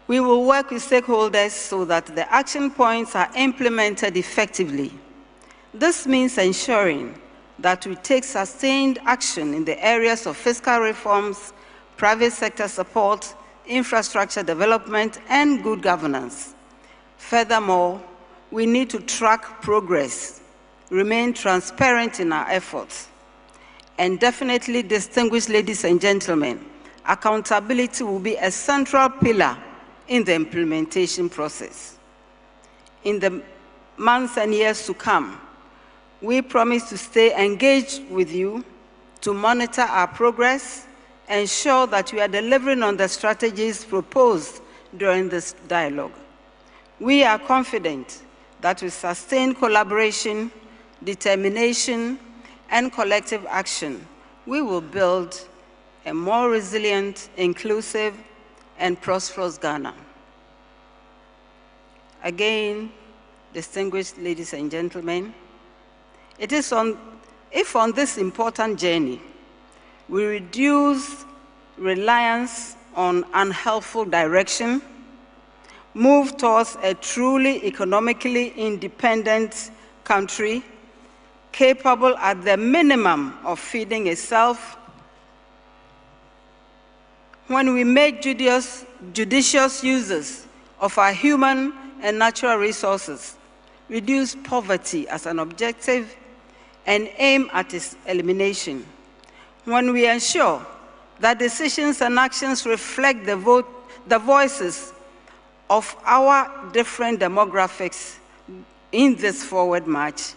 We will work with stakeholders so that the action points are implemented effectively. This means ensuring that we take sustained action in the areas of fiscal reforms, private sector support, infrastructure development, and good governance. Furthermore, we need to track progress, remain transparent in our efforts, and definitely, distinguished ladies and gentlemen, accountability will be a central pillar in the implementation process. In the months and years to come, we promise to stay engaged with you to monitor our progress, ensure that we are delivering on the strategies proposed during this dialogue. We are confident that with sustained collaboration, determination, and collective action, we will build a more resilient, inclusive, and prosperous Ghana. Again, distinguished ladies and gentlemen, if on this important journey we reduce reliance on unhelpful direction, move towards a truly economically independent country, capable at the minimum of feeding itself, when we make judicious uses of our human and natural resources, reduce poverty as an objective, and aim at its elimination. When we ensure that decisions and actions reflect the voices of our different demographics in this forward march,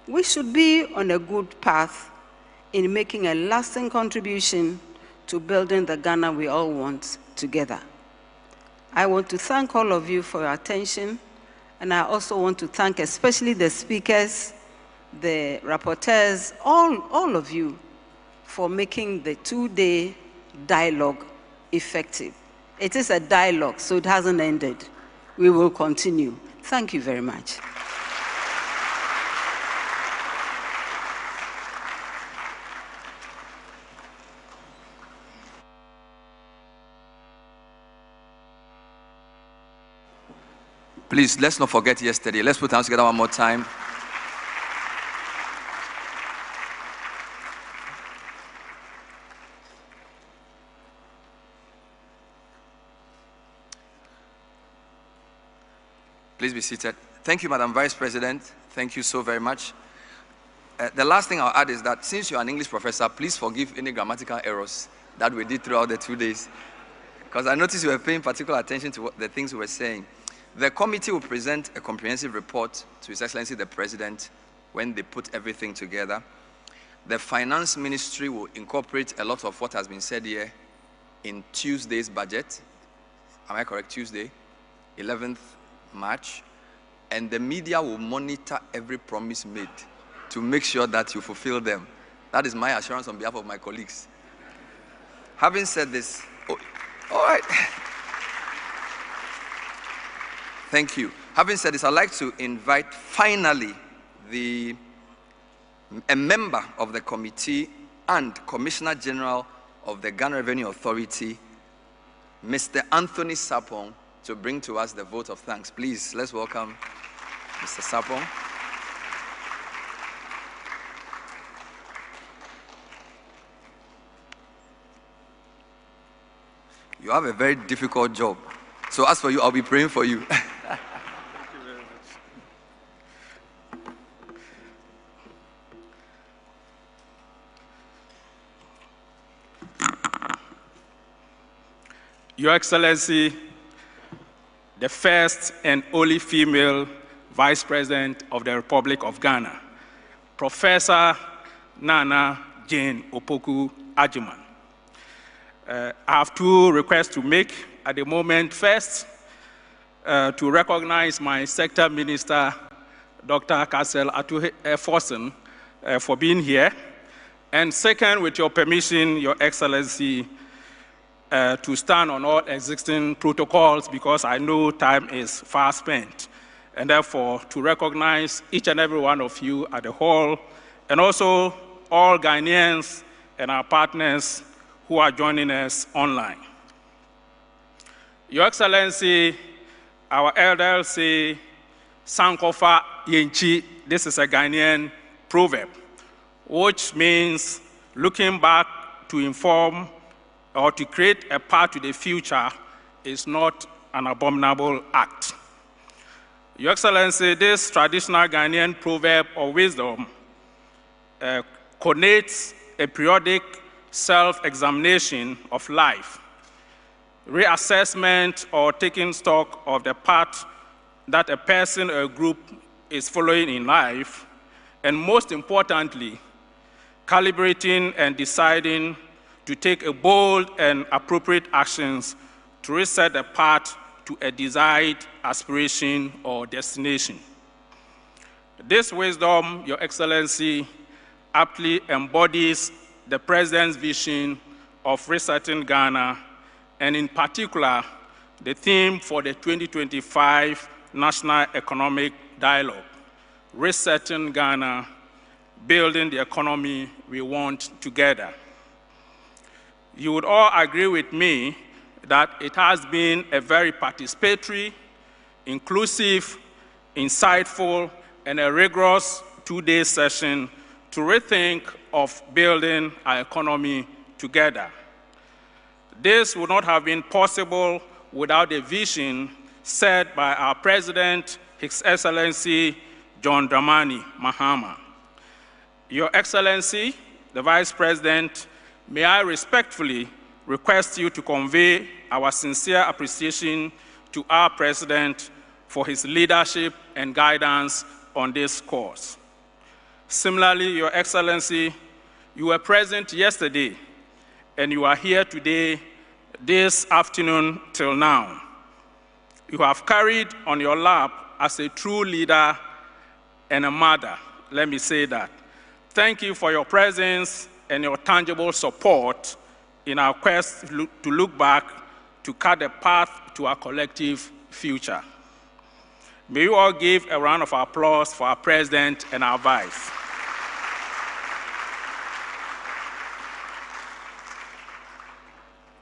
we should be on a good path in making a lasting contribution to building the Ghana we all want together. I want to thank all of you for your attention, and I also want to thank especially the speakers, the rapporteurs, all of you for making the two-day dialogue effective. It is a dialogue, so it hasn't ended. We will continue. Thank you very much. Please, let's not forget yesterday. Let's put hands together one more time. Please be seated. Thank you, Madam Vice President. Thank you so very much. The last thing I'll add is that since you're an English professor, please forgive any grammatical errors that we did throughout the 2 days, because I noticed you were paying particular attention to the things we were saying. The committee will present a comprehensive report to His Excellency the President when they put everything together. The Finance Ministry will incorporate a lot of what has been said here in Tuesday's budget. Am I correct? Tuesday, 11th March. And the media will monitor every promise made to make sure that you fulfill them. That is my assurance on behalf of my colleagues. Having said this, all right. Thank you. Having said this, I'd like to invite finally a member of the committee and Commissioner General of the Ghana Revenue Authority, Mr. Anthony Sapong, to bring to us the vote of thanks. Please, let's welcome Mr. Sapong. You have a very difficult job. So as for you, I'll be praying for you. Your Excellency, the first and only female Vice President of the Republic of Ghana, Professor Nana Jane Opoku Agyeman. I have two requests to make at the moment. First, to recognize my sector minister, Dr. Kassel Atuhe-Forson, for being here. And second, with your permission, Your Excellency, to stand on all existing protocols, because I know time is far spent, and therefore to recognize each and every one of you at the hall, and also all Ghanaians and our partners who are joining us online. Your Excellency, our elders say, Sankofa Yenchi, this is a Ghanaian proverb, which means looking back to inform or to create a path to the future is not an abominable act. Your Excellency, this traditional Ghanaian proverb or wisdom connotes a periodic self-examination of life, reassessment or taking stock of the path that a person or a group is following in life, and most importantly, calibrating and deciding to take a bold and appropriate actions to reset the path to a desired aspiration or destination. This wisdom, Your Excellency, aptly embodies the President's vision of resetting Ghana, and in particular, the theme for the 2025 National Economic Dialogue, Resetting Ghana, Building the Economy We Want Together. You would all agree with me that it has been a very participatory, inclusive, insightful, and a rigorous two-day session to rethink of building our economy together. This would not have been possible without the vision set by our President, His Excellency John Dramani Mahama. Your Excellency, the Vice President, may I respectfully request you to convey our sincere appreciation to our President for his leadership and guidance on this course. Similarly, Your Excellency, you were present yesterday and you are here today, this afternoon till now. You have carried on your lap as a true leader and a mother, let me say that. Thank you for your presence and your tangible support in our quest to look back, to cut the path to our collective future. May you all give a round of applause for our President and our Vice.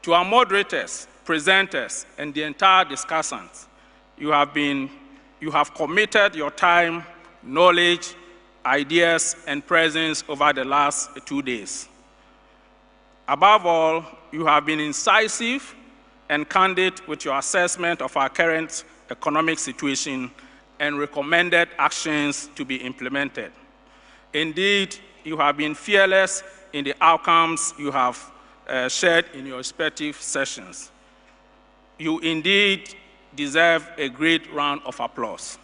To our moderators, presenters, and the entire discussants, you have committed your time, knowledge, ideas, and presence over the last 2 days. Above all, you have been incisive and candid with your assessment of our current economic situation and recommended actions to be implemented. Indeed, you have been fearless in the outcomes you have shared in your respective sessions. You indeed deserve a great round of applause.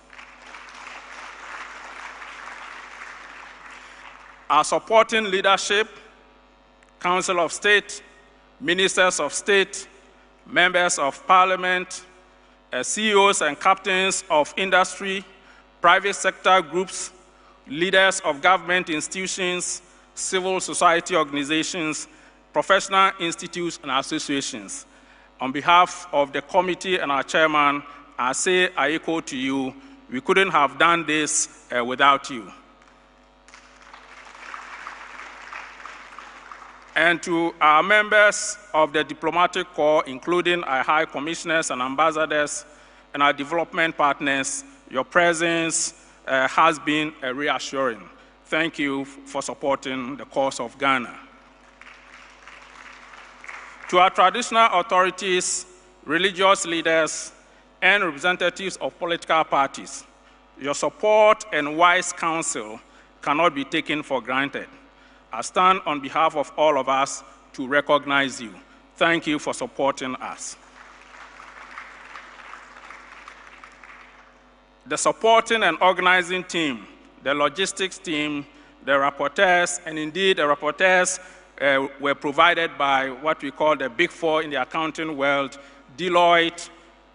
Our supporting leadership, Council of State, Ministers of State, Members of Parliament, CEOs and captains of industry, private sector groups, leaders of government institutions, civil society organizations, professional institutes and associations. On behalf of the committee and our chairman, I say, I echo to you, we couldn't have done this without you. And to our members of the diplomatic corps, including our high commissioners and ambassadors and our development partners, your presence has been reassuring. Thank you for supporting the cause of Ghana. To our traditional authorities, religious leaders, and representatives of political parties, your support and wise counsel cannot be taken for granted. I stand on behalf of all of us to recognize you. Thank you for supporting us. The supporting and organizing team, the logistics team, the rapporteurs, and indeed the rapporteurs were provided by what we call the Big Four in the accounting world, Deloitte,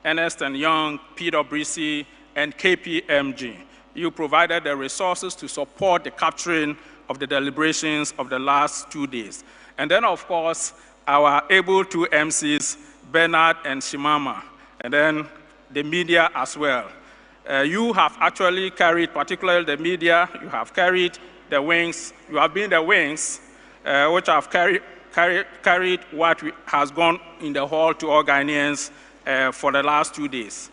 Ernst & Young, PwC, and KPMG. You provided the resources to support the capturing of the deliberations of the last 2 days. And then, of course, our able two MCs, Bernard and Shimama, and then the media as well. You have actually carried, particularly the media, you have carried the wings, you have been the wings, which have carried what has gone in the hall to all Ghanaians for the last 2 days.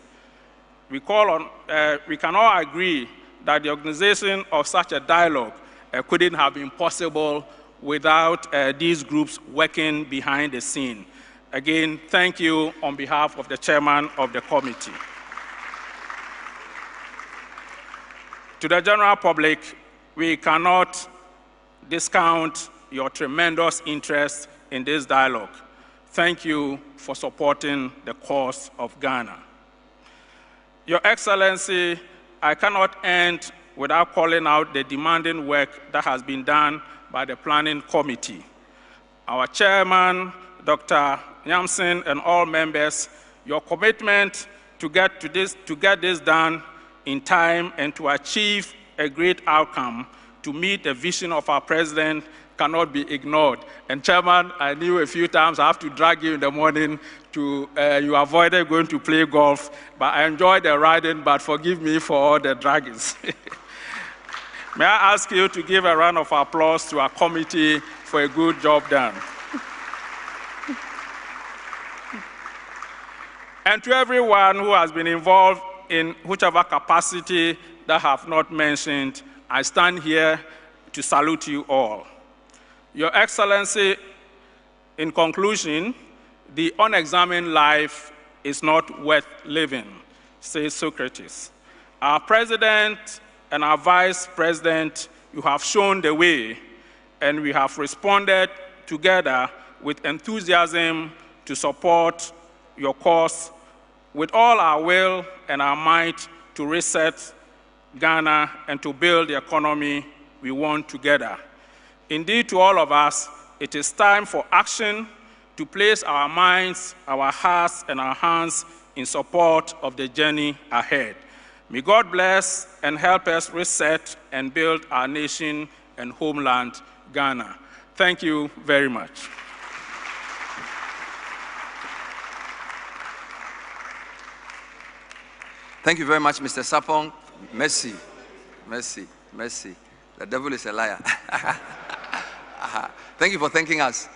We can all agree that the organization of such a dialogue couldn't have been possible without these groups working behind the scene. Again, thank you on behalf of the chairman of the committee. To the general public, we cannot discount your tremendous interest in this dialogue. Thank you for supporting the cause of Ghana. Your Excellency, I cannot end without calling out the demanding work that has been done by the Planning Committee. Our chairman, Dr. Nyamson, and all members, your commitment to get this done in time and to achieve a great outcome to meet the vision of our president cannot be ignored. And Chairman, I knew a few times I have to drag you in the morning to, you avoided going to play golf, but I enjoyed the riding, but forgive me for all the draggings. May I ask you to give a round of applause to our committee for a good job done. And to everyone who has been involved in whichever capacity that I have not mentioned, I stand here to salute you all. Your Excellency, in conclusion, the unexamined life is not worth living, says Socrates. Our president and our Vice President, you have shown the way, and we have responded together with enthusiasm to support your cause with all our will and our might to reset Ghana and to build the economy we want together. Indeed, to all of us, it is time for action to place our minds, our hearts, and our hands in support of the journey ahead. May God bless and help us reset and build our nation and homeland, Ghana. Thank you very much. Thank you very much, Mr. Sapong. Mercy, mercy, mercy. The devil is a liar. Thank you for thanking us.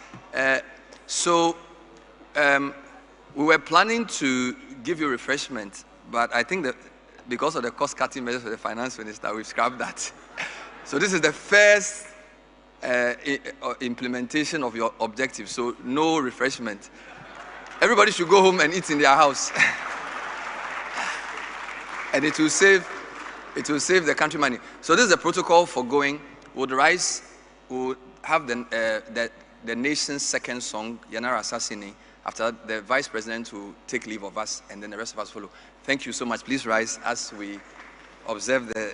We were planning to give you refreshment, but I think that because of the cost-cutting measures of the finance minister, we've scrapped that. So this is the first implementation of your objective, so no refreshment. Everybody should go home and eat in their house. And it will save the country money. So this is the protocol for going. We'll rise, we'll have the nation's second song, Yanara Assassini. After that, the Vice President will take leave of us, and then the rest of us follow. Thank you so much. Please rise as we observe the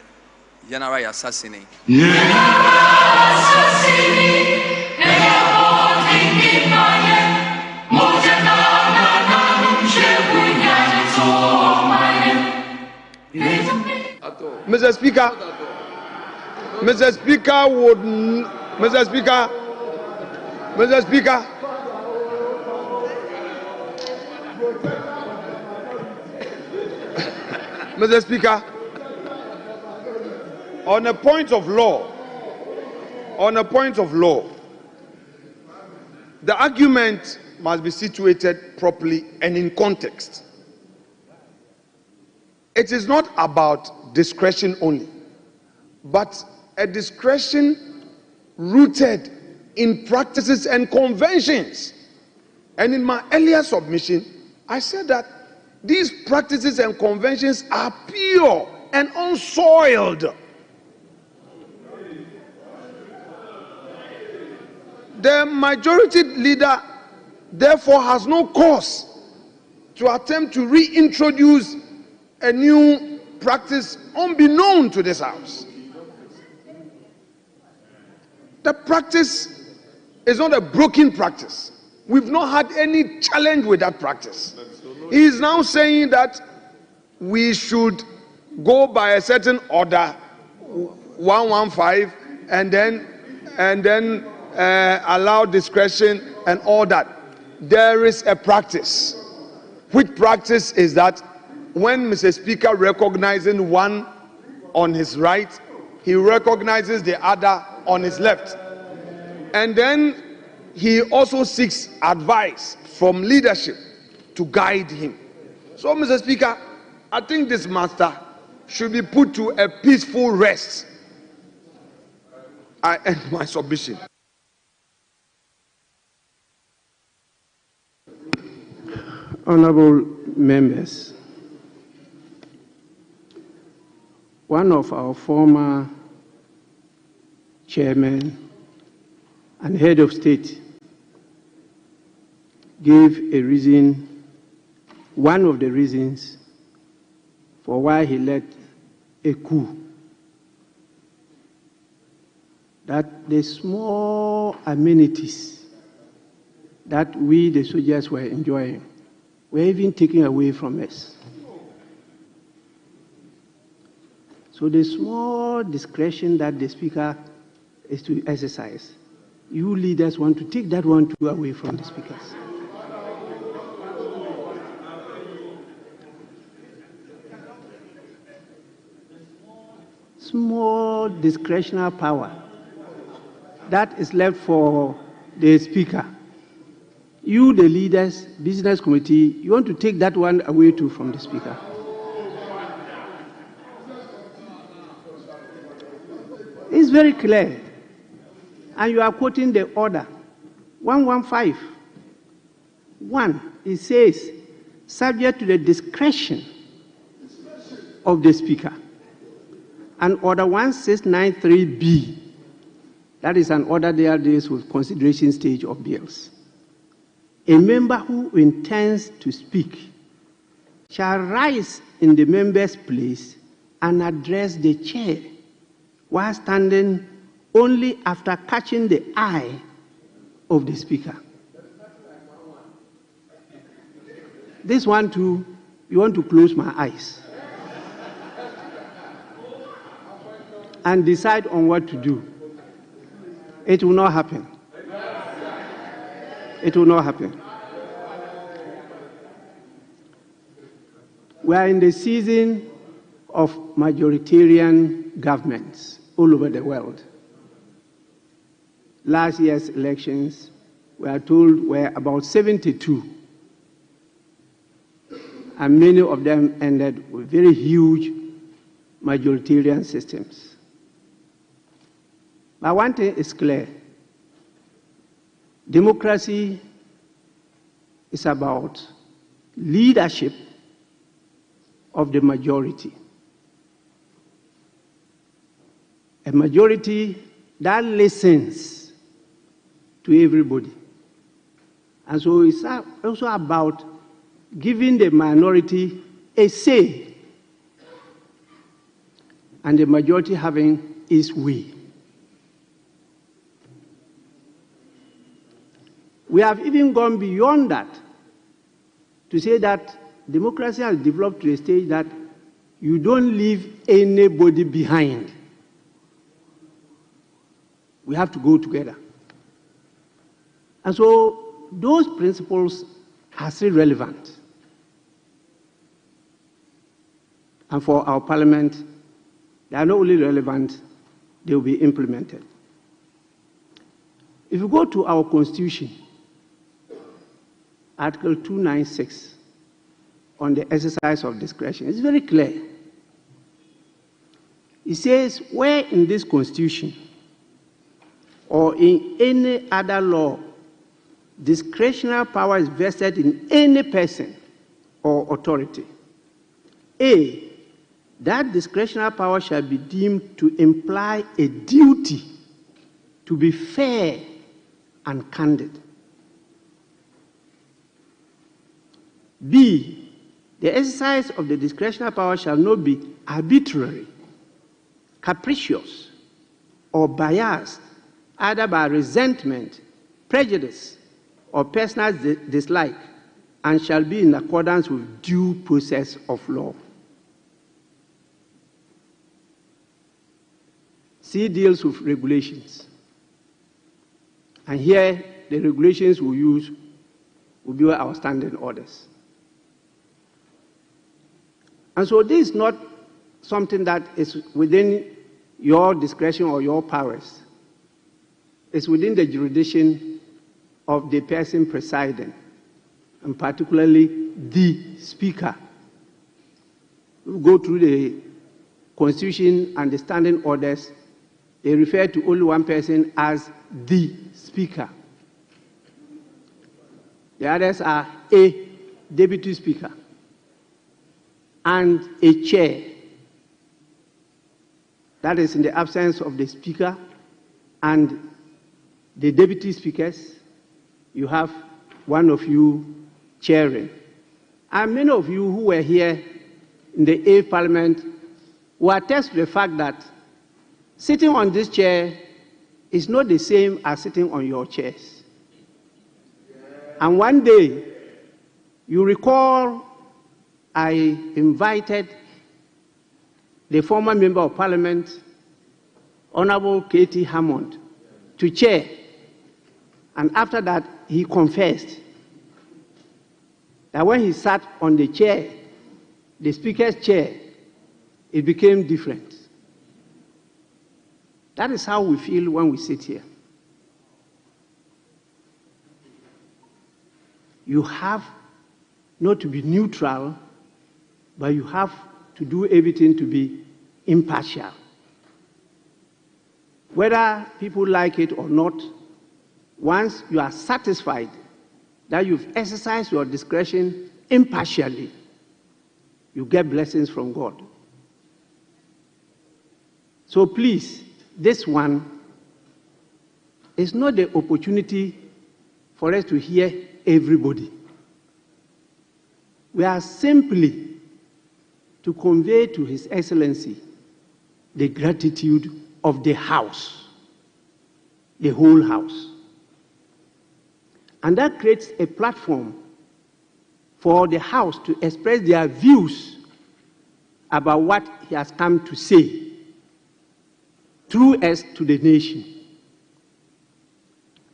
Yanara Assassini. Mr. Speaker, Mr. Speaker would, Mr. Speaker, Mr. Speaker. Mr. Speaker, on a point of law, the argument must be situated properly and in context. It is not about discretion only, but a discretion rooted in practices and conventions. And in my earlier submission, I said that these practices and conventions are pure and unsoiled. The majority leader, therefore, has no cause to attempt to reintroduce a new practice unbeknown to this House. The practice is not a broken practice. We've not had any challenge with that practice. He is now saying that we should go by a certain order, 115, and then allow discretion and all that. There is a practice. Which practice is that when Mr. Speaker recognizes one on his right, he recognizes the other on his left. And then he also seeks advice from leadership to guide him. So, Mr. Speaker, I think this matter should be put to a peaceful rest. I end my submission. Honorable members, one of our former chairmen and head of state gave a reason, one of the reasons for why he led a coup, that the small amenities that we, the soldiers, were enjoying were even taken away from us. So the small discretion that the Speaker is to exercise, you leaders want to take that one too away from the speakers. Small discretionary power that is left for the Speaker. You, the leaders, business committee, you want to take that one away too from the Speaker. It's very clear. And you are quoting the order 115. 1, it says, subject to the discretion of the Speaker. and Order 1693B, that is an order that deals with consideration stage of bills. A member who intends to speak shall rise in the member's place and address the chair while standing only after catching the eye of the speaker. This one too, you want to close my eyes and decide on what to do. It will not happen. It will not happen. We are in the season of majoritarian governments all over the world. Last year's elections, we are told, were about 72. And many of them ended with very huge majoritarian systems. But one thing is clear. Democracy is about leadership of the majority. A majority that listens to everybody. And so it's also about giving the minority a say, and the majority having its way. We have even gone beyond that to say that democracy has developed to a stage that you don't leave anybody behind. We have to go together. And so those principles are still relevant. And for our parliament, they are not only relevant, they will be implemented. If you go to our constitution, Article 296, on the exercise of discretion, it's very clear. It says, where in this constitution or in any other law, discretionary power is vested in any person or authority, A, that discretionary power shall be deemed to imply a duty to be fair and candid. B, the exercise of the discretionary power shall not be arbitrary, capricious, or biased, either by resentment, prejudice, or personal dislike, and shall be in accordance with due process of law. C deals with regulations. And here, the regulations we use will be our standing orders. And so this is not something that is within your discretion or your powers. It's within the jurisdiction of the person presiding, and particularly the speaker. We go through the Constitution and the standing orders. They refer to only one person as the speaker. The others are a deputy speaker and a chair. That is in the absence of the speaker and the deputy speakers, you have one of you chairing. And many of you who were here in the 8th Parliament will attest to the fact that sitting on this chair is not the same as sitting on your chairs. And one day, you recall I invited the former Member of Parliament, Honorable K.T. Hammond, to chair. And after that, he confessed that when he sat on the chair, the Speaker's chair, it became different. That is how we feel when we sit here. You have not to be neutral, but you have to do everything to be impartial. Whether people like it or not, once you are satisfied that you've exercised your discretion impartially, you get blessings from God. So please, this one is not the opportunity for us to hear everybody. We are simply to convey to His Excellency the gratitude of the House, the whole House. And that creates a platform for the House to express their views about what he has come to say through us to the nation.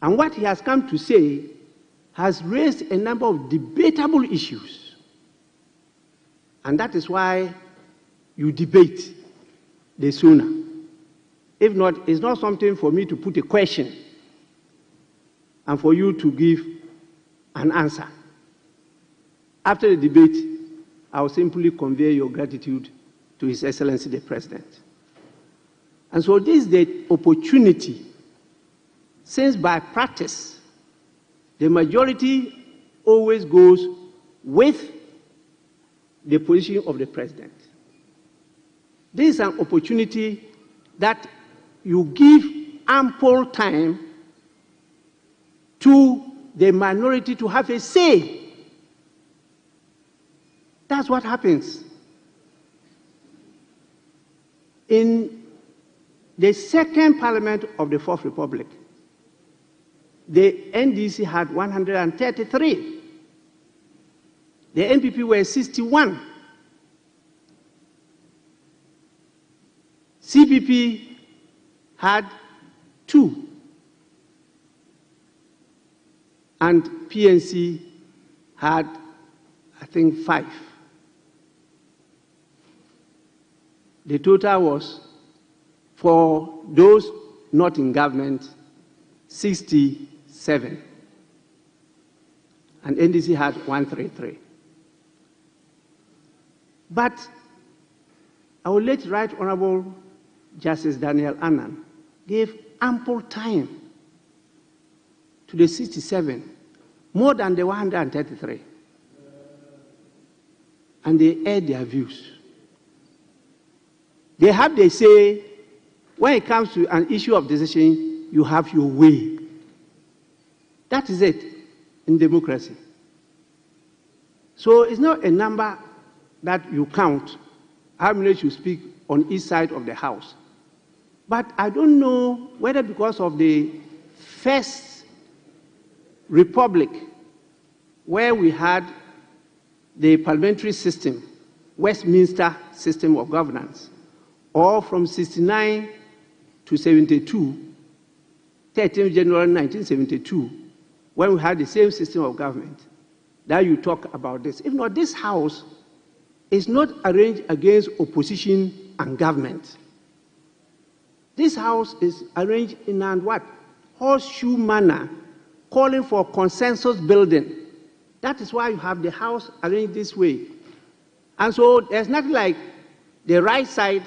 And what he has come to say has raised a number of debatable issues. And that is why you debate the SONA. If not, it's not something for me to put a question and for you to give an answer. After the debate, I will simply convey your gratitude to His Excellency the President. And so this is the opportunity, since by practice, the majority always goes with the position of the President. This is an opportunity that you give ample time to the minority to have a say. That's what happens. In the second parliament of the Fourth Republic, the NDC had 133. The NPP were 61. CPP had 2. And PNC had, I think, 5. The total was, for those not in government, 67. And NDC had 133. But I will let Right Honorable Justice Daniel Annan give ample time to the 67, more than the 133. And they aired their views. They have, they say, when it comes to an issue of decision, you have your way. That is it in democracy. So it's not a number that you count how many should speak on each side of the House. But I don't know whether because of the First Republic, where we had the parliamentary system, Westminster system of governance, or from 69 to 72, 13th January 1972, when we had the same system of government, that you talk about this. If not, this House is not arranged against opposition and government. This House is arranged in a what? Horseshoe manner, calling for consensus building. That is why you have the House arranged this way. And so there's nothing like the right side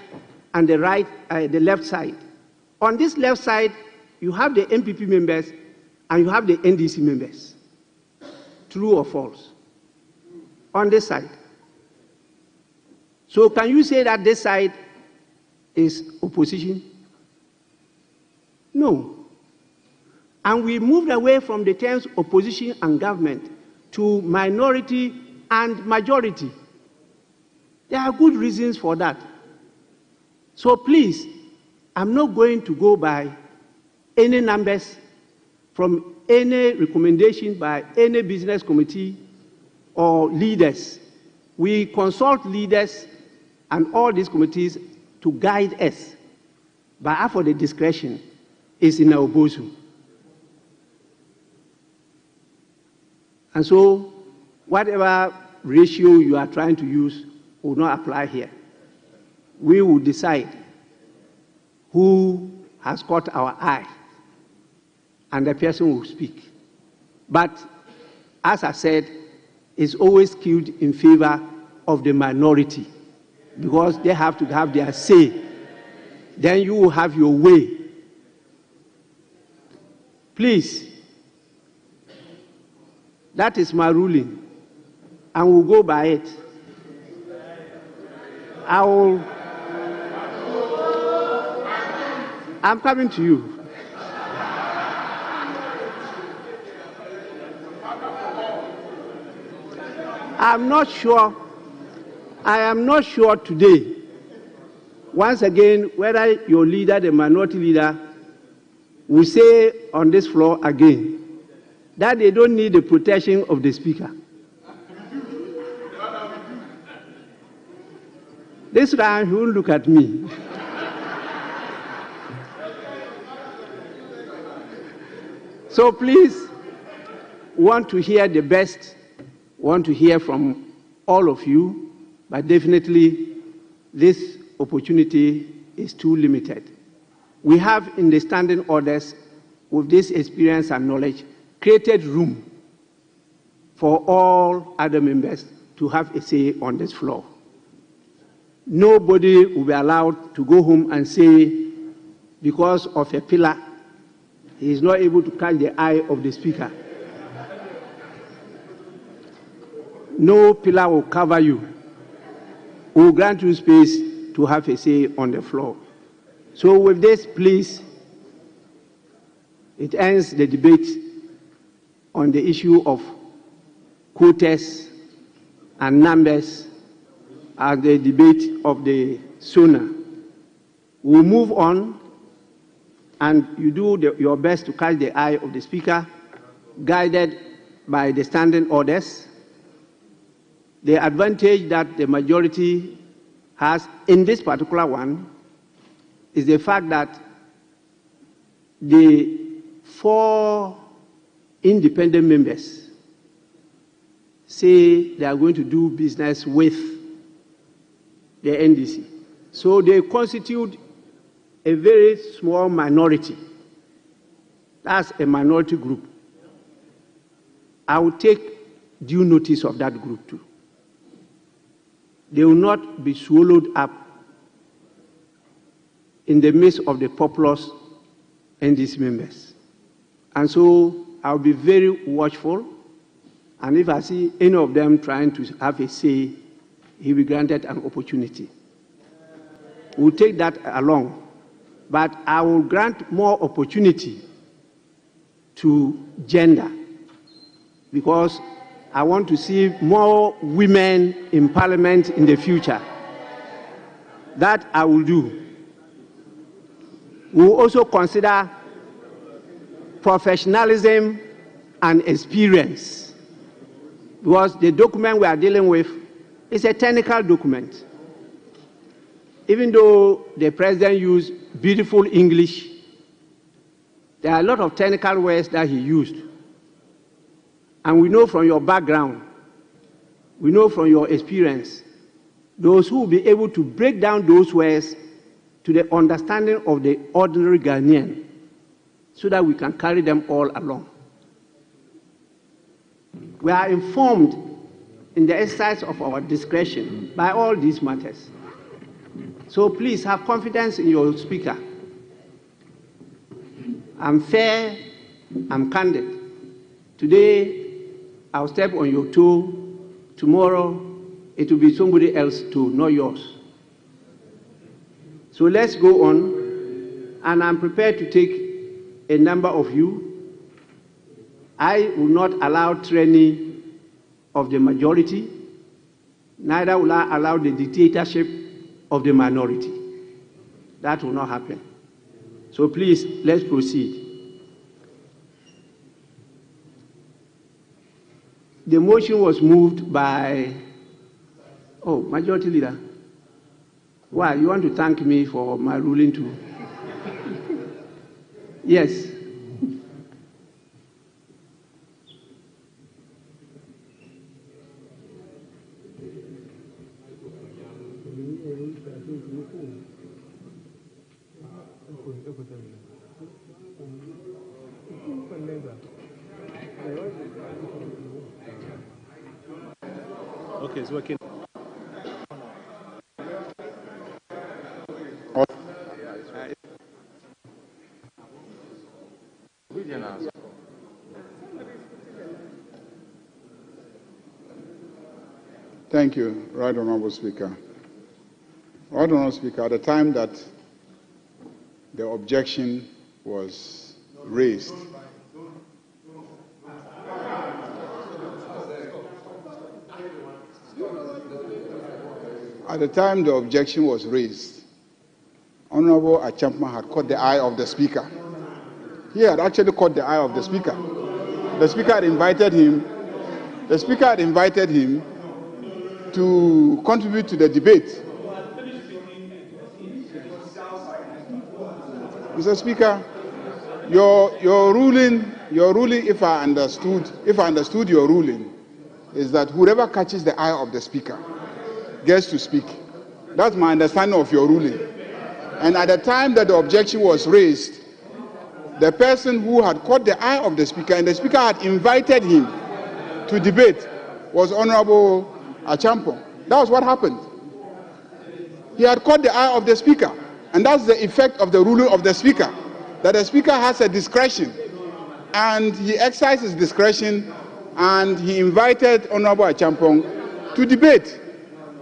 and the left side. On this left side, you have the MPP members and you have the NDC members. True or false? On this side. So can you say that this side is opposition? No. And we moved away from the terms opposition and government to minority and majority. There are good reasons for that. So please, I'm not going to go by any numbers from any recommendation by any business committee or leaders. We consult leaders and all these committees to guide us. But for the discretion is in our bosom. And so, whatever ratio you are trying to use will not apply here. We will decide who has caught our eye, and the person will speak. But, as I said, it's always skewed in favor of the minority, because they have to have their say. Then you will have your way. Please, that is my ruling, and we'll go by it. I will I'm coming to you. I'm not sure. I am not sure today, once again, whether your leader, the minority leader, will say on this floor again that they don't need the protection of the Speaker. This time he will look at me. So please, want to hear the best, want to hear from all of you, but definitely this opportunity is too limited. We have in the standing orders, with this experience and knowledge, created room for all other members to have a say on this floor. Nobody will be allowed to go home and say, because of a pillar, he is not able to catch the eye of the Speaker. No pillar will cover you. We will grant you space to have a say on the floor. So with this, please, it ends the debate on the issue of quotas and numbers and the debate of the SONA. We'll move on, and you do your best to catch the eye of the Speaker, guided by the standing orders. The advantage that the majority has in this particular one is the fact that the 4 independent members say they are going to do business with the NDC. So they constitute a very small minority. That's a minority group. I will take due notice of that group too. They will not be swallowed up in the midst of the populace and these members. And so I'll be very watchful, and if I see any of them trying to have a say, he will be granted an opportunity. We'll take that along, but I will grant more opportunity to gender, because I want to see more women in Parliament in the future. That I will do. We will also consider professionalism and experience, because the document we are dealing with is a technical document. Even though the President used beautiful English, there are a lot of technical words that he used. And we know from your background, we know from your experience, those who will be able to break down those words to the understanding of the ordinary Ghanaian, so that we can carry them all along. We are informed in the exercise of our discretion by all these matters. So please have confidence in your Speaker. I'm fair, I'm candid. Today, I'll step on your toe. Tomorrow, it will be somebody else's toe, not yours. So let's go on, and I'm prepared to take a number of you. I will not allow tyranny of the majority, neither will I allow the dictatorship of the minority. That will not happen. So please, let's proceed. The motion was moved by, Majority Leader. Why? You want to thank me for my ruling too? Yes. Okay, it's working. Thank you, Right Honourable Speaker. Right Honourable Speaker, at the time that the objection was raised. At the time the objection was raised, Honorable Achampman had caught the eye of the Speaker. He had actually caught the eye of the Speaker. The Speaker had invited him. The Speaker had invited him to contribute to the debate. Mr. Speaker, your ruling, if I understood your ruling, is that whoever catches the eye of the Speaker gets to speak. That's my understanding of your ruling. And at the time that the objection was raised, the person who had caught the eye of the Speaker and the Speaker had invited him to debate was Honorable Achampman. That was what happened. He had caught the eye of the Speaker, and that's the effect of the ruling of the Speaker, that the Speaker has a discretion, and he exercised his discretion, and he invited Honorable Achampman to debate.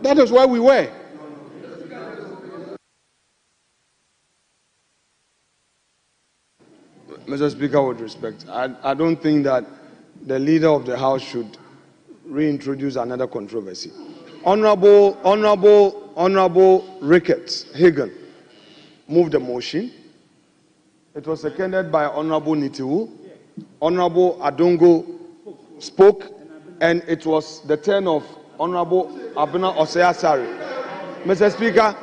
That is where we were. Mr. Speaker, with respect, I don't think that the leader of the House should reintroduce another controversy. Honorable Ricketts Hagan moved the motion. It was seconded by Honorable Nitiwu. Honorable Adongo spoke, and it was the turn of Honorable Abena Osei-Asare. Mr. Speaker,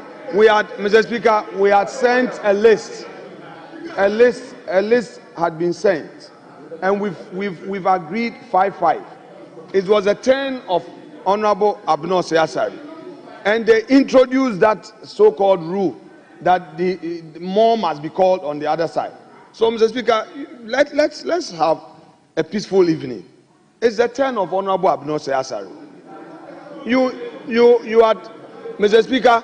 we had sent a list. A list had been sent, and we've agreed 5-5. It was a turn of Honorable Abena Osei-Asare, and they introduced that so-called rule that the more must be called on the other side. So, Mr. Speaker, let's have a peaceful evening. It's the turn of Honorable Abena Osei-Asare. You had, Mr. Speaker,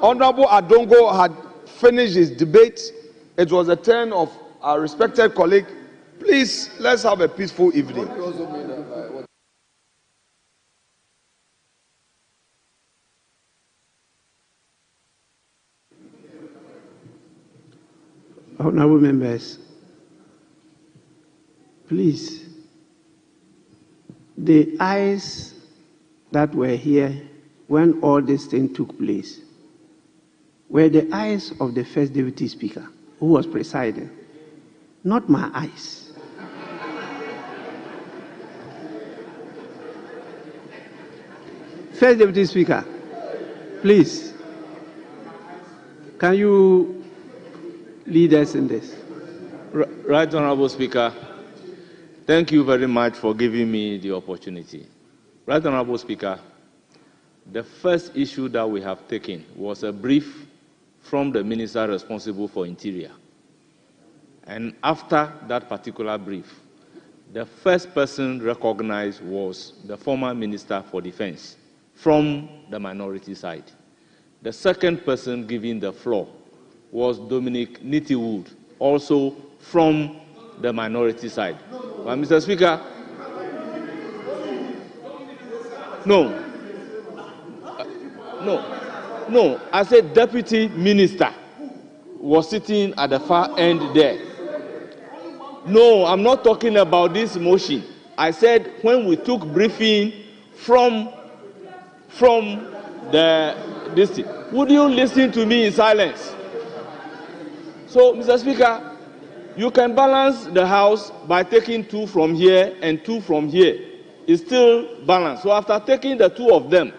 Honorable Adongo had finished his debate. It was the turn of our respected colleague. Please, let's have a peaceful evening. Honorable members, please, the eyes that were here when all this thing took place were the eyes of the First Deputy Speaker, who was presiding, not my eyes. First Deputy Speaker, please, can you lead us in this? Right, Honorable Speaker. Thank you very much for giving me the opportunity. Right, Honorable Speaker, the first issue that we have taken was a brief from the Minister responsible for Interior. And after that particular brief, the first person recognized was the former Minister for Defense from the minority side. The second person given the floor was Dominic Nitiwu, also from the minority side. But Mr. Speaker, no, I said Deputy Minister was sitting at the far end there. No, I'm not talking about this motion. I said when we took briefing from the district. Would you listen to me in silence? So, Mr. Speaker, you can balance the House by taking 2 from here and 2 from here. It's still balanced. So after taking the 2 of them,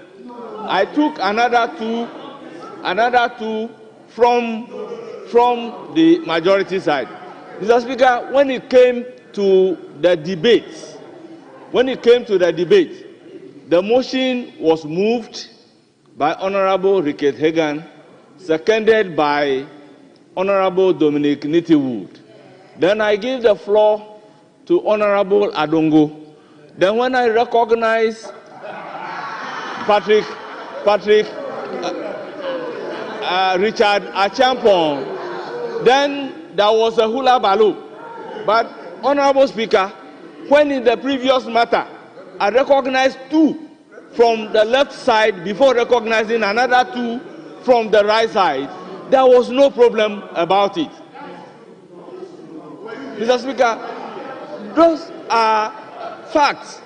I took another two from the majority side. Mr. Speaker, when it came to the debate, the motion was moved by Honorable Ricketts Hagan, seconded by Honorable Dominic Nitiwu. Then I give the floor to Honorable Adongo. Then when I recognize Richard Achampman, then there was a hula baloo. But, Honorable Speaker, when in the previous matter, I recognized 2 from the left side before recognizing another 2 from the right side, there was no problem about it. Mr. Speaker, those are facts.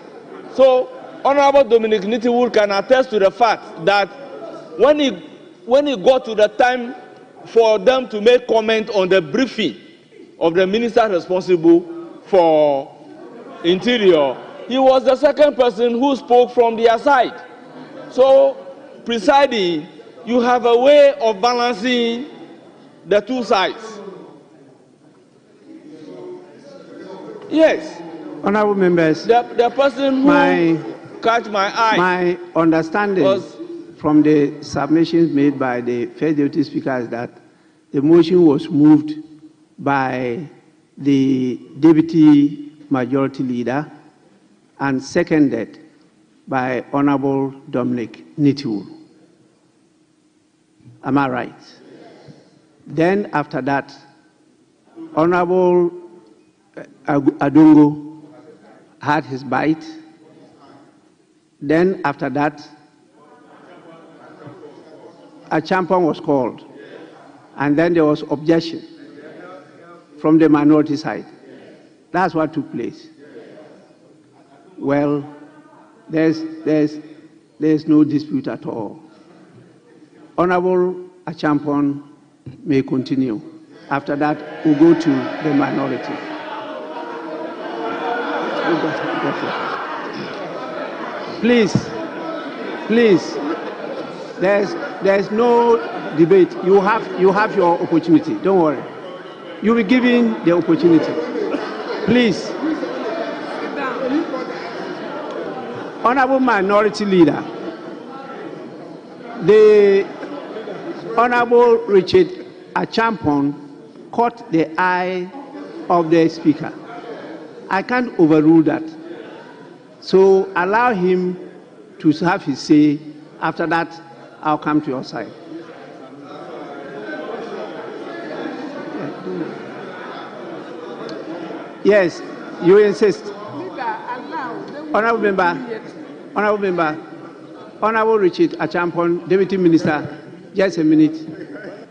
So, Honorable Dominic Nitiwul can attest to the fact that when he got to the time for them to make comment on the briefing of the minister responsible for Interior, he was the second person who spoke from their side. So, presiding, you have a way of balancing the two sides. Yes. Honorable members, the person who catch my eye. My understanding from the submissions made by the First Deputy Speaker is that the motion was moved by the Deputy Majority Leader and seconded by Honorable Dominic Nitiwul. Am I right? Then after that, Honorable Adungo had his bite. Then after that, a champion was called. And then there was objection from the minority side. That's what took place. Well, there's no dispute at all. Honorable Achampon may continue. After that, we'll go to the minority. Please, there's no debate. You have your opportunity. Don't worry. You'll be given the opportunity. Please. Honorable Minority Leader, the Honorable Richard Achampon caught the eye of the Speaker. I can't overrule that. So allow him to have his say. After that, I'll come to your side. Yes, you insist. Honorable Member, Honorable Richard Achampon, Deputy Minister, just a minute.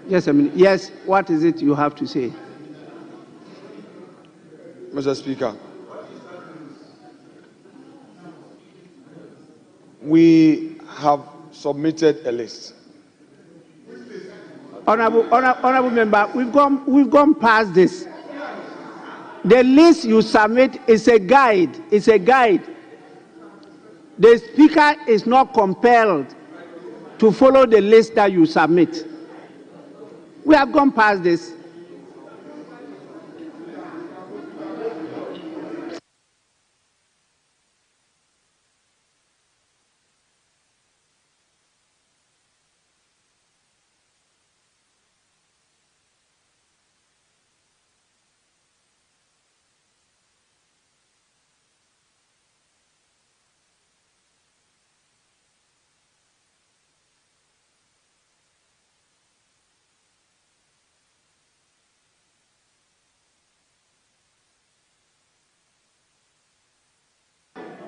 Yes, what is it you have to say? Mr. Speaker, we have submitted a list. Honorable Member, we've gone past this. The list you submit is a guide. It's a guide. The Speaker is not compelled to follow the list that you submit. We have gone past this.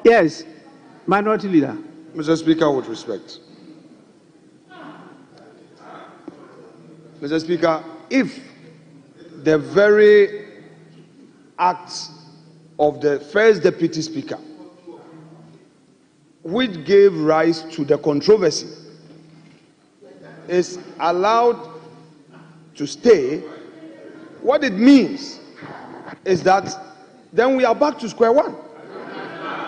Yes, Minority Leader. Mr. Speaker, with respect. Mr. Speaker, if the very act of the First Deputy Speaker, which gave rise to the controversy, is allowed to stay, what it means is that then we are back to square one.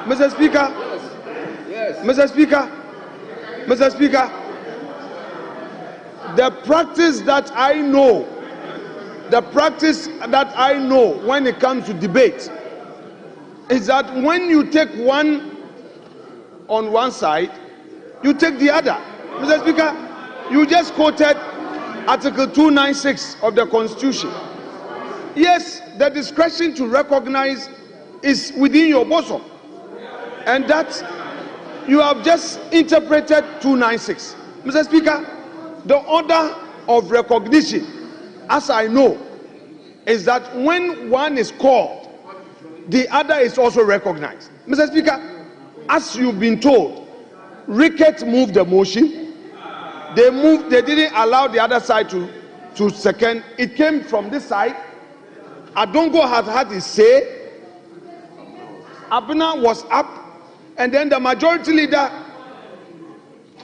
Mr. Speaker, Mr. Speaker, the practice that I know when it comes to debate is that when you take one on one side, you take the other. Mr. Speaker, you just quoted Article 296 of the Constitution. Yes, the discretion to recognize is within your bosom. And that you have just interpreted 296. Mr. Speaker, the order of recognition, as I know, is that when one is called, the other is also recognized. Mr. Speaker, as you've been told, Rickett moved the motion. They didn't allow the other side to to second. It came from this side. Adongo has had his say. Abena was up, and then the majority leader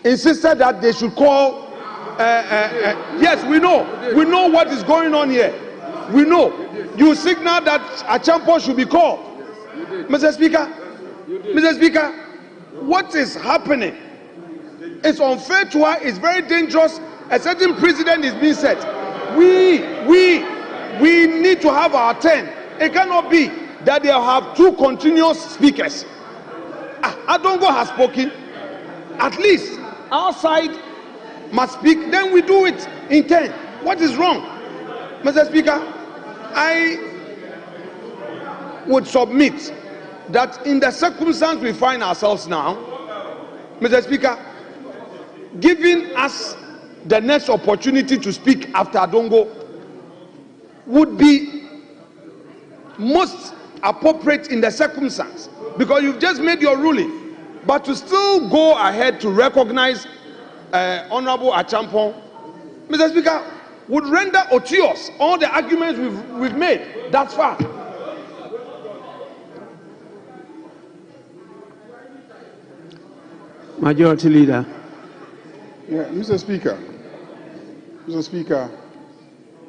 insisted that they should call. Yes, we know what is going on here. We know. You signal that Achampo should be called. Mr. Speaker, what is happening? It's unfair to her. It's very dangerous. A certain precedent is being set. We need to have our turn. It cannot be that they have two continuous speakers. Adongo has spoken. At least our side must speak. Then we do it in turn. What is wrong? Mr. Speaker, I would submit that in the circumstance we find ourselves now, Mr. Speaker, giving us the next opportunity to speak after Adongo would be most appropriate in the circumstance, because you've just made your ruling. But to still go ahead to recognize Honorable Achampong, Mr. Speaker, would render odious all the arguments we've made thus far. Majority Leader. Yeah, Mr. Speaker,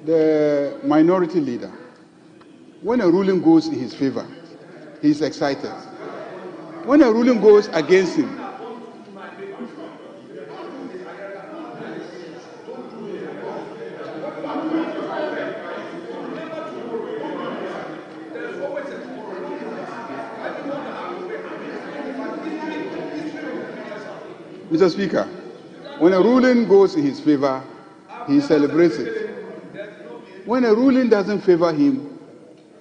the minority leader, when a ruling goes in his favor, he's excited. When a ruling goes against him, Mr. Speaker, when a ruling goes in his favor, he celebrates it. When a ruling doesn't favor him,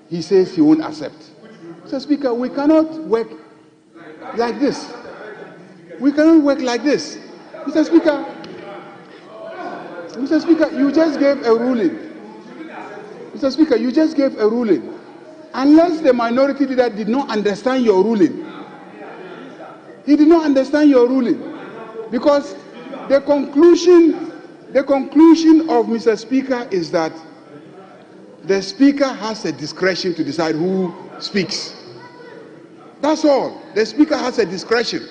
he says he won't accept. Mr. Speaker, we cannot work like this. We cannot work like this. Mr. Speaker, you just gave a ruling. Mr. Speaker, you just gave a ruling. Unless the minority leader did not understand your ruling. He did not understand your ruling. Because the conclusion of Mr. Speaker is that the Speaker has a discretion to decide who speaks. That's all. The Speaker has a discretion.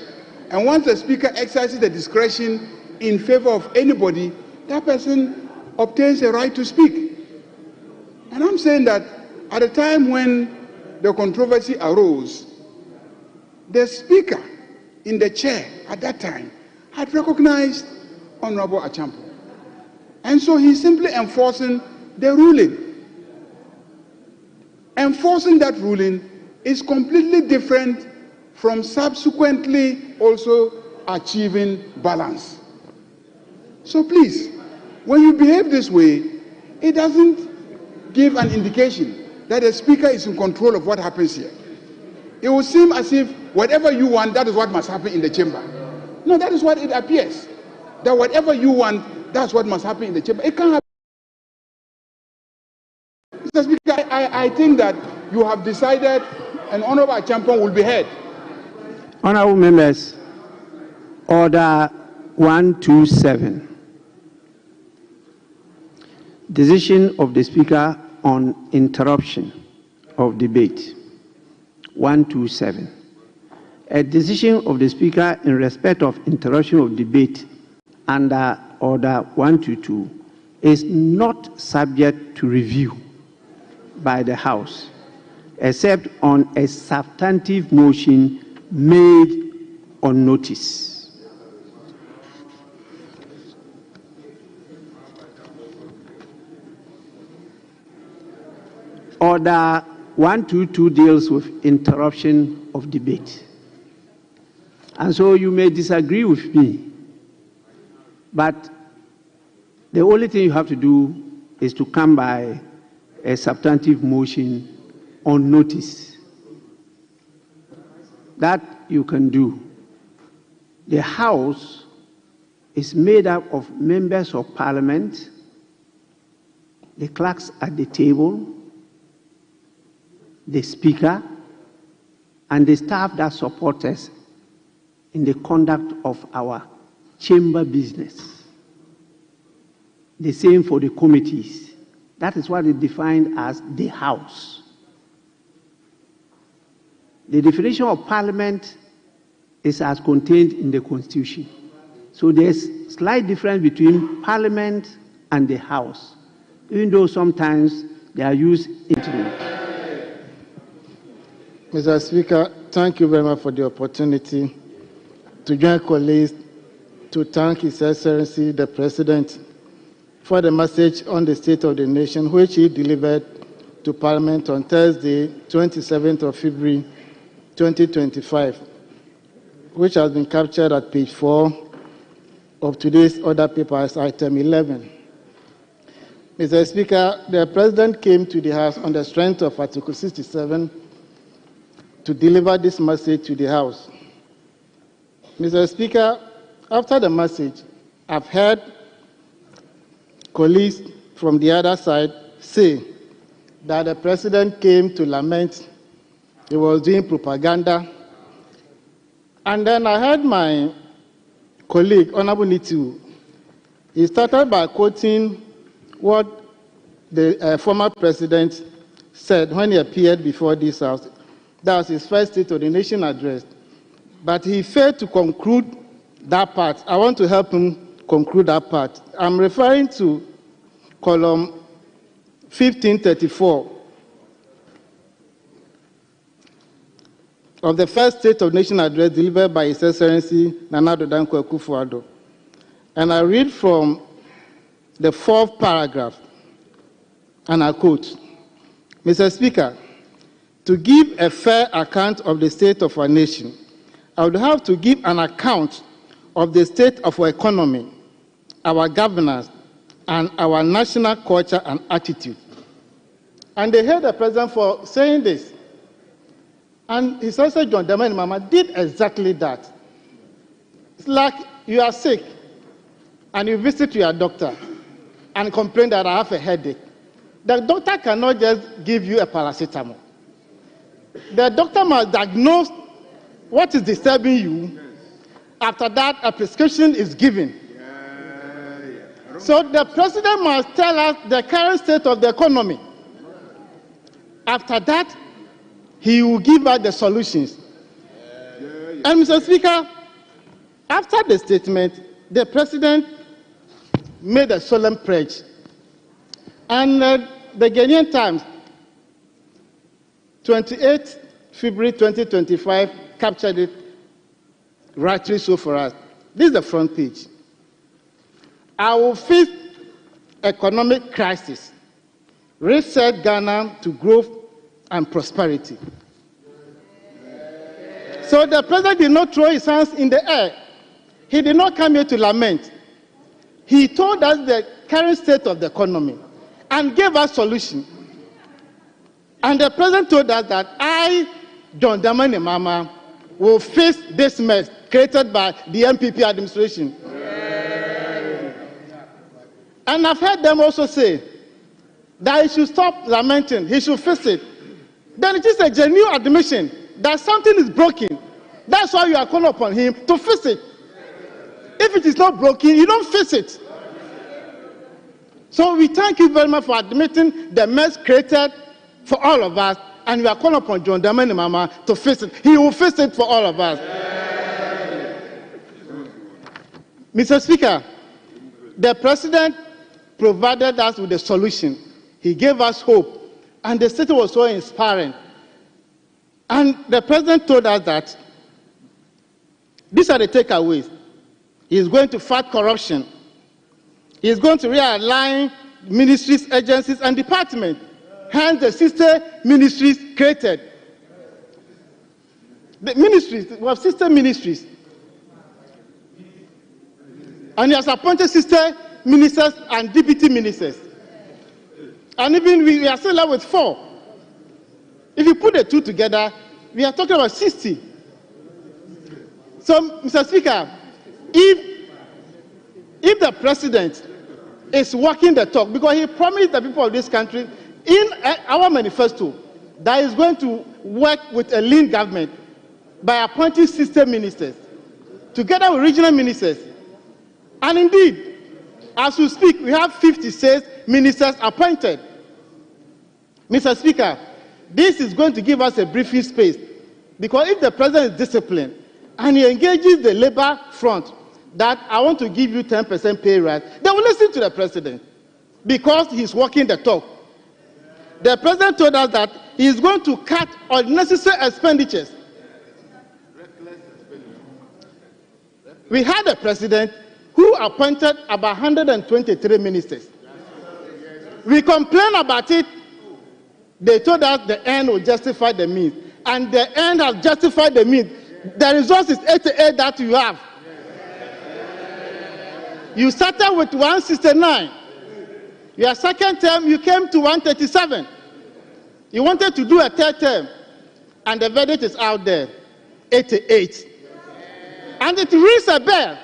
And once the Speaker exercises the discretion in favor of anybody, that person obtains a right to speak. And I'm saying that at the time when the controversy arose, the Speaker in the chair at that time had recognized Honorable Achampo. And so he's simply enforcing the ruling. Enforcing that ruling is completely different from subsequently also achieving balance. So please, when you behave this way, it doesn't give an indication that the Speaker is in control of what happens here. It will seem as if whatever you want, that is what must happen in the chamber. No, that is what it appears. That whatever you want, that's what must happen in the chamber. It can't happen. Mr. Speaker, I think that you have decided an Honorable Achampong will be heard. Honorable members, Order 127. Decision of the Speaker on interruption of debate. 127. A decision of the Speaker in respect of interruption of debate under Order 122 is not subject to review by the House, except on a substantive motion made on notice. Order 122 deals with interruption of debate. And so you may disagree with me, but the only thing you have to do is to come by a substantive motion on notice. That you can do. The House is made up of members of Parliament, the clerks at the table, the Speaker, and the staff that support us in the conduct of our chamber business. The same for the committees. That is what is defined as the House. The definition of Parliament is as contained in the Constitution. So there's slight difference between Parliament and the House, even though sometimes they are used interchangeably. Mr. Speaker, thank you very much for the opportunity to join colleagues to thank His Excellency the President for the message on the state of the nation which he delivered to Parliament on Thursday, 27th of February 2025, which has been captured at page 4 of today's order paper as item 11. Mr. Speaker, the President came to the House on the strength of Article 67 to deliver this message to the House. Mr. Speaker, after the message, I've heard colleagues from the other side say that the President came to lament, he was doing propaganda. And then I heard my colleague, Honorable Nitu, he started by quoting what the former president said when he appeared before this House. That was his first State of the Nation address. But he failed to conclude that part. I want to help him conclude that part. I'm referring to column 1534 of the first State of the Nation address delivered by His Excellency Nana Addo Dankwa Akufo-Addo. And I read from the 4th paragraph, and I quote, Mr. Speaker, to give a fair account of the state of our nation, I would have to give an account of the state of our economy, our governance, and our national culture and attitude. And they hate the President for saying this. And His Excellency John Dramani Mahama did exactly that. It's like you are sick and you visit your doctor and complain that I have a headache. The doctor cannot just give you a paracetamol. The doctor must diagnose what is disturbing you. After that, a prescription is given. So the President must tell us the current state of the economy. After that, he will give us the solutions. And Mr. Speaker, after the statement, the President made a solemn pledge. And the Ghanaian Times, 28 February 2025, captured it rightly so for us. This is the front page. I will face economic crisis, reset Ghana to growth and prosperity. So the President did not throw his hands in the air. He did not come here to lament. He told us the current state of the economy and gave us solution. And the President told us that I, John Dramani Mahama, will face this mess created by the MPP administration. And I've heard them also say that he should stop lamenting, he should fix it. Then it is a genuine admission that something is broken. That's why you are calling upon him to fix it. If it is not broken, you don't fix it. So we thank you very much for admitting the mess created for all of us, and we are calling upon John Dramani Mahama to fix it. He will fix it for all of us. Mr. Speaker, the President provided us with a solution. He gave us hope, and the city was so inspiring. And the President told us that these are the takeaways. He is going to fight corruption. He is going to realign ministries, agencies, and departments. Hence, the sister ministries created. The ministries, we have sister ministries. And he has appointed sister ministers and deputy ministers. And even we are still left with 4. If you put the 2 together, we are talking about 60. So, Mr. Speaker, if the President is walking the talk, because he promised the people of this country in our manifesto that is going to work with a lean government by appointing sister ministers together with regional ministers. And indeed, As we speak, we have 56 ministers appointed. Mr. Speaker, this is going to give us a briefing space, because if the president is disciplined and he engages the labor front that I want to give you 10% pay rise, they will listen to the president because he's walking the talk. The president told us that he is going to cut unnecessary expenditures. We had a president who appointed about 123 ministers. We complained about it. They told us the end will justify the means. And the end has justified the means. The result is 88 that you have. You started with 169. Your second term, you came to 137. You wanted to do a third term. And the verdict is out there, 88. And it rings a bell.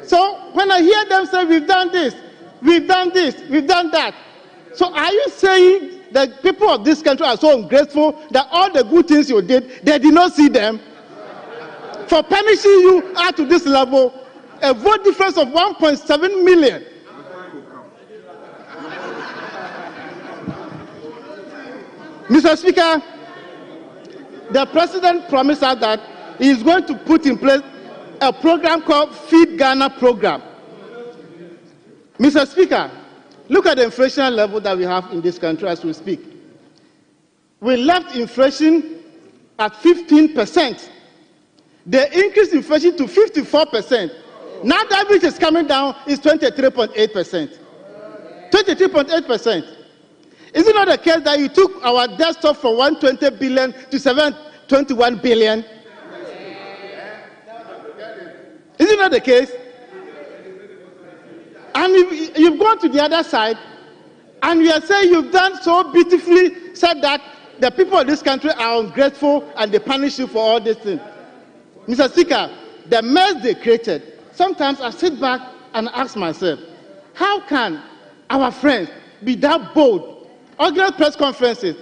So when I hear them say, we've done this, we've done this, we've done that. So are you saying that people of this country are so ungrateful that all the good things you did, they did not see them? For punishing you up to this level, a vote difference of 1.7 million. Mr. Speaker, the president promised us that he is going to put in place a program called Feed Ghana program. Mr. Speaker, look at the inflation level that we have in this country as we speak. We left inflation at 15%. They increased inflation to 54%. Now that which is coming down is 23.8%. 23.8%. Is it not the case that you took our desktop from 120 billion to 721 billion? Is it not the case? And you've gone to the other side, and we are saying you've done so beautifully, said that the people of this country are ungrateful and they punish you for all these things. Mr. Speaker, the mess they created, sometimes I sit back and ask myself, how can our friends be that bold, organize press conferences,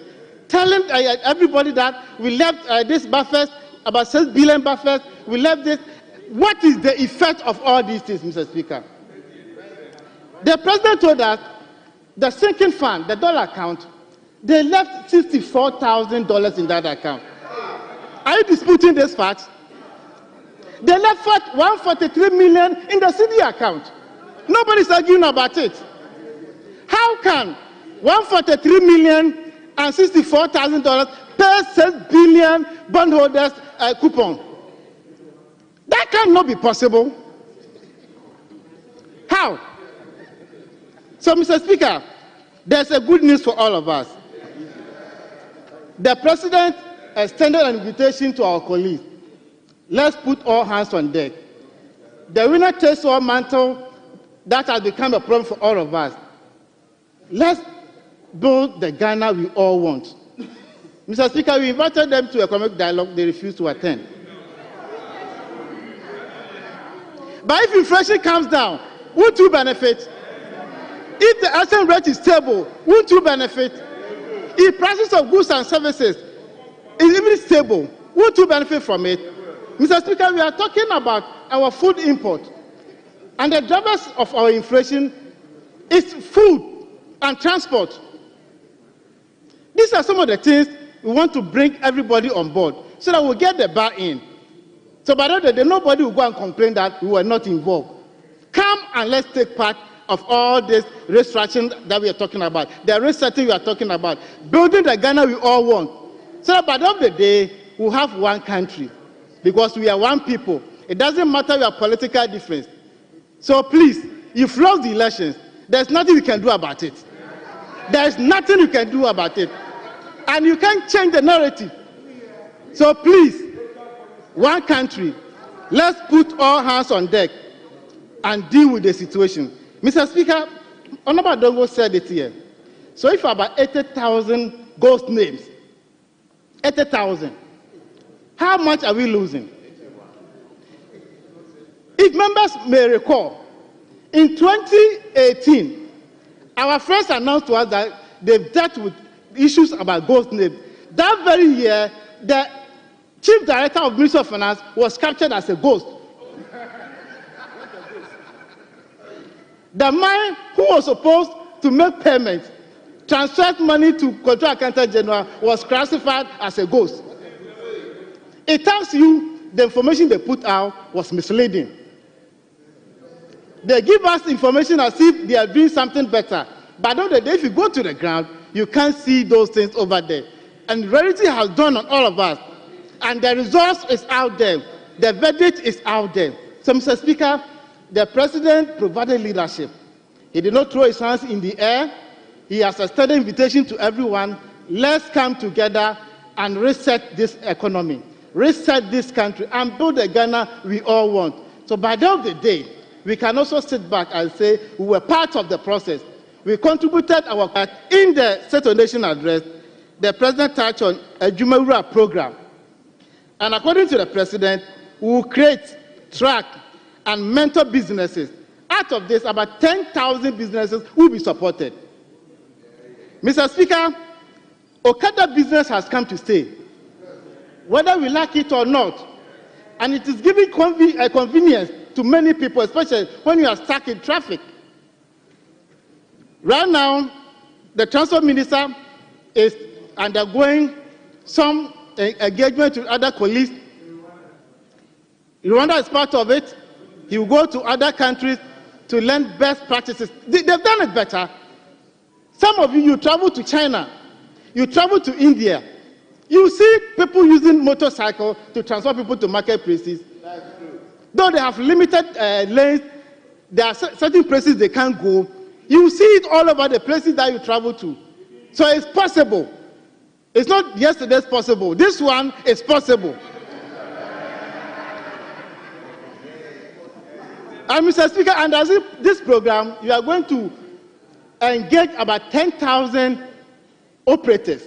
telling everybody that we left this buffers, about 6 billion buffers, we left this. What is the effect of all these things, Mr. Speaker? The president told us the sinking fund, the dollar account, they left $64,000 in that account. Are you disputing this fact? They left 143 million in the CD account. Nobody's arguing about it. How can 143 million and $64,000 pay 6 billion bondholders coupon? That cannot be possible. How? So, Mr. Speaker, there's a good news for all of us. The president extended an invitation to our colleagues. Let's put all hands on deck. The winner takes all mantle that has become a problem for all of us. Let's build the Ghana we all want. Mr. Speaker, we invited them to economic dialogue. They refused to attend. But if inflation comes down, won't you benefit? If the exchange rate is stable, won't you benefit? If prices of goods and services is even stable, won't you benefit from it? Mr. Speaker, we are talking about our food import. And the drivers of our inflation is food and transport. These are some of the things we want to bring everybody on board so that we'll get the buy-in. So by the end of the day, nobody will go and complain that we were not involved. Come and let's take part of all this restructuring that we are talking about, the resetting we are talking about, building the Ghana we all want. So that by the end of the day, we'll have one country because we are one people. It doesn't matter your political difference. So please, you've lost the elections. There's nothing you can do about it. There's nothing you can do about it. And you can't change the narrative. So please, one country, let's put all hands on deck and deal with the situation. Mr. Speaker, Honorable Dongo said it here. So if about 80,000 ghost names, 80,000, how much are we losing? If members may recall, in 2018, our friends announced to us that they've dealt with issues about ghost names. That very year, the Chief Director of Ministry of Finance was captured as a ghost. The man who was supposed to make payments, transferred money to Control Accountant General, was classified as a ghost. It tells you the information they put out was misleading. They give us information as if they are doing something better. But on the day, if you go to the ground, you can't see those things over there. And reality has dawned on all of us. And the results is out there. The verdict is out there. So, Mr. Speaker, the President provided leadership. He did not throw his hands in the air. He has extended invitation to everyone. Let's come together and reset this economy, reset this country, and build the Ghana we all want. So by the end of the day, we can also sit back and say we were part of the process. We contributed our part. In the State of the Nation address, the President touched on a Jumawura program. And according to the President, we will create, track, and mentor businesses. Out of this, about 10,000 businesses will be supported. Mr. Speaker, Okada business has come to stay, whether we like it or not. And it is giving convenience to many people, especially when you are stuck in traffic. Right now, the Transport Minister is undergoing some engagement with other colleagues. Rwanda is part of it. He will go to other countries to learn best practices. They've done it better. Some of you travel to China, you travel to India, you see people using motorcycles to transport people to marketplaces. Though they have limited lanes, there are certain places they can't go. You see it all over the places that you travel to. So it's possible. It's not yesterday's possible. This one is possible. And Mr. Speaker, under this program, you are going to engage about 10,000 operators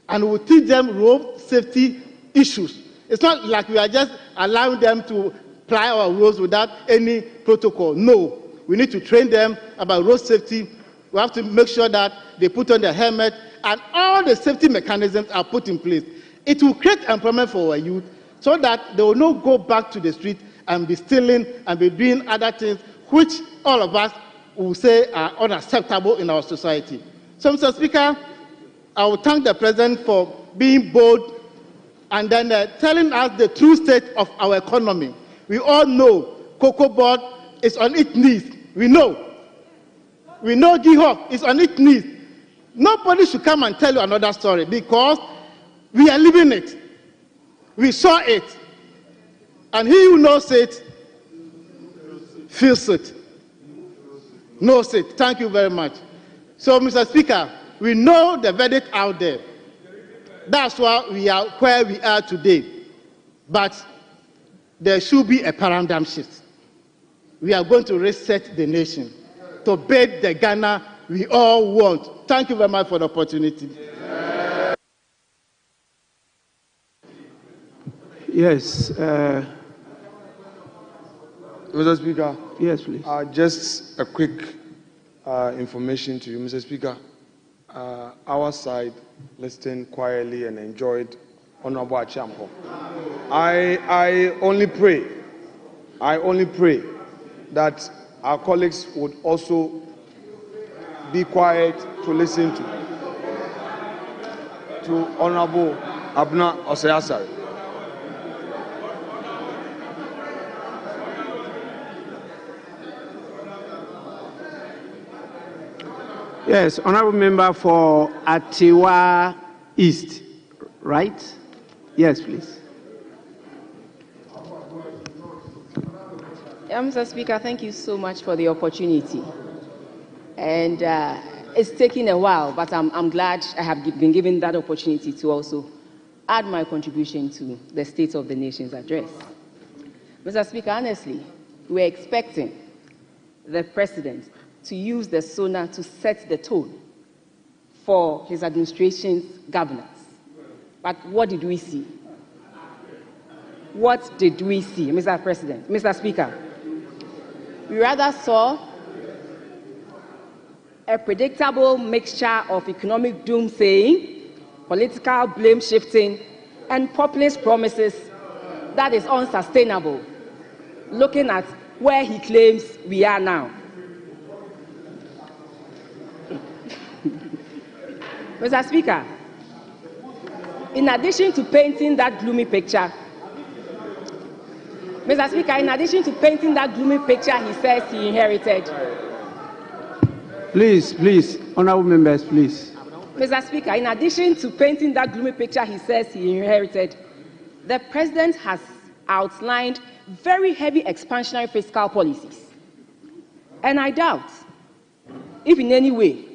and we'll teach them road safety issues. It's not like we are just allowing them to ply our roads without any protocol. No, we need to train them about road safety. We have to make sure that they put on their helmet and all the safety mechanisms are put in place. It will create employment for our youth so that they will not go back to the street and be stealing and be doing other things which all of us will say are unacceptable in our society. So, Mr. Speaker, I will thank the President for being bold and then telling us the true state of our economy. We all know Cocoa Board is on its knees. We know. We know GhanaWeb is on its knees. Nobody should come and tell you another story because we are living it. We saw it. And he who knows it feels it. Knows it. Thank you very much. So, Mr. Speaker, we know the verdict out there. That's why we are where we are today. But there should be a paradigm shift. We are going to reset the nation to build the Ghana we all want. Thank you very much for the opportunity. Yes. Mr. Speaker. Yes, please. Just a quick information to you, Mr. Speaker. Our side listened quietly and enjoyed Honorable Achampo. I only pray that our colleagues would also be quiet to listen to Honorable Abna Osayasari. Yes, honorable member for Atiwa East, right? Yes, please. Mr. Speaker, thank you so much for the opportunity. And it's taken a while, but I'm glad I have been given that opportunity to also add my contribution to the State of the Nation's address. Mr. Speaker, honestly, we're expecting the President to use the SONA to set the tone for his administration's governance. But what did we see? What did we see, Mr. President, Mr. Speaker? We rather saw a predictable mixture of economic doomsaying, political blame shifting, and populist promises that is unsustainable, looking at where he claims we are now. Mr. Speaker, in addition to painting that gloomy picture, he says he inherited. Please, honorable members, please. Mr. Speaker, in addition to painting that gloomy picture he says he inherited, the President has outlined very heavy expansionary fiscal policies. And I doubt if in any way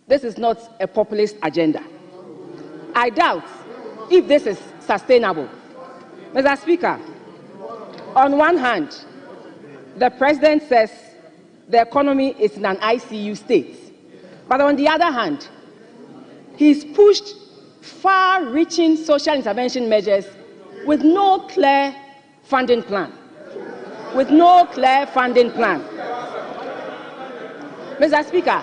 this is not a populist agenda. I doubt if this is sustainable. Mr. Speaker, on one hand, the President says the economy is in an ICU state. But on the other hand, he's pushed far-reaching social intervention measures with no clear funding plan. Mr. Speaker.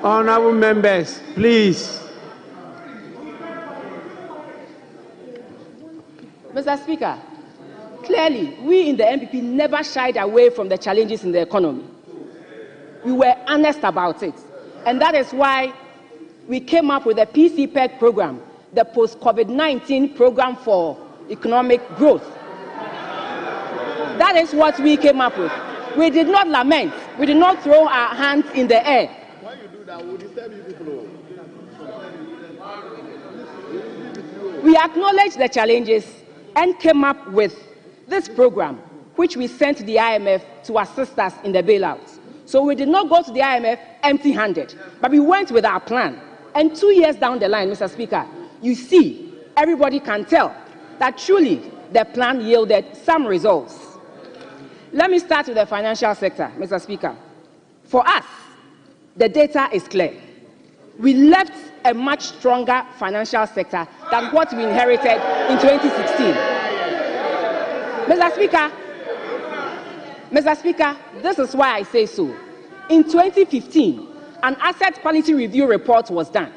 Honorable members, please. Mr. Speaker, clearly, we in the MPP never shied away from the challenges in the economy. We were honest about it. And that is why we came up with the PCPEG program, the post-COVID-19 program for economic growth. That is what we came up with. We did not lament. We did not throw our hands in the air. Why you do that? We'll disturb you people. We acknowledged the challenges and came up with this program, which we sent to the IMF to assist us in the bailouts. So we did not go to the IMF empty-handed, but we went with our plan. And 2 years down the line, Mr. Speaker, you see, everybody can tell that truly the plan yielded some results. Let me start with the financial sector, Mr. Speaker. For us, the data is clear. We left a much stronger financial sector than what we inherited in 2016. Mr. Speaker, this is why I say so. In 2015, an asset quality review report was done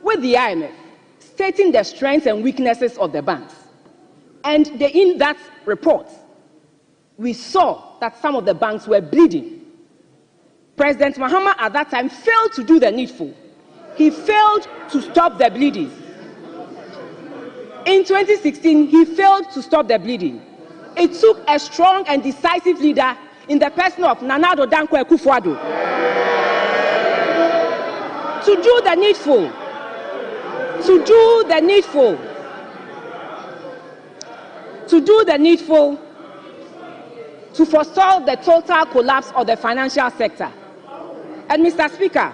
with the IMF, stating the strengths and weaknesses of the banks. And in that report, we saw that some of the banks were bleeding. President Mahama at that time failed to do the needful. He failed to stop the bleeding. In 2016, he failed to stop the bleeding. It took a strong and decisive leader in the person of Nana Addo Dankwa Akufo-Addo to do the needful. To forestall the total collapse of the financial sector. And Mr. Speaker,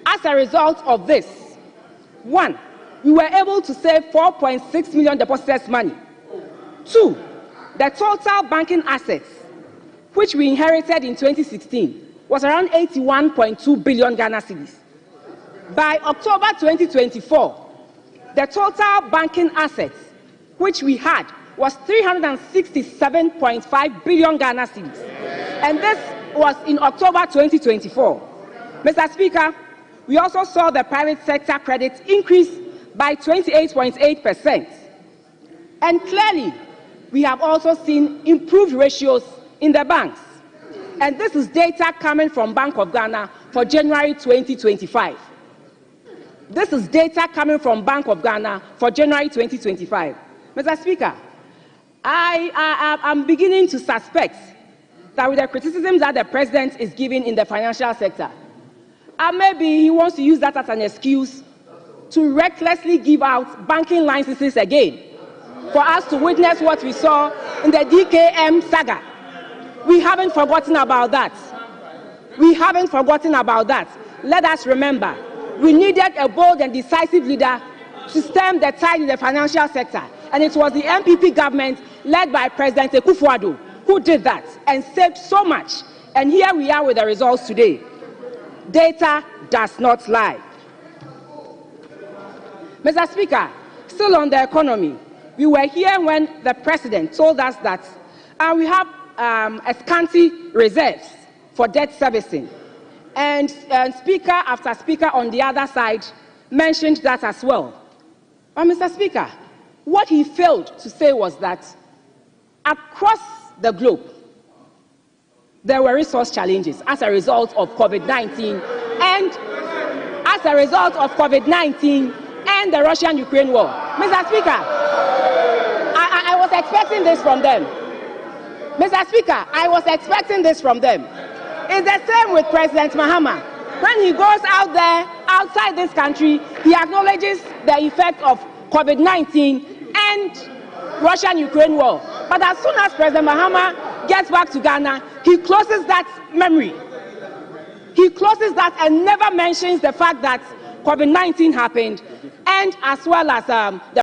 as a result of this, 1, we were able to save 4.6 million depositors' money. 2, the total banking assets, which we inherited in 2016, was around 81.2 billion Ghana cedis. By October 2024, the total banking assets, which we had, was 367.5 billion Ghana cedis. And this was in October 2024. Mr. Speaker, we also saw the private sector credit increase by 28.8%. And clearly, we have also seen improved ratios in the banks. And this is data coming from Bank of Ghana for January 2025. Mr. Speaker, I'm beginning to suspect that with the criticism that the President is giving in the financial sector, maybe he wants to use that as an excuse to recklessly give out banking licenses again for us to witness what we saw in the DKM saga. We haven't forgotten about that. Let us remember, we needed a bold and decisive leader to stem the tide in the financial sector. And it was the MPP government led by President Akufo-Addo who did that and saved so much. And here we are with the results today. Data does not lie. Mr. Speaker, still on the economy, we were here when the President told us that we have a scanty reserves for debt servicing. And speaker after speaker on the other side mentioned that as well. But Mr. Speaker, what he failed to say was that across the globe, there were resource challenges as a result of COVID-19 and as a result of COVID-19 and the Russian-Ukraine war. Mr. Speaker, I was expecting this from them. Mr. Speaker, I was expecting this from them. It's the same with President Mahama. When he goes out there, outside this country, he acknowledges the effect of COVID-19 and Russian-Ukraine war. But as soon as President Mahama gets back to Ghana, he closes that memory. He closes that and never mentions the fact that COVID-19 happened, and as well as the